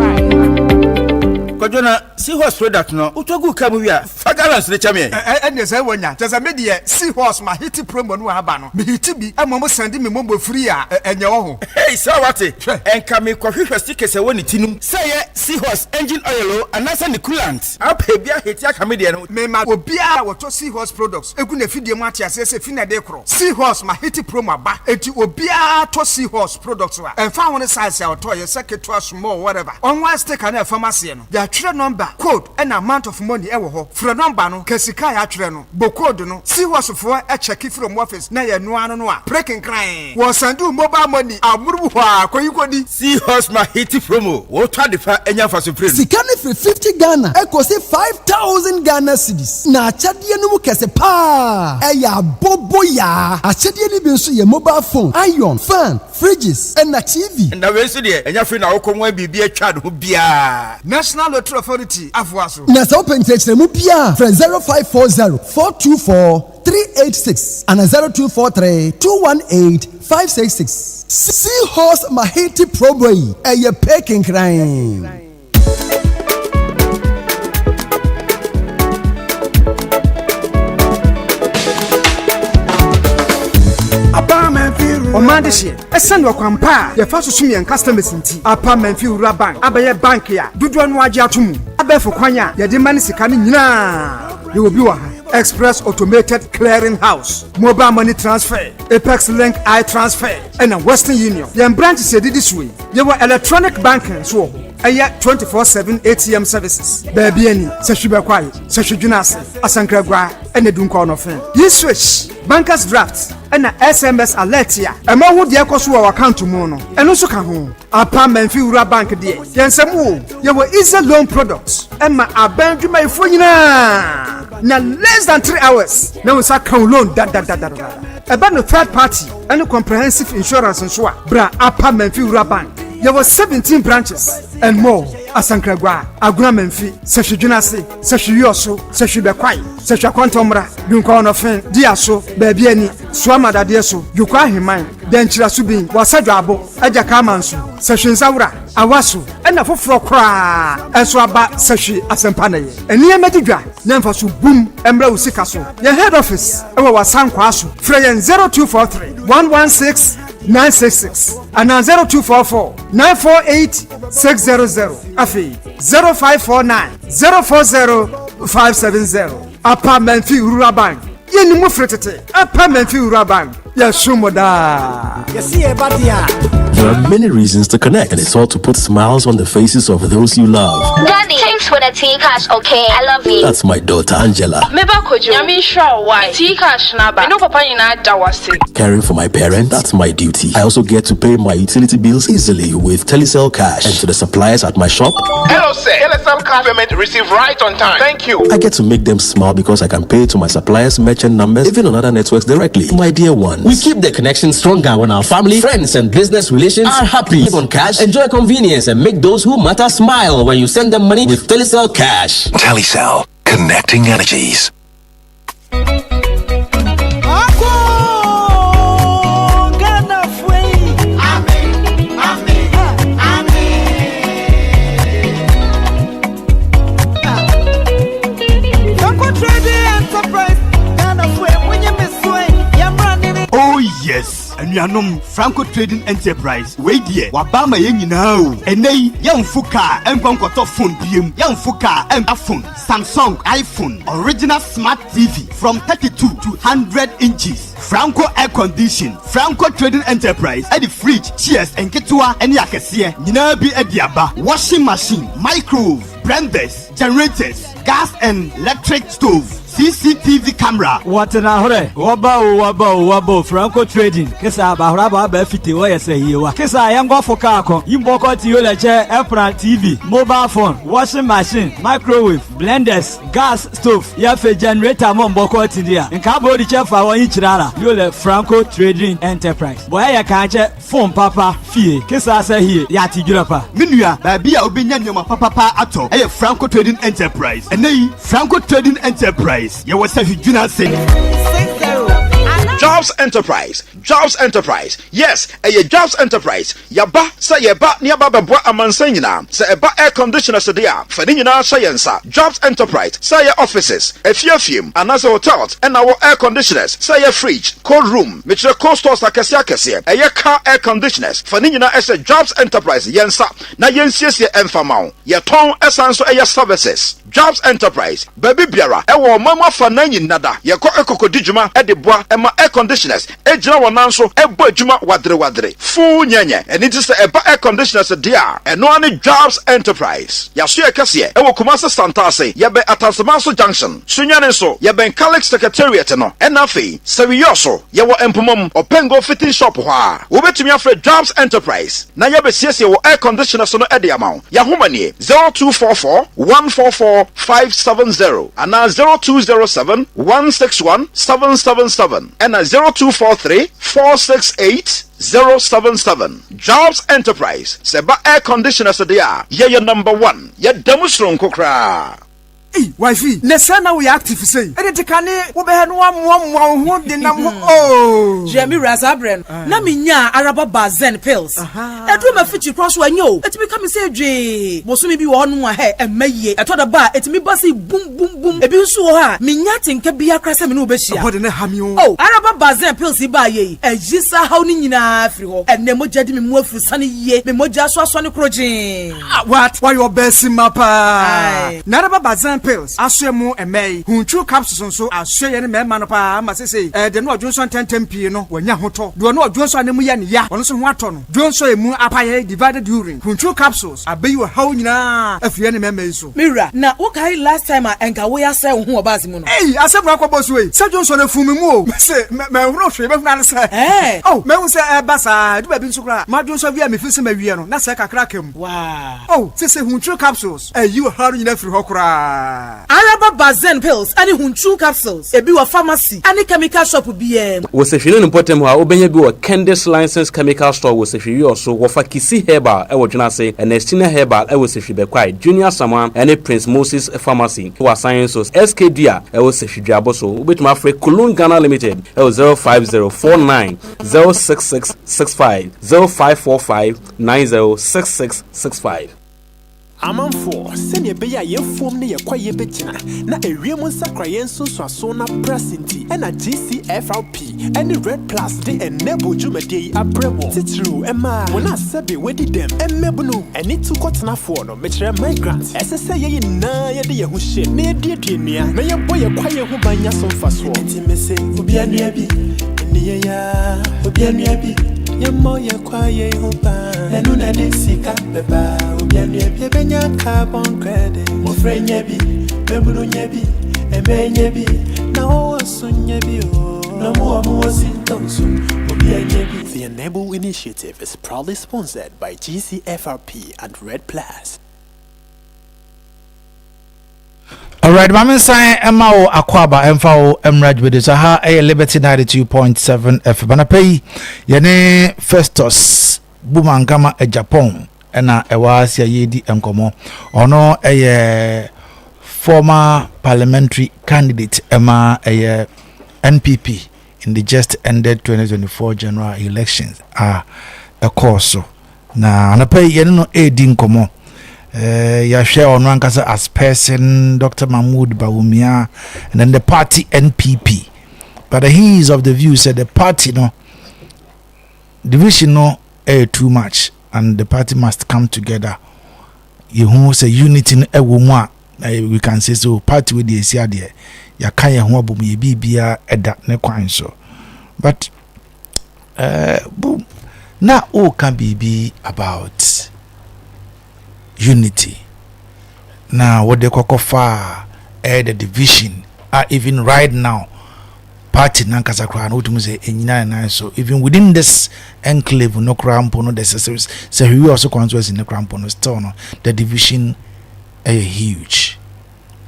Kwadona seahorse product no utogu ka mu wi a fa balance le chame ene say wonya tesa me de seahorse ma hiti promo no aba no me hiti bi amomo send me mombo free a enye wo ho hey so what enka me kwahwehwe sticker se woni tinum say seahorse engine oil anasa ne coolant apa bia hiti aka me de no me ma obi a woto seahorse products egu na fidie mu ati ase fina de kro seahorse ma hiti promo aba enti obi a to seahorse products a enfa woni size a woto ye secretary small whatever on one sticker na pharmacy no ya tire number code and amount of money ewo ho fra number no kasika ya twere no bo code no si wasofo e check from office na ye no ano no a breaking crime wo sandu mobile money amuru ho akoyikodi see horse ma hit promo wo twa de fa enya fa so frame sika ne free 50 Ghana ekosi 5,000 Ghana cedis na achadie no mu kese pa eya bobo ya achadie ni bi nso ye mobile phone iron fan fridges and TV and we so de enya free na wo komwa bibia twa do bia National Lottery Authority afuaso na so open church mu bia from 0540 424 386 and 0243 218 566 Seahorse Mahiti Proboy eye peking crime. Omandishie esen wakwampa ye fa susumi en customers nti apartment fi ura bank abaye bank ya dodo no age atomu abefo kwanya ye de mani sika ni nyina ye obi wa Express Automated Clearing House, Mobile Money Transfer, Apex Link I-Transfer, and a Western Union. Your branch is this way. You were electronic banking, so 24/7 ATM services. Baby any, Sashiba Kwai, Sashijunase, Asankragwa, and the Dunko no friend. You switch bankers drafts and a SMS alert ya. A man who dear cost our account to mono, and also come home. Apartment Fura Bank dear. Yansamu, you were easy loan products. And my abandon my phone. Na less than 3 hours. Now we start count loan. About the third party and comprehensive insurance and so on. Bra apartment Fura Bank. There were 17 branches and more. Asankragwa, Aguamenfi, Sashijunasi, Sashioso, Sashibekwai, Sashaquantomra, Dunko no friend, Diaso, Babiani, Swamada Diaso, Yukwa Himai, Denchira Subin, Wasajabo, Ajakamansu, Sashinzaura, Awasu, and a Fofrokra, and Swaba Sashi Asampane, and near Medidra, Nemfasu Boom, Embra Usikaso, your head office, our San Kwasu, Freyan 0243 116 966 and 0244 948 600 Afi 0549 040 570 Apartment Fi Rural Bank Yeni mu fretete Apartment Fi Rural Bank Yashumoda There are many reasons to connect, and it's all to put smiles on the faces of those you love. Daddy, thanks for the tea cash, okay? I love you. That's my daughter Angela. Caring for my parents, that's my duty. I also get to pay my utility bills easily with Telecel Cash, and to the suppliers at my shop. Hello, sir. Telecel Cash payment received right on time. Thank you. I get to make them smile because I can pay to my suppliers' merchant numbers, even on other networks directly. My dear ones, we keep the connection stronger when our family, friends, and business relations are happy. Live on cash, enjoy convenience, and make those who matter smile when you send them money with Telecel Cash. Telecel, connecting energies. Oh yes. Anuanom Franco Trading Enterprise we die wabama ye nyina o enei yamfu car enkonkoto phone biem yamfu car phone Samsung iPhone original smart TV from 32 to 100 inches Franco air condition Franco Trading Enterprise at the fridge chairs enketua ene akese nyina bi ediaba washing machine microwave blenders generators gas and electric stove CCTV camera. What na hore? Wabo Franco Trading. Kesa bahura ba fiti wo yese hiwa. Kesa yango foka ko. Yimboko ti yo leche Apple TV, mobile phone, washing machine, microwave, blenders, gas stove, ya fe generator mo mboko ti dia. Nka bo di chef awon yichirara. Yo le Franco Trading Enterprise. Boya ya kanche phone papa fie. Kesa se hie ya ti pa. Minua ba bia obenya nyoma papa ato. Eye Franco Trading Enterprise. Enei Franco Trading Enterprise. You was a Jobs Enterprise. Yes, a Jobs Enterprise. Yaba say yaba niaba bebo amansanyina. Say eba air conditioner sedia. Fadinina sayensa. Jobs Enterprise. Say your offices, a few another hotels, and our air conditioners. Say your fridge, cold room, Mitra cold stores akasia. A car air conditioners. Fadinina as a Jobs Enterprise. Yensa. Na yensies ye enfamao. Ye ton esanso a services. Jobs Enterprise baby biara ewo mama fananyi nada yeko ekokodijuma edeboa ema air conditioners ejina wonanso ebo adwuma wadre fu nyenye eni ti se eba air conditioners dia eno ani Jobs Enterprise yaso ekase ewo Kumasi Santase yebe Atansemanso Junction sunyane so yebe Calix Secretariat no enafi sewiyoso yewo empomom opengo fitting shop hwa wobetumi afre Jobs Enterprise na yebe siesie wo air conditioners no ede amount ya homanie 0244 144 570 and 0207 161 777 and 0243 468 077 Jobs Enterprise Seba air conditioners dia ye number 1 ye demonstration kokra. Hey, wifey, nesana we active say. Ede kane wo be no amwa ho de nam ho. Oh. Jemi Razabren. Na minya araba bazen pills. Edu ma fichi cross wa nyo. Etimi ka me say dwe. Bosumi bi wo no he emaye. Eto da ba etimi basi boom boom boom. Ebi nso wo ha. Minya tinka bia krasa me no be hia. Bode ne ha mi o. Oh, araba bazen pills ba ye. Ejisa haw ni nyina afri ho. Enne moja di me mu afri sane ye. Me moja so ne krojin. What? Why your best mapa? Na araba bazen pills aswemu emei hunchu capsules so aswe ne mema no pa ma sese de no odwonso 10 pie no wanya hoto do no odwonso anemu ya ne ya ono so ho ato no dwonso emu apaye divided urine hunchu capsules abeyi wo haw nyina afie ne mema so mira na wo kai last time enka wo ya se ho obazi mu no asem na kwaboso we se dwonso na fumi mu o se me huro hwe be funa ne se oh me hu se basa du ba bi nso kra ma dwonso via me fisi ma wie no na se kakra kem wow sese hunchu capsules you haw nyina firi ho kra Araba bazen pills ani hunchu capsules ebi wa pharmacy ani chemical shop biem wo se hwene important ho a obenya bi wo Candice License Chemical Store wo se hwe also wo fa Kisi Herbal e wo dwena se Ernestina Herbal e wo se hwe bekwai Junior Saman ani Prince Moses Pharmacy wo Sciences SKD e wo se hwe aboso obetuma afre Kulun Ghana Limited e wo 05049 06665 0545 906665 Amanfo sene be ya yefom ne yakwaye bechina na ewiem nsakraye nsoso na presenti na GCFRP any Red Plus de enable jumade abrebo titru ema wona sebe wedi dem emebunu eni tu kotena fo no mekire migrants esese ye na ye de ye ho hye na ye de nua me ye boye kwaye ho banya so mfaso enti mese obi anua bi eni ye ya obi anua bi ye mo ye kwaye ho ba enu na de sika beba obi anua bi benya carbon credit mo frenya bi bebulu nya bi emenye bi na o sunye bi o no mo sintonso obi anya bi. The Enable initiative is proudly sponsored by GCFRP and Red Plus. Alright, mama say Emma o akwaba emfa o emraj with this ha Liberty 92.7 FM bana pay yene Festus Bumangama e Japan ena ewasi yedi enkomo ono former parliamentary candidate Emma NPP in the just ended 2024 general elections a course na anapay yene no edi enkomo ya share on Rankasa as person Dr. Mahmoud Bawumia and then the party NPP, but he is of the view said the party division too much and the party must come together. You who say unity in a woman we can say so party with the ACA there ya kaya ho bum ye bibia eda ne kwan so but na o can be about unity. Now what they call far the division even right now party nankasa kra no tum say enyina na so even within this enclave no crampo no the service so we also controls in the crampo no still no the division huge.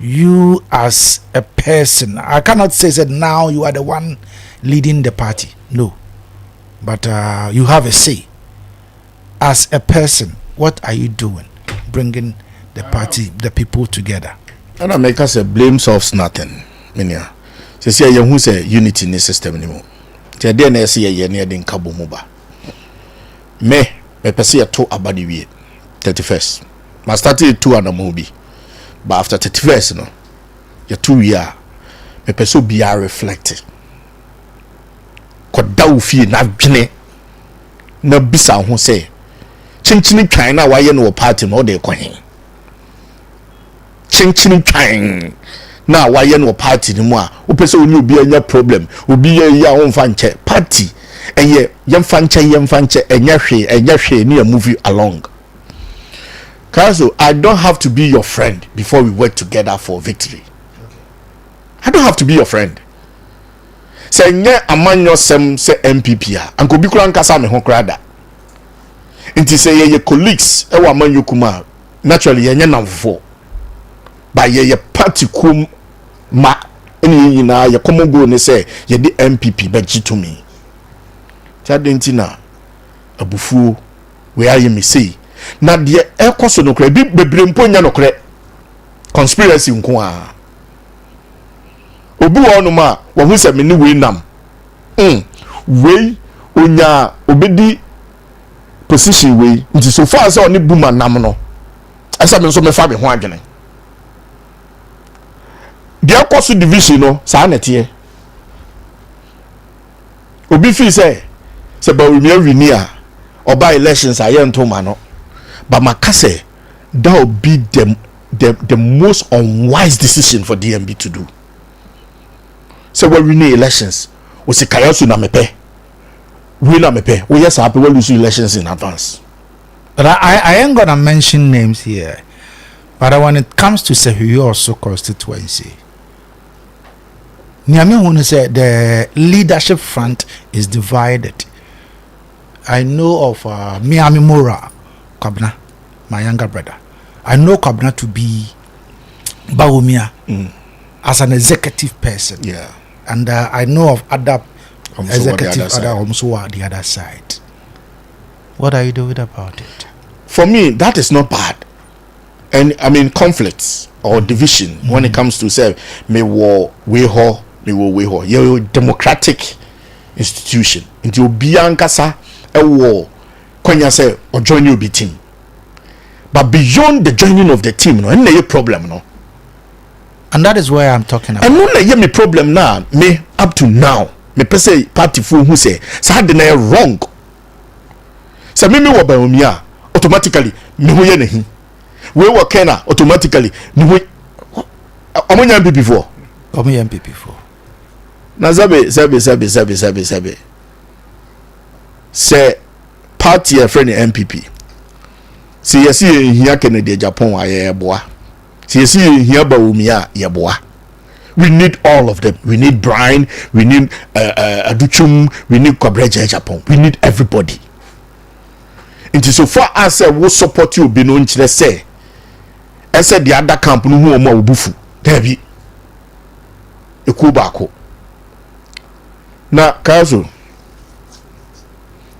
You as a person, I cannot say that now you are the one leading the party, no, but you have a say as a person. What are you doing bringing the party, the people together? And I make us a blame solves nothing. Minya. Say you who say unity in the system anymore. Say there na say ye near den kabo muba. Me pese ya to abadi wie 31st. Ma started 2 and a movie. But after 31st no. Ya 2 year. Me pese be reflected. Koda ufi na dwene na bisa ho say chinchini kan na waye no party no de kwan chinchini twan na waye no party ni mu a upese oni obi anya problem obi ya wonfa nche party eye yemfa nche enya hwe ni a movie along. Kaso, I don't have to be your friend before we work together for victory. I don't have to be your friend. Say nye amanyo sem se MPP a anko bi kura nkasa me ho krada. Inti say ye colleagues e wa amanyo kuma naturally ye namfo. Ba ye party kum ma eni nyina ye common goal ne say ye di MPP be to me. Chadenti na abufu we are me say na de ekoso no kra bi bebre mponya no kra conspiracy nko a obi wo no ma wo hu se me ni we nam we onya obedi position we nti so far say oni buma nam no asa me so me fa be ho adwene de ekoso division no sa na tie obi fi say ba we me wini a oba elections ayento ma no. But Makase, that would be the most unwise decision for DMB to do. So when we need elections, we say Kayasu na mepe. We na mepe. We just happy we lose elections in advance. But I ain't gonna mention names here. But when it comes to Sehuyoso constituency, Niami Hunu said the leadership front is divided. I know of Miami Mora Kabna, my younger brother. I know Kabna to be Bawumia as an executive person. Yeah. And I know of other executive other homes who are the other side. What are you doing about it? For me, that is not bad. And I mean conflicts or division when it comes to say me wo we ho. You're a democratic institution. Into Biankasa a war. When you say or join you be team, but beyond the joining of the team, no, any problem, no, and that is where I'm talking about. And no, let me problem now. Me up to now, me per se party fool who say Saturday wrong. So me wo ba umia automatically me ho ye nehi. We wo kena automatically me ho. Omonya MP before. Omonya MP before. Na zabe. Say. Party a friend MPP. See you see here Kennedy Japan aye boa. See you see here Bawumia ye boa. We need all of them. We need Brian, we need Aduchum, we need Kwabreja Japan. We need everybody. It is so far as we support you be known to say. I said the other camp no more bufu. There be Ekubako. Na Kazu.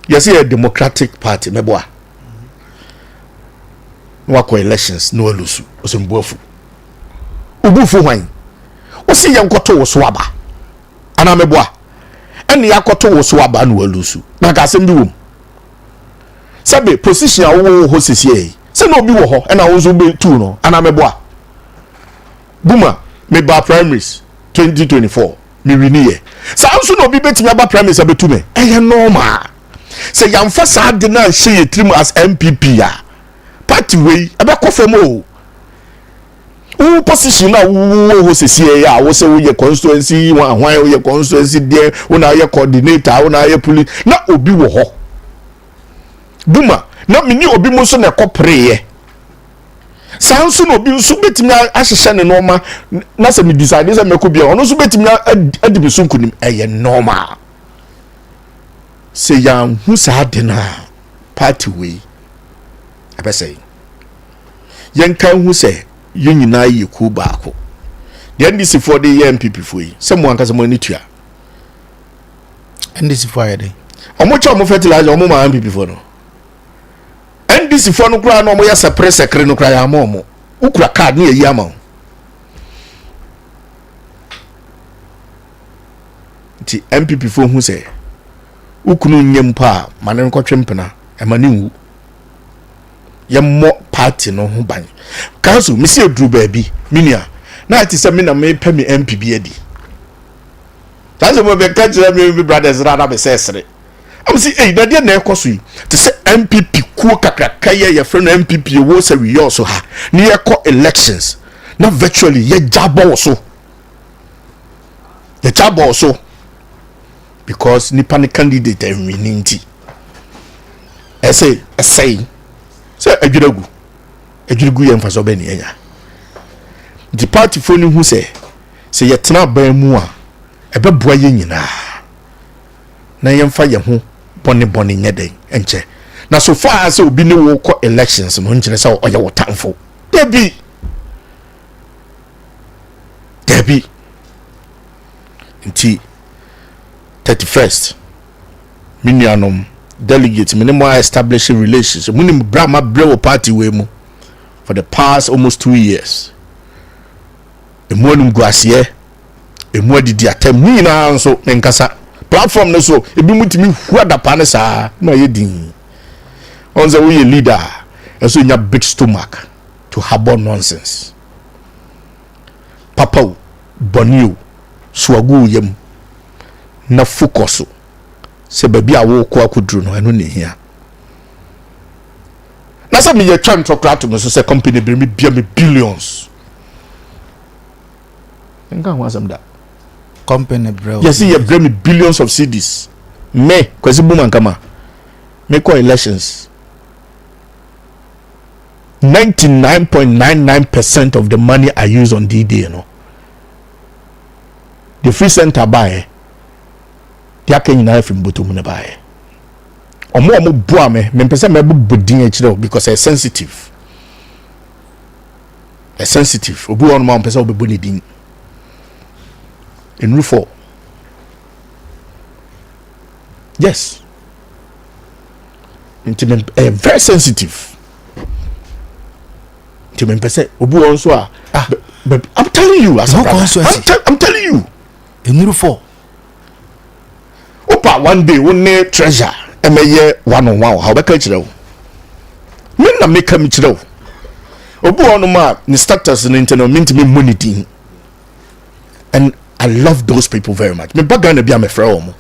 You see a Democratic Party, meboa. Wako elections no lusu, osembofu. Ubufu wine. Osi yankoto oswaba. Ana meboa. Eni yakoto oswaba no lusu. Na ka asem bi wom. Sabe position awo ho sisi se no bi wo ho na wo zo be tu no ana meboa. Buma me ba primaries 2024 me winiye. Sa anso no bi betimi aba primaries abetu me. Eye normal. Say yamfa sa de na hye trim as MPP ya party we abekọ fam o position na wo sesi ya wo se wo ye constituency wan wo ye constituency there wo na ye coordinator wo na ye police na obi wo ho duma na mini obi mo so na kopre sanso no obi nso betimi ahyehye ne normal na se me decide se me ko bia ono so betimi adibi so nkunim eye normal. Say young who's had dinner party way. I say young can who say you na you cool back. The NDC for the MPP for you. Someone has money to ya. NDC for a day. How much of fertilizer or more MPP for no? NDC for no cry no more suppress a creno cry a momo. Ukra card near Yamo. The MPP for who say ukunu nyempa manen kwatwempena emaniwu yemmo party no ho ban kanso misi eduru baabi minia na ati se me na me pa me MPB adi tanzo mo be ka kire me brothers rada be sesere am si na de na ekoso yi te se MPP kuo kakraka ye friend MPP wo se we also ha ne ye ko elections na virtually ye jabo so the jabo so because nipa ne candidate and winning say adwiragu ye mfaso be ne enya the party phone who say ye tena ban mu a ebeboa ye nyina na ye mfa ye ho bone nyeden enche na so far as obi ne wo kɔ elections no nkire sɛ ɔyɛ wo tamfo debi nti 31st minianom delegate minimum establishing relations munim brama brewo party we mu for the past almost 2 years emuanum guasie emu adidi atam nyina nso menkasa platform no so ebi mutimi huada pa ne saa na yedin on the way leader and so nya big stomach to harbor nonsense papa bonio swagu yem na focus se baby awo ko akudru no eno ne hia na sa me ye twa ntokrato no so se company be me bia me billions enga ho asam da company bro yes ye bring me billions of cedis me kwesi buman kama me ko elections 99.99% of the money I use on D-Day, you know. The free center buy, the Akan knife in Butum buy. Or more boa me person me budding because it's sensitive. It's sensitive. Obu on my person be buniding. In roof 4. Yes. Intimate, very sensitive. I'm telling you, as I'm telling you. In roof 4. Opa one day one treasure. Eme ye 1-on-1. How be kachiro? Me na make am chiro. Obu onu ma ni status ni internet mean to me money din. And I love those people very much. Me baga na bia me frɛ omo.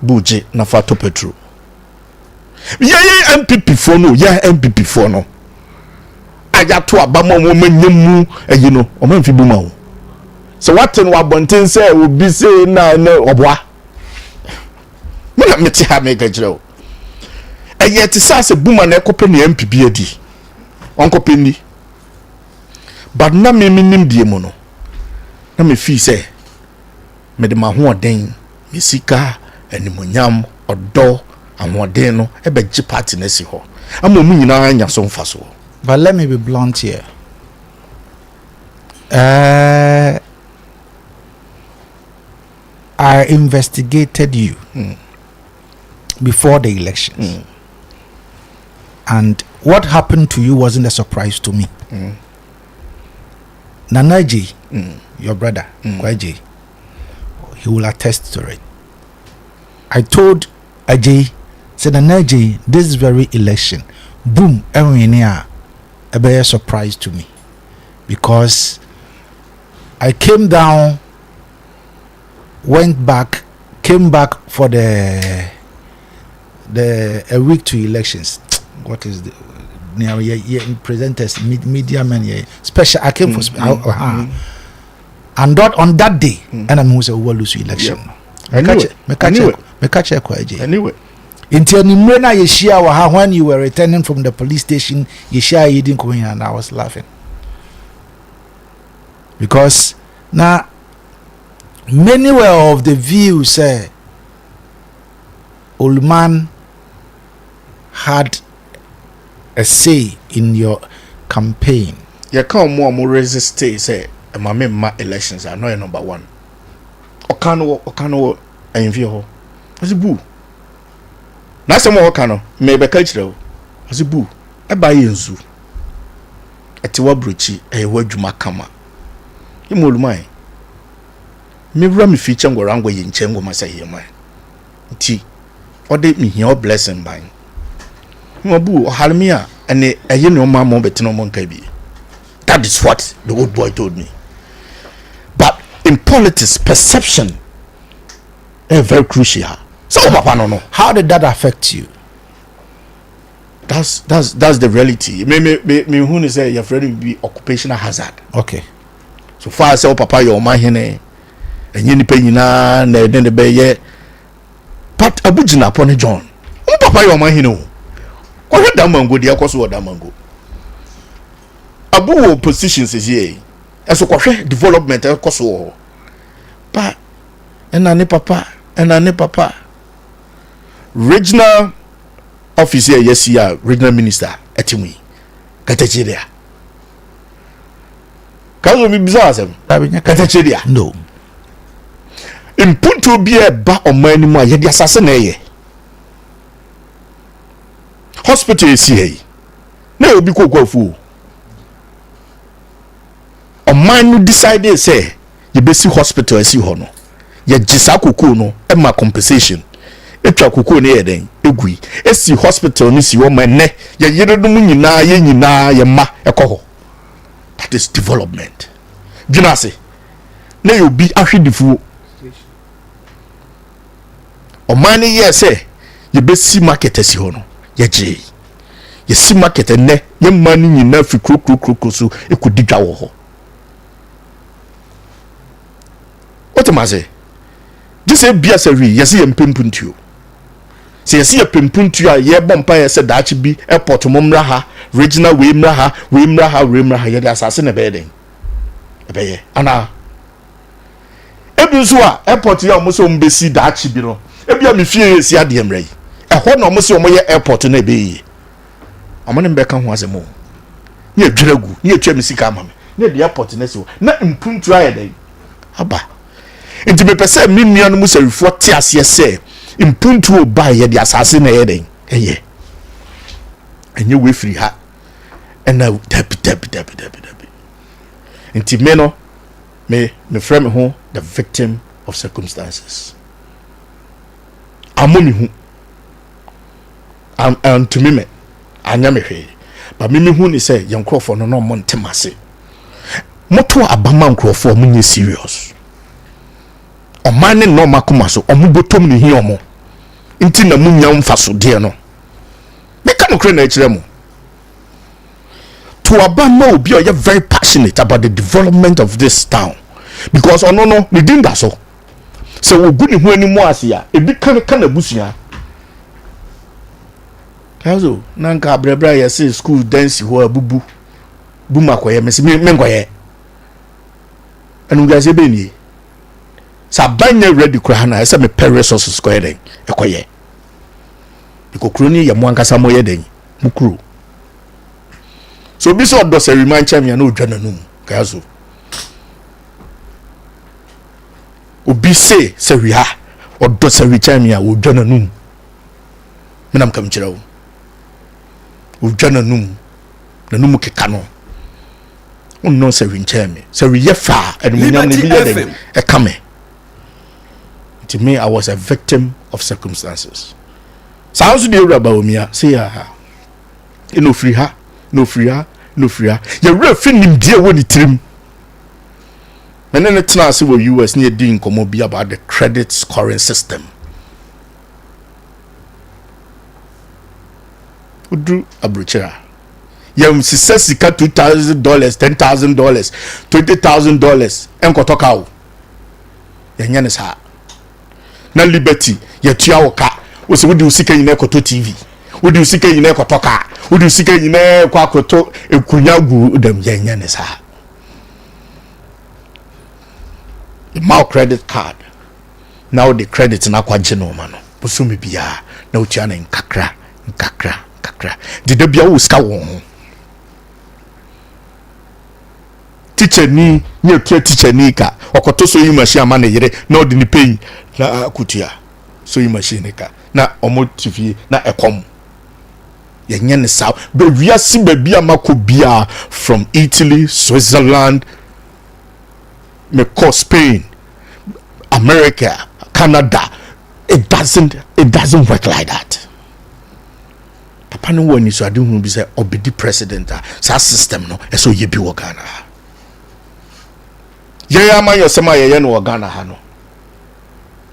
Buje na fa to petrol. Yeah MPP for no, MPP for no. Aya to abama mo manyemu you know, o man fi buma o. So what in wa bonten say obi say na oboa. Me na meti ha me gajiro. Eye ti sa se buma na ekope ne MPP adi. Onkope ni. But na me nim die mo no. Na me fi say me de ma ho oden, me sika, animonyam, odo, ahoden no e be gi party na si ho. Ama mu nyina anya so mfa so. But let me be blunt here. I investigated you before the elections. And what happened to you wasn't a surprise to me. Nanaji, your brother, Kwaji, he will attest to it. I told Ajay, said Nanaji, this very election, boom, everywhere. A very surprise to me because I came down, went back, came back for the a week to elections. What is the now? Presenters, media men, special. I came for and that on that day, and I'm who say we will lose election. Me catch anyway. Until Nimrena Yeshia when you were returning from the police station, Yeshia didn't come in and I was laughing. Because now many were of the view say old man had a say in your campaign. You can't more resist say my elections are not number one. Okano and view as a boo. Na se mo okano me be ka kire as a boo e ba yenzu eti wa brochi e wadwuma kama imoluman me wura me feature ngorangwa ye nchengo masaye man nti ode me hia blessing ban mo bu ohalmia ene eye ne oma mo betino mo nka bi. That is what the old boy told me. But in politics, perception is very crucial. So, how did that affect you? That's the reality. Me who say your friend will be occupational hazard. Okay. So far as papa your man here and you pay na then the bay but abujina upon John. Papa your man here. What damango dia kwaso damango. Abu positions is here. As a development kwaso. But and papa regional officer yes here regional minister etimi katechiria kazo mi bizarre katechiria no impuntu bi e ba omani mu ayede asase na eye hospital is here na obi kokwafu omani decide say ye besi hospital esi ho no ye gisa kokoo no e ma compensation etwa kokoo ne yeden egui esi hospital ni si wo mane ye yeredum nyina ye ma ekoho. That is development. Junase na you be ahwedifu omani ye say ye besi market esi ho no ye gi ye si market ne ye mani nyina fi krokro so ekudidwa wo ho. What am I say? This is BSRE, yes, you pimpuntu. See, you see a pimpuntu, ye bompa, yes, a Dutch be airport Mumraha, regional Wimraha, yet assassin a bedding. A bay, Anna. Ebusua, airport, you almost on BC Dutch biro. Ebia me fear, see, Adiam Ray. A horn almost on my airport in a bay. A man in Beckham was a moon. Near Dragu, near Chemisicam, near the airport in Esso, not impuntu a day. Abba. Inti me pese mi nua no mu se refo te ase se impuntu oba ye de asase na ye den eye enye we free ha ena debi inti me no me frame ho the victim of circumstances amomi hu am to me anya me hwe ba me hu ni se ye nkrofo no no mo ntemase moto abama nkrofo mo nye serious omane no makoma so omubotom ne hi omo nti na munya mfaso de no meka no kre na akire mo to abama obi are very passionate about the development of this town because ono no me din da so ogu ne hu ani mu ase ya ebi kan abusua kazo nanka brebra ya say school dance ho abubu bumakoye me se mengoye anu gaze be ni sabanye ready kura na ese me pay resources ko yeden ekoye ikokrani ya mwankasa mo yeden mukuru so bi so do se remind champion na odwananum kazo obi se wi ha odo se wi champion odwananum menam kam kirawo odwananum nanum keka no unno se wi champion se wi ye fa edmunyam ne bi yeden e kame. To me, I was a victim of circumstances. Sounds the rubber me say no free her. You're real feeling dear when it trim. And then it's not what US near doing come be about the credit scoring system. Udu abruchera. Yam success ka $2,000, $10,000, $20,000 and KOTOKO. Yanyan is ha. Na liberty ye tua woka wo se wodi usika nyina ekoto TV wodi usika nyina ekotoka wodi usika nyina kwa akoto ekunya gu dem yenya ne sa the credit card now the credit na kwa geno ma no busumi bia na utia na nkakra de bia wo ska wo teacher ni teacher ni ka okoto so yi machine ama na yire na odi ni pay na akutia so yi machine ka na omotifi na ekom yenye ne sa be wiase ba bia makobia from Italy, Switzerland, Spain, America, Canada. It doesn't work like that. Papa no woni so ade hu bi say obedi president sa system no eso ye bi wo Ghana. Ye ya ma yosema ye no wo Ghana ha no.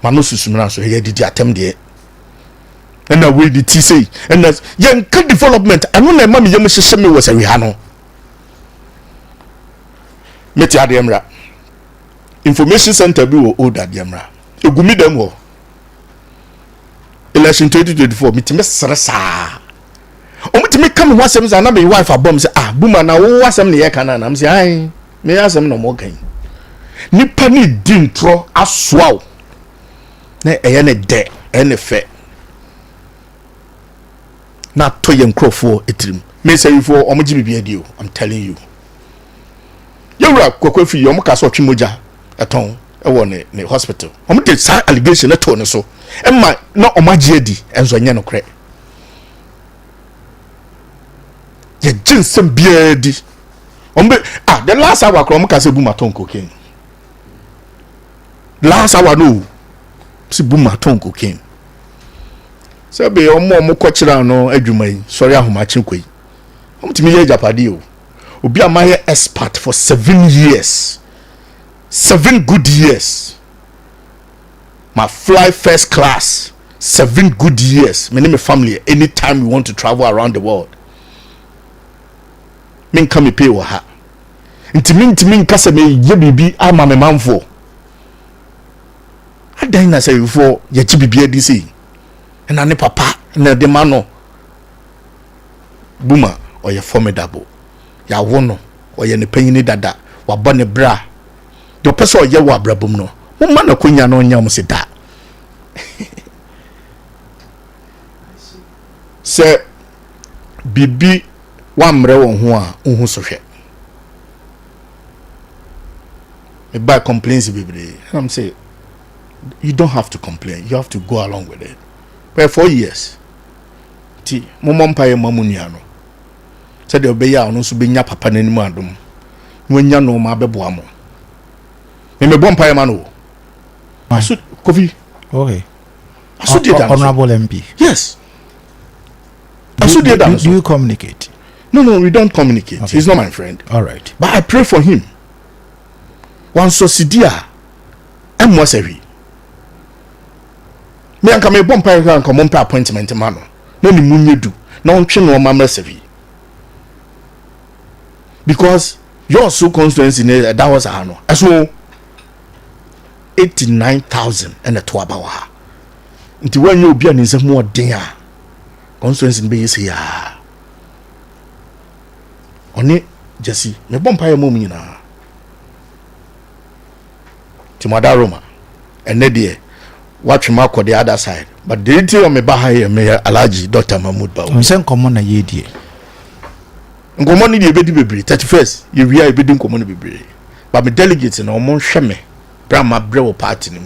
Mano susumna so ye didi atem de. and na we the say and na yen ka development anu na ma me yem hye me wo sawi ha no meti ademra information center bi wo old ademra egumi dem ho election 2024 mitime sresa omutime kam ho asem za na me wife abom say buma na wo asem ne ye kana na am say ai me asem no mo kan nipa ni dintro asoaw na eye ne de ene fe na to yen crofo etrim me say you for omoji bibia dio I'm telling you yewra kwakwafi yo mka so twimoja eton e wo ne hospital omde sa allegation eto ne so emma na omaji adi enzo nye no kre ye jinsem bia di ombe the last hour kro mka se buma ton cocaine last hour no si buma ton cocaine se be omo kwachira no adwuma yi sorry ahomachi kwai omtimi ye japade o obi amaye expert for 7 years 7 good years my fly first class 7 good years me and my family anytime we want to travel around the world men come pay wa ha ntimi nkasa me ye bibi ama me manfo adan na say for ye chi bibi adi sei na ne papa na de mano buma oye formidable ya wono oye ne panyini dada wabɔ ne bra do pese oye wa brabum no mumma na kunya no nyam se da se bibi wa mre won ho a ohu so hwɛ me buy complaints bibi I'm say you don't have to complain, you have to go along with it. But 4 years ti momom paye mamunia no said the obeya ono so benya papa nanimu adom wonya no ma beboa mo me bom paye ma no aso kofi okay aso dey that honorable MP yes aso dey that do you communicate? No, we don't communicate. Okay. He's not my friend. All right, but I pray for him. One so sidia em wasewi me anka me bom paye kan come appointment ma no na ni munyedu na ontwe no ma mresevi because your so constituency that was ano so 89,000 and a to abawa nti when you obi an nsem mo den a constituency be yesi ya oni jesi me bom paye mom nyina timada roma ene de watch ma ko the other side but the thing on me bahaye me Alhaji Dr. Mahmood Bawo nsen komo na yedie ngomo ni de bedi bebre 31st ye wi a bedi ngomo ni bebre but me delegate na omo hwe me brama brewo party ni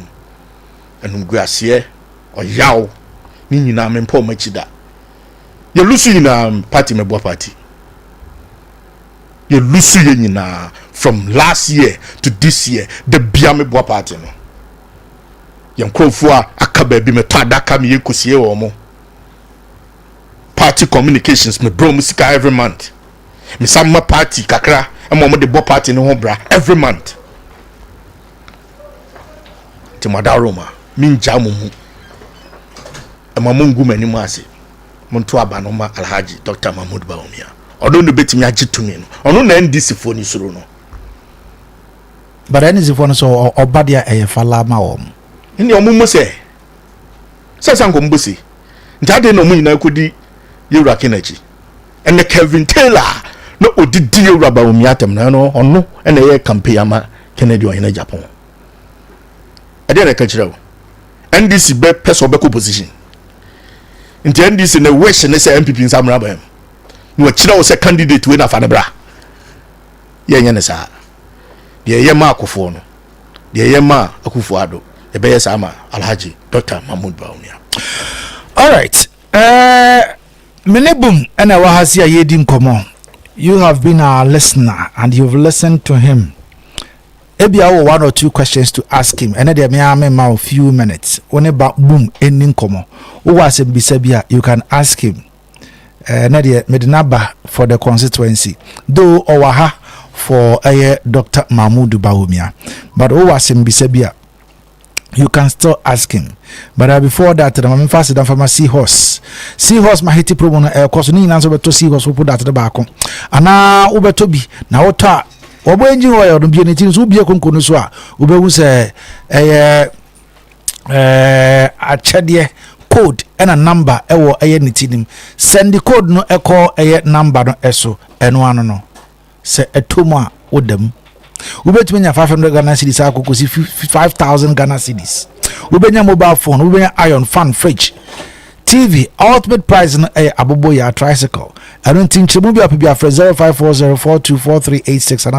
enum guase o yaw ni nyina me mpa o machida ye lusu nyina party me bo party ye lusu ye nyina from last year to this year the bia me bo party no yankrofo aka ba bi me to adaka me yekosie wo mo party communications me bro musika every month me samma party kakra e mo de bo party no ho bra every month ti madaroma minja mumu e mamungu mani mu ase muntu aba no ma Alhaji Dr. Mahmood Bawo odo no betimi agitumi no ono na NDC fo ni suro no but NDC fo no so obadia eyefala ma wo ni omumu se sanko mbusi ntade no mu nyina kodi yewura kenachi ene Kevin Taylor no odidi yewura Bawo atem na no ono ene ye campaign ama Kennedy on in Japan ade na kachira wo NDC be person be position nti NDC na wish ne se MPP nsamra ba no kira wo se candidate we na fa ne bra ye nya ne sa de ye ma akofo no de ye ma akufo ado ebeye sama Alhaji Dr. Mahmood Bawo. All right, menebum ena wahasi ya yedi nkomo. You have been our listener and you've listened to him. Maybe I have 1 or 2 questions to ask him. And then I may a few minutes. When about boom ending nkomo, who was in Bisabia, you can ask him. Nadia Medinaba for the constituency, though Owaha for Dr. Mahmood Bawo. But who was in Bisabia? you can still ask him. But before that, the man fasted down from a seahorse mahiti promo na course ni nanso beto seahorse we put that the back ana ubetobi na wota obo engine oil no bi anything so bi ekonkonu so a ubehu se achede code and a number ewo nitinim send the code no eko number no eso eno ano no se etoma odam ubetumi nya 500 Ghana cedis akoko si 5000 Ghana cedis ubenya mobile phone ubenya iron fan fridge TV ultimate price no abobo ya tricycle I don't think chimu bi apia for 0540424386 and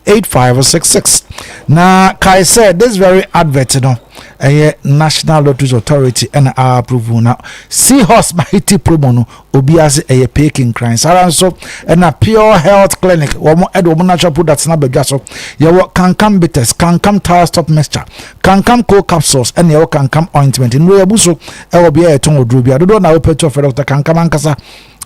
0243218566 na kai said this very advert no National Lotteries Authority and approve now Seahorse Mahiti promo no obiase peking crime so and a pure health clinic womo edo natural products na bedwa so ye Kankam bitters Kankam tire stop mixture Kankam cold capsules and ye Kankam ointment in we abuso e wo bia eton oduro bia dodo na we petrol for Dr. Kankam ankasa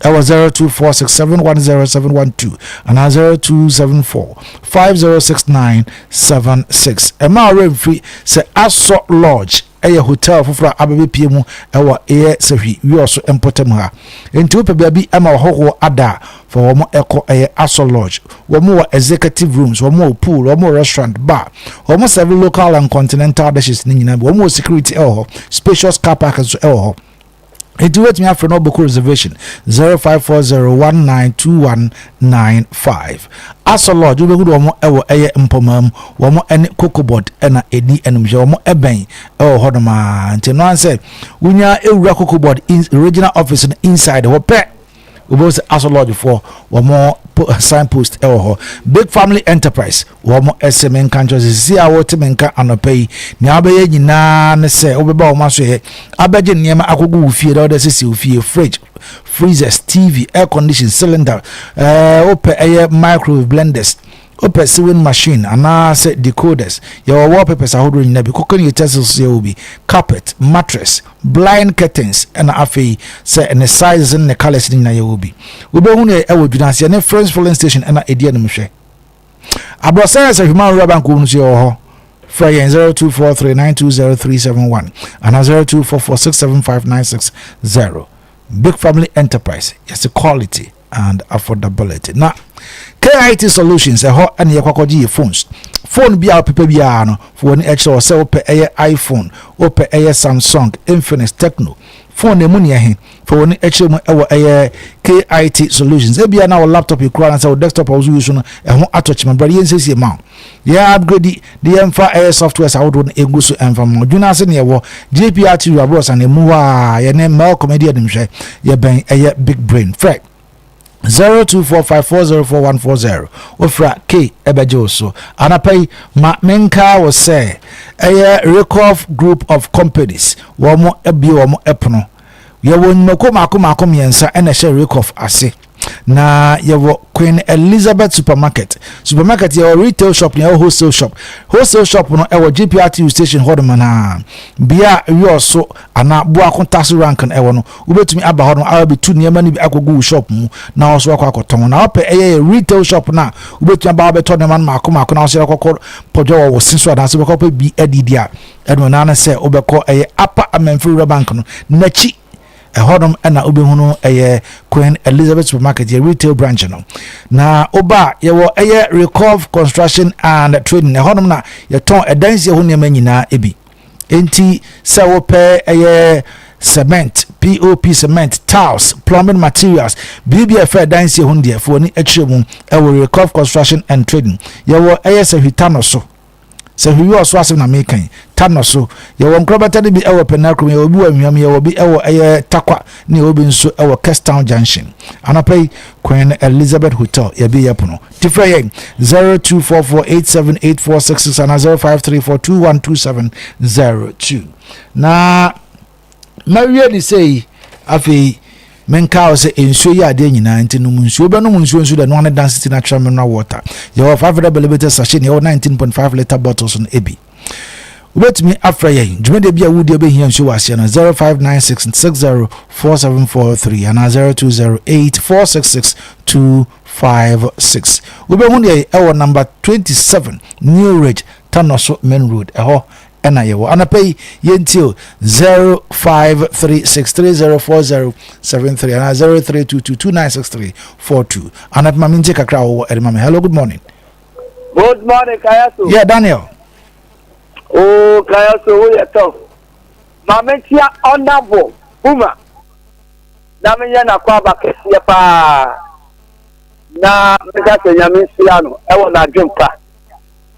I was 0246710712 and 0274506976. Emma Renfree say Aso Lodge a hotel for Ababe Piemu ewa sehi we also importem her into baby Emma Hoho Ada for one echo Aso Lodge, one more executive rooms, one more pool, one more restaurant, bar, almost every local and continental dishes, one more security spacious car park as well. It wait me after no book reservation 0540192195. Aso Lord, you be good one ewo mpomam, one more any cocoa board and edi enum one more eben hodoma. Until no one say unya a cocoa board in original office inside the pet. We both Aso Lord before one more signpost big family enterprise one more SMN countries see our temenka anopay ni abaye nyina ne se obeba o maso he abaje niema akogu ufie da de sisi ufie fridge freezers TV air condition cylinder open microwave blenders open sewing machine and say decoders your wallpapers ahodo nyina bi cooking utensils ye obi carpet mattress blind curtains and afi say and the sizes and the colors nyina ye obi obehu ne ewodunase ne Friends filling station and edi anum hwe abrosa say human rubber bank wonu se ho Fry 0243920371 and 0244675960. Big family enterprise, yes, quality and affordability. Now, KIT Solutions, a hot and your phones. Phone be our people be no for an extra or sell per iPhone or per Samsung, Infinix, Techno. Phone the money ahead for an extra KIT Solutions. They be now laptop you cry and say desktop I was using a home attachment, but yes, is amount. Yeah, upgrade the M4 air software. I would want a go so M4. Do not send your JPRT Rabos and a mua. Your name Malcolm Media. Your bank a big brain. Frank 0245404140 ofra K ebejoso anapai menka was say a Rekoff group of companies womo ebi womo epono yewo nyimako yensa ene she Rekoff ase na yewo Queen Elizabeth supermarket yewo retail shop yewo wholesale shop no ewo GPRT station hodoma na bia yo so ana bo akontaso rank na ewo no ubetumi aba hodoma arabi tu niema ni bi akogu shop mu na oso akoton na ope retail shop na ubetumi aba beto ne man mako na oso akokọ pojo wo sinso ada se bekọ bi edidia edmo na se obekọ apa amenfiri bank no nachi hodom na obehunu Queen Elizabeth supermarket retail branch no na oba yewo Rekoff construction and trading hodom na yeton edansi ho ne manyina ebi enti se wo pe cement POP cement tiles plumbing materials BBF edansi ho ndie fo ni akyeremu Rekoff construction and trading yewo se hitano so se hu yo so asem na mekan tano so ye won krobata de bi ewo penakrum ye obi wanwam ye obi ewo takwa ne obi nso ewo Castown Junction anapai Queen Elizabeth Hotel ye bi yepono tifre 0244878466 and 0534212702 na mawie di say afi menka say ensuo ya ade nyina nti no munsuo be no munsuo nso de no one density natural mineral water your 500 ml sachet your 19.5 liter bottles on ebi ubetumi afra ye dwumede bia wudi obehia nsuo wase na 0596604743 and 0208466256 ubehu ne ewo number 27 New Ridge Tanoso Main Road eho ɛna yɛwɔ anapɛ yi yɛntio 0536304073 ana 0322296342 anapɛ ma mente kakra wɔwɔ ɛde ma me. Hello, good morning. Good morning, Kayaso. Yeah, Daniel. Oh, Kayaso, who you talk? Mamentia honorable Buma. Na me yana kwa bakesia pa. Na mega se nyame siano e wona dwempa.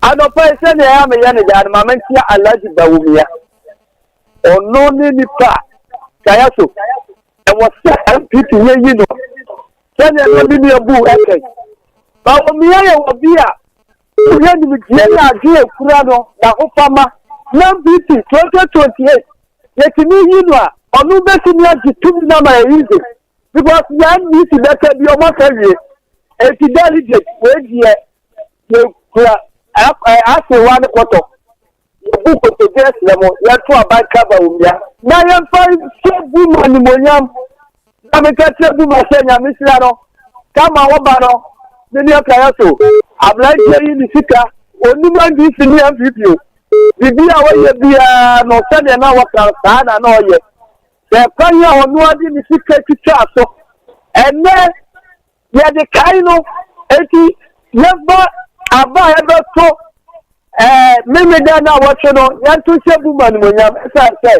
Ano pa se ne ya me yana da mamentia Alhaji Bawumia. Ono ni nipa Kayaso. E wo se MPP ye no. Se ne no bi ni abu eke. Bawumia ye wo bia. Uye ni mjena ajie kurano na ufama na MPP 2028. Yetimi yinwa onu besi ni ajitumi na ma yize because ya ni si beke bi omo kawie e ti delegate we die ye kura ase wa ne koto bu ko to des lemo ya to abanka ba umia na ye fa sebu mani monyam na me ka sebu ma se nya misira no kama wo ba no ni Kayaso ablaje yi ni sika oni man di si ni MPP bibi a wo ye bia no se de na waka sa na no ye se kwanya onu adi ni sika twa so ene ye de kai no eti never aba ebe to meme da na wo che no ya to sebu man mo nya sa se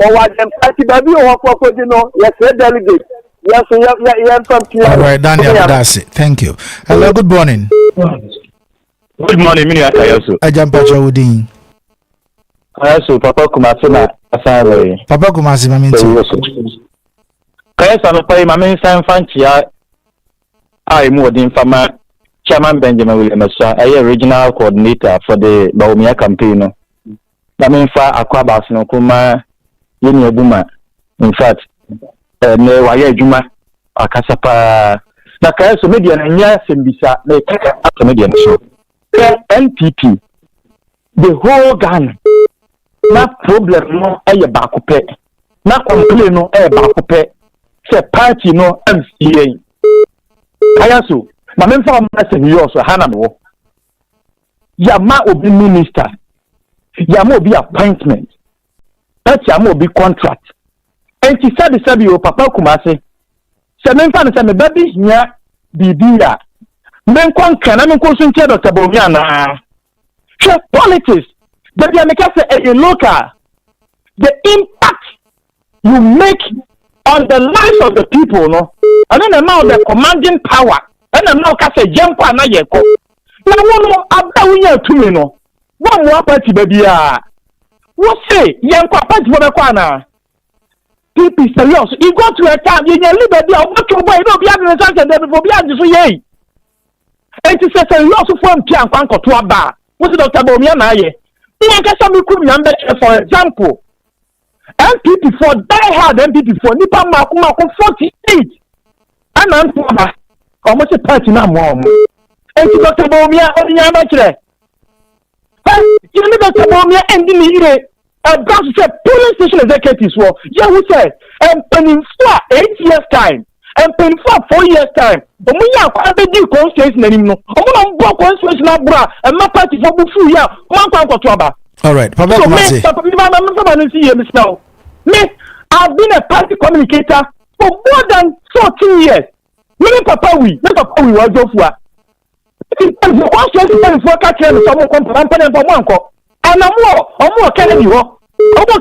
wo wa dem party baby wo ko di no ye se delegate yes yeah all right, Daniel, that's it. Thank you. Hello, good morning. Good morning, Mini Akayoso. Ajampacha Udin. Kayaso, Papa Kumasi na Asanwe. Papa Kumasi, Maminti. Kayaso, no pay Mamin San Fanchia. I moved in Fama Chairman Benjamin Williams, a regional coordinator for the Baumia campaign. Mamin Fa Aquabas no Kuma Yini Buma. In fact, ne waye juma akasapa na Kayaso media na nya sembisa na kaka after media no NPP the whole Ghana na problem no eye ba kope na complain no eye ba kope se party no MCA Kayaso ma memfa ma se yo so hana me ya ma obi minister ya ma obi appointment that ya ma obi contract. And she said, "O Papa Kumasi, se men fa se me baby nya bibia men kon kana men kon sunche Dr. Bawumia na she politics but you make say a local the impact you make on the lives of the people no and then now the commanding power and then now ka say jempa na ye ko na wono abawunya tumi no wo mo party baby a wo say yenko party bo be kwa na people serious. You go to a time, you need liberty. What you buy, no, be having a chance and then before be having to say, and to say, you also form Pian Panko to a bar. What's Dr. Bawumia na ye? You can some number for example. MPP for die hard MPP for Nipa Makuma 48. And I'm almost a party now, mom. And to Dr. Bawumia, only I'm actually. You know Dr. Bawumia ending the that's the police station executives were. Yeah, we said, and penning for 8 years' time, and penning for 4 years' time. But we are quite a big constitution anymore. I'm going to constitution now, bra, and my party for Bufu, yeah, one time for trouble. All right, Papa Kumasi. Me, I've been a party communicator for more than 14 years. Me, Papa, we were just what. The constitution for catching someone company for one call. And I'm Kennedy ho.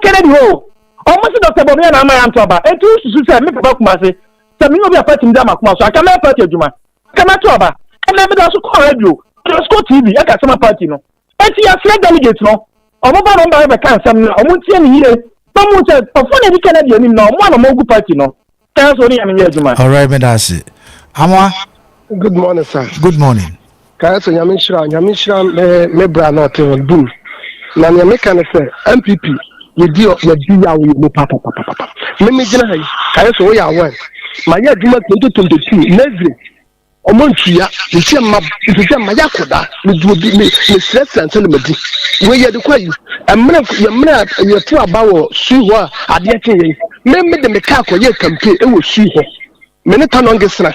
Kennedy ho. Almost Dr. Bawumia na my answer ba. And to say me Papa Kumasi. Say me no be a party me ma kuma so. I can make party adwuma. Can I talk ba? And let me also call radio. Just go TV. I can some party no. And see a friend delegate no. Omo ba no ba be kan sam no. Omo tie ni here. Omo say ofo na di Kennedy ni no. Omo na mo gu party no. Can so ni am here adwuma. All right, me that's it. Amwa. Good morning, sir. Good morning. Kayaso nyamishra me bra no te boom. Na me meka ne say MPP ye di ya we no papa me gina hay Kayaso we ya wan ma ya duma 2022 Nezri omontua ntia ma yakoda me du bi me stress and tell me di we ye de kwa yi emre ye to abawo su ho ade ake ye me de me ka ko ye campaign e wo su ho me ne tanong sra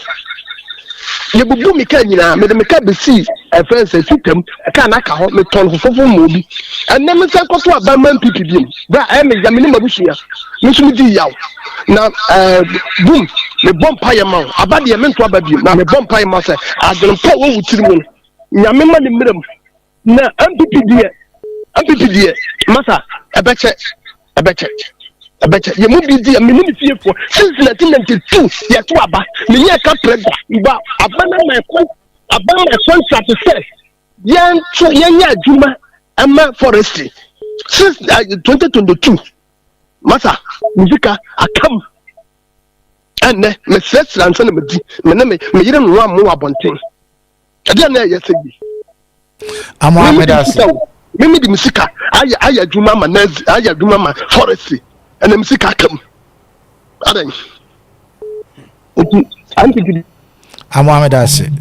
ye bubu mi ka nyina me de me ka be si e friends e sitem ka na ka ho me ton fofo mo bi enne me se koto aba man pipi bi bra e me ya me ni mabushia me so mi di yaw na boom me bompa ye ma aba de me nto aba bi na me bompa ye ma se adon pa wo wutiri mu nyame ma ni mmerem na MPP die masa ebeche ye mu bi di me ni fie fo since 1992 ye to aba me ye ka preda ba aba na my contract say yen nya adwuma ama forestry since 2022 masa muzika Akan enne me stress lanso na me di me yire no am mo abonten ade na ye sebi Amamedasi mimi di musika aya adwuma ma na aya adwuma ma forestry enne musika Akan adan Amamedasi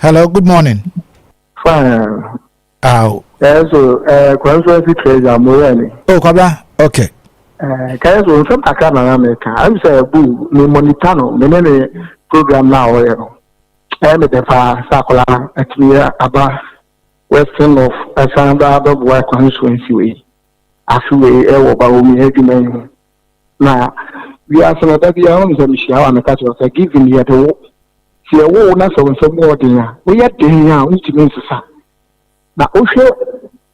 hello good morning. Fine. Oh. So, constituency treasurer Morani. Oh, Kabla. Okay. Kaya so from Akan na America. I'm say bu me monitano me program now me the fa sakola atria aba western of ASANTE aba constituency we. Afiwe e ba o mi edwuma na we are so that we are on the mishia na ka so giving here the si ewo na so more dia we are dia ultimate sa na ohwe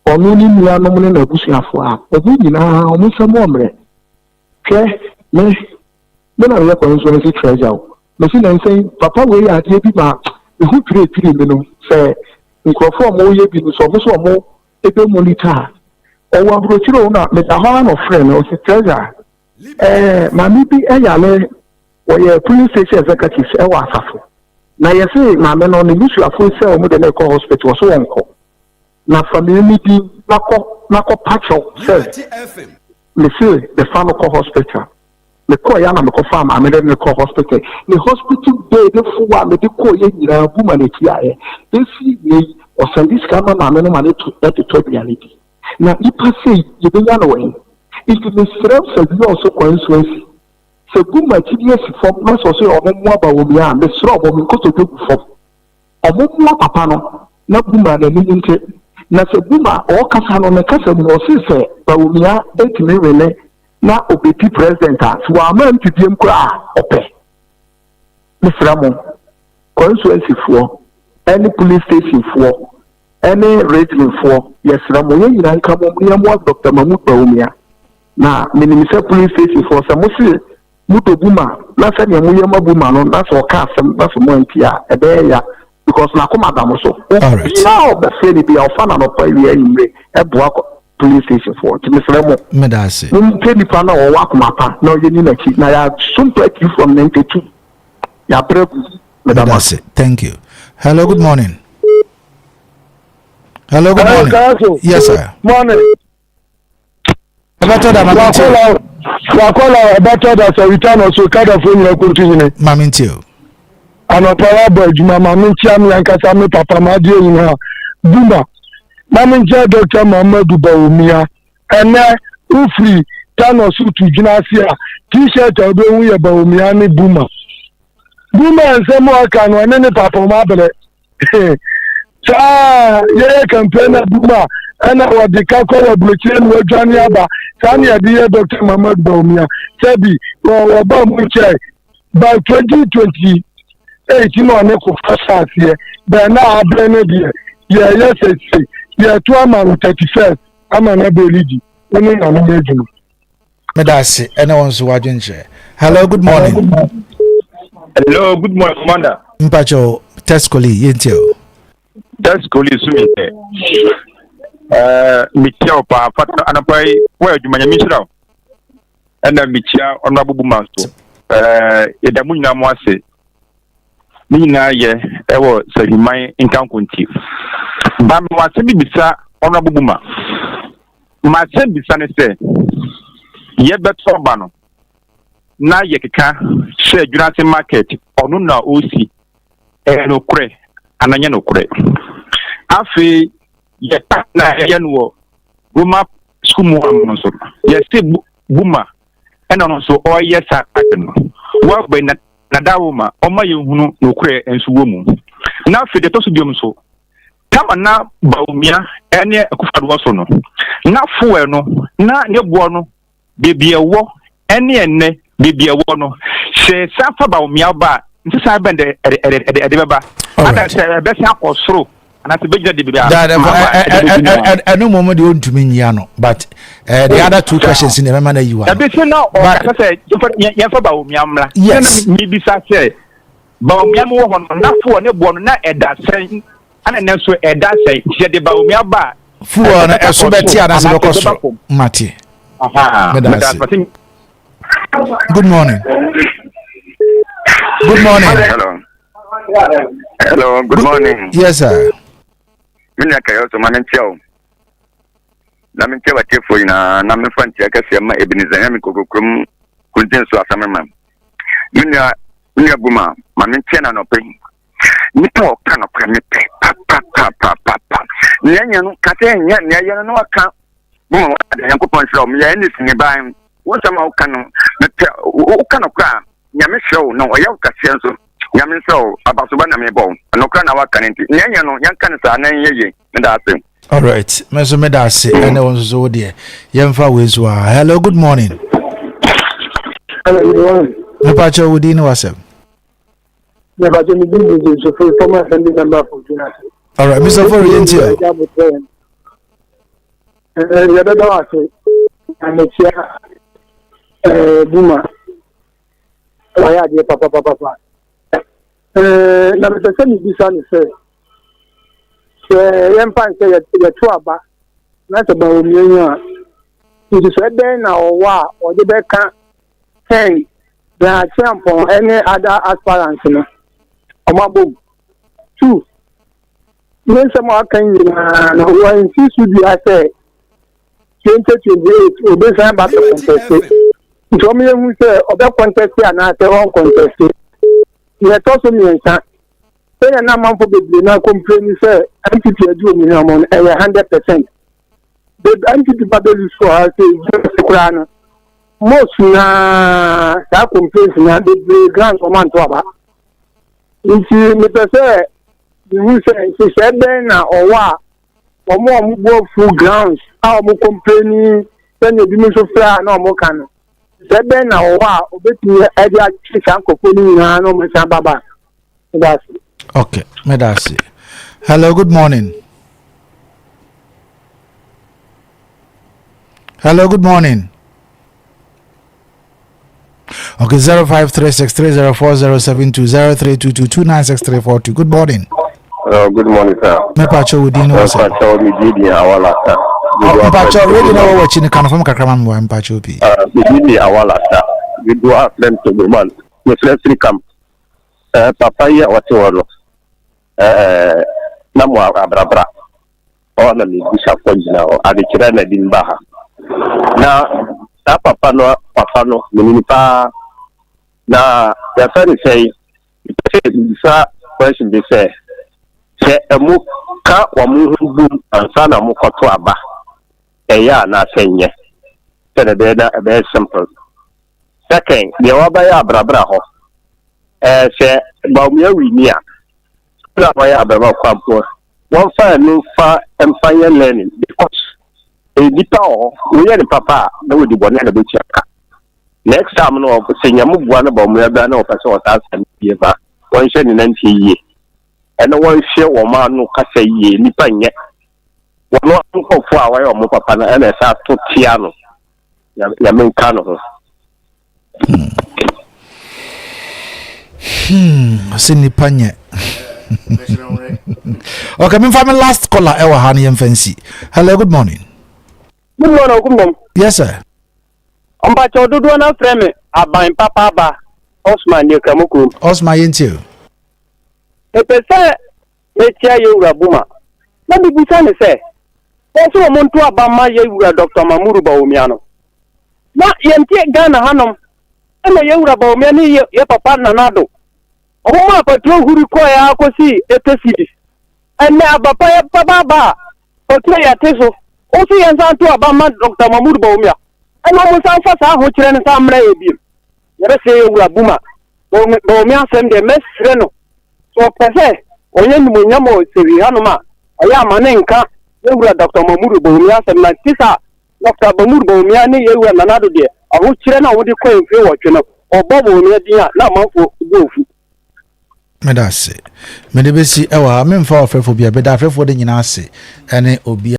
onu ni nua no ne na busuafo a obi nyina omu samo mre ke me na we constituency treasurer me si na say papa we ya die bi ma ehu tire me no say nkrofo mo ye bi no so mo ebe monitor o wa brochiro na me da ha no friend o se treasurer ma mi bi eyale o ye police station executive e wa asafo na ye say ma me no ne busuafo se o mo de na call hospital so wonko na family bi nako pacho say me say the farm call hospital me call ya na me call farm me de call hospital the hospital day the fuwa me de call ye nyira bu ma na tia e this ni o send this camera na me no ma ne to reality na ipa say ye be ya no we if the stress of you also constituency se bu ma ti die si form na so say o mo aba wo mi a me sro bo mi ko to do form o mo papa no na bu ma na ni nte na se buma o kasa no me kasa mu o sise ba umia etime wele na obeti president a so amam tidiem kra ope misra mo constituency fo any police station fo any region fo yesra mo ye nyina nka mo ya mo Dr. Mahmoud ba umia na minimisa police station fo sa mo si muto buma na se ne mo ye mabuma no na so ka asem na so mo antia ebe ya because na come madam so now the say be our fan no pay we anyway e boa police station for to Mr. Mo medase pay the plan or work mapa no you need na na ya some take you from 92 ya prep medase thank you hello good morning yes sir morning better than wakola better than so return also kind of when you continue mamintio anopara boy juma mamintia mi ankasa mi papa ma die nyina buma mamintia Dr. Muhammadu Bawumia ene ufri tano sutu jinasia t-shirt odo ye Bawumia ni buma nsemo aka no ene ni papa ma bele sa ye campaign buma ana wadika ko wablochire no adwane aba sa ne ade Dr. Muhammadu Bawumia sabi wo ba mu chai by 2020 no ne ko fast here but now abrene die yes ye to am 31st am na beligi oni na no ejuma medase ene won so wadwenche hello good morning commander mpacho tescoli yentio tescoli sumite mitia pa fata anapai wa adwuma misra ena mitia ono abubuma so edamu nyina mo ase nina ye ewo sahiman nkankunti ba me wase bibisa ono abubuma ma se bisa ne se ye beto ba no na ye keka se Jurasi market onu na osi no kure ananya no kure afi ye ta na ye no Buma skumu no so ye se buma ena no so o ye sa no wa be na na dawo ma oma ye hunu no kure enso wo mu na fe de to so biom so kama na baumia ene akufado so no na foe no na ne bo no bebie wo ene bebie wo no se safa baumia ba ntisa bende ede beba ada se be se akosoro ana se bejida de bebia no momo de ontumi nyia no but the other two questions in the man you are be se no o say ye fa baumia mla mi bisa se baumia mo ho no na fo ne bo no na eda sen ana nenso eda sei je de baumia ba fu na eso beti ana se bekoso mati good morning hello good morning yes sir mina kayo so manencheo na minche watefo ina na mefanti akase ma ebiniza mi kokokrom kuntenso asamema mina buma manenche na no pe nipo kana kwa mepe pa nyanya no kate nyanya no aka buma wa yankopon hwe o ya ni siniban wo sama ukano mepe ukano kwa nyame hwe no o ya ukase nso nyame so abasoba na mebo no kra na waka nti nyanya no yanka nsa na yeye nda ase all right meso me da ase ene won so de yemfa wezu a hello good morning hello Pacho within WhatsApp. Yeah, but you need to for former family member for Jonas. All right, Mr. Forientia. The other day, and it's Buma. Oh, yeah, dear Papa. Now, the same is this one, sir. Empire say the trouble. Not about me. It is right there now, or the back. Hey, there are for any other aspirants. Amabo. Two. When someone can insist with you, I say 2028 will be signed back to contest. So me who say about contest and I say one contest. You also mean that. Say a number for the now complaining say MPP do minimum 100%. The MPP battle for us is most na that complaints na the grand command to aba. If you say you say said then or what or more go full grounds how more complaining then you be so fair no more can said then or what obeti area chanko poni na no me san baba. That's okay, medasi. Hello, good morning. Hello, good morning. Okay, 0536304072 Good morning. Good morning, sir. Me pacho within WhatsApp. Pacho mi didi awala sir. Pacho really know what you can from Kakraman mo pacho pi. Mi didi awala sir. We do have them to the man. We let's come. Papaya whatever. Namu abrabra. Ona ni bisha konjina o adikira na dimbaha. Na papa no minimpa na ya fani say sa question be say emu ka wa mu hu ansa na mu kwato aba ya na senye tene be na be simple second the wa ba ya brabra ho se ba mu ya winia na ba ya brabra kwampo one fa no fa empire learning because nipa o we ya ni papa na we di bone na be chiaka next time no senya mu bua na ba mu ya ba na o pese o ta san bie ba won hye ni nanti yi ene won hye wo ma no kasa yi nipa nye wono nkofo a wa ya mo papa na ene sa to tia no ya menka no Sin nipa nye. Okay, me family last caller ewa ha na fancy. Hello, good morning. Good morning. Yes, sir. Pacho dodo na frame aban papa ba Osman ne kamuku. Osman yentio. Pese etia yewura buma. Na bi bisa ne se. Oso omuntu abama yewura Dr. Mamuru Bawumiano. Na yentie Ghana hanom. Ena yewura Bawumiano ye papa nanado. Ohuma patro huru ko ya akosi epesidi. Ene abapa ya papa ba. Otwe ya teso. Oso yenza to abama Dr. Mamuru Bawumiano. And I was also a hotel and some maybe. Let us say, Buma. Bomi asem de mesre no. So pese onye ni monyamo sewi hanoma. Aya manenka ewura Dr. Mamuru Bomi asem na tisa Dr. Mamuru Bomi ne yewu nanado de. Aho kire na wodi ko enfe wotwe no. Obo Bomi dia na manfo gofu. Medase. Medebesi ewa memfa ofrefo bia beda afrefo de nyina ase ene obi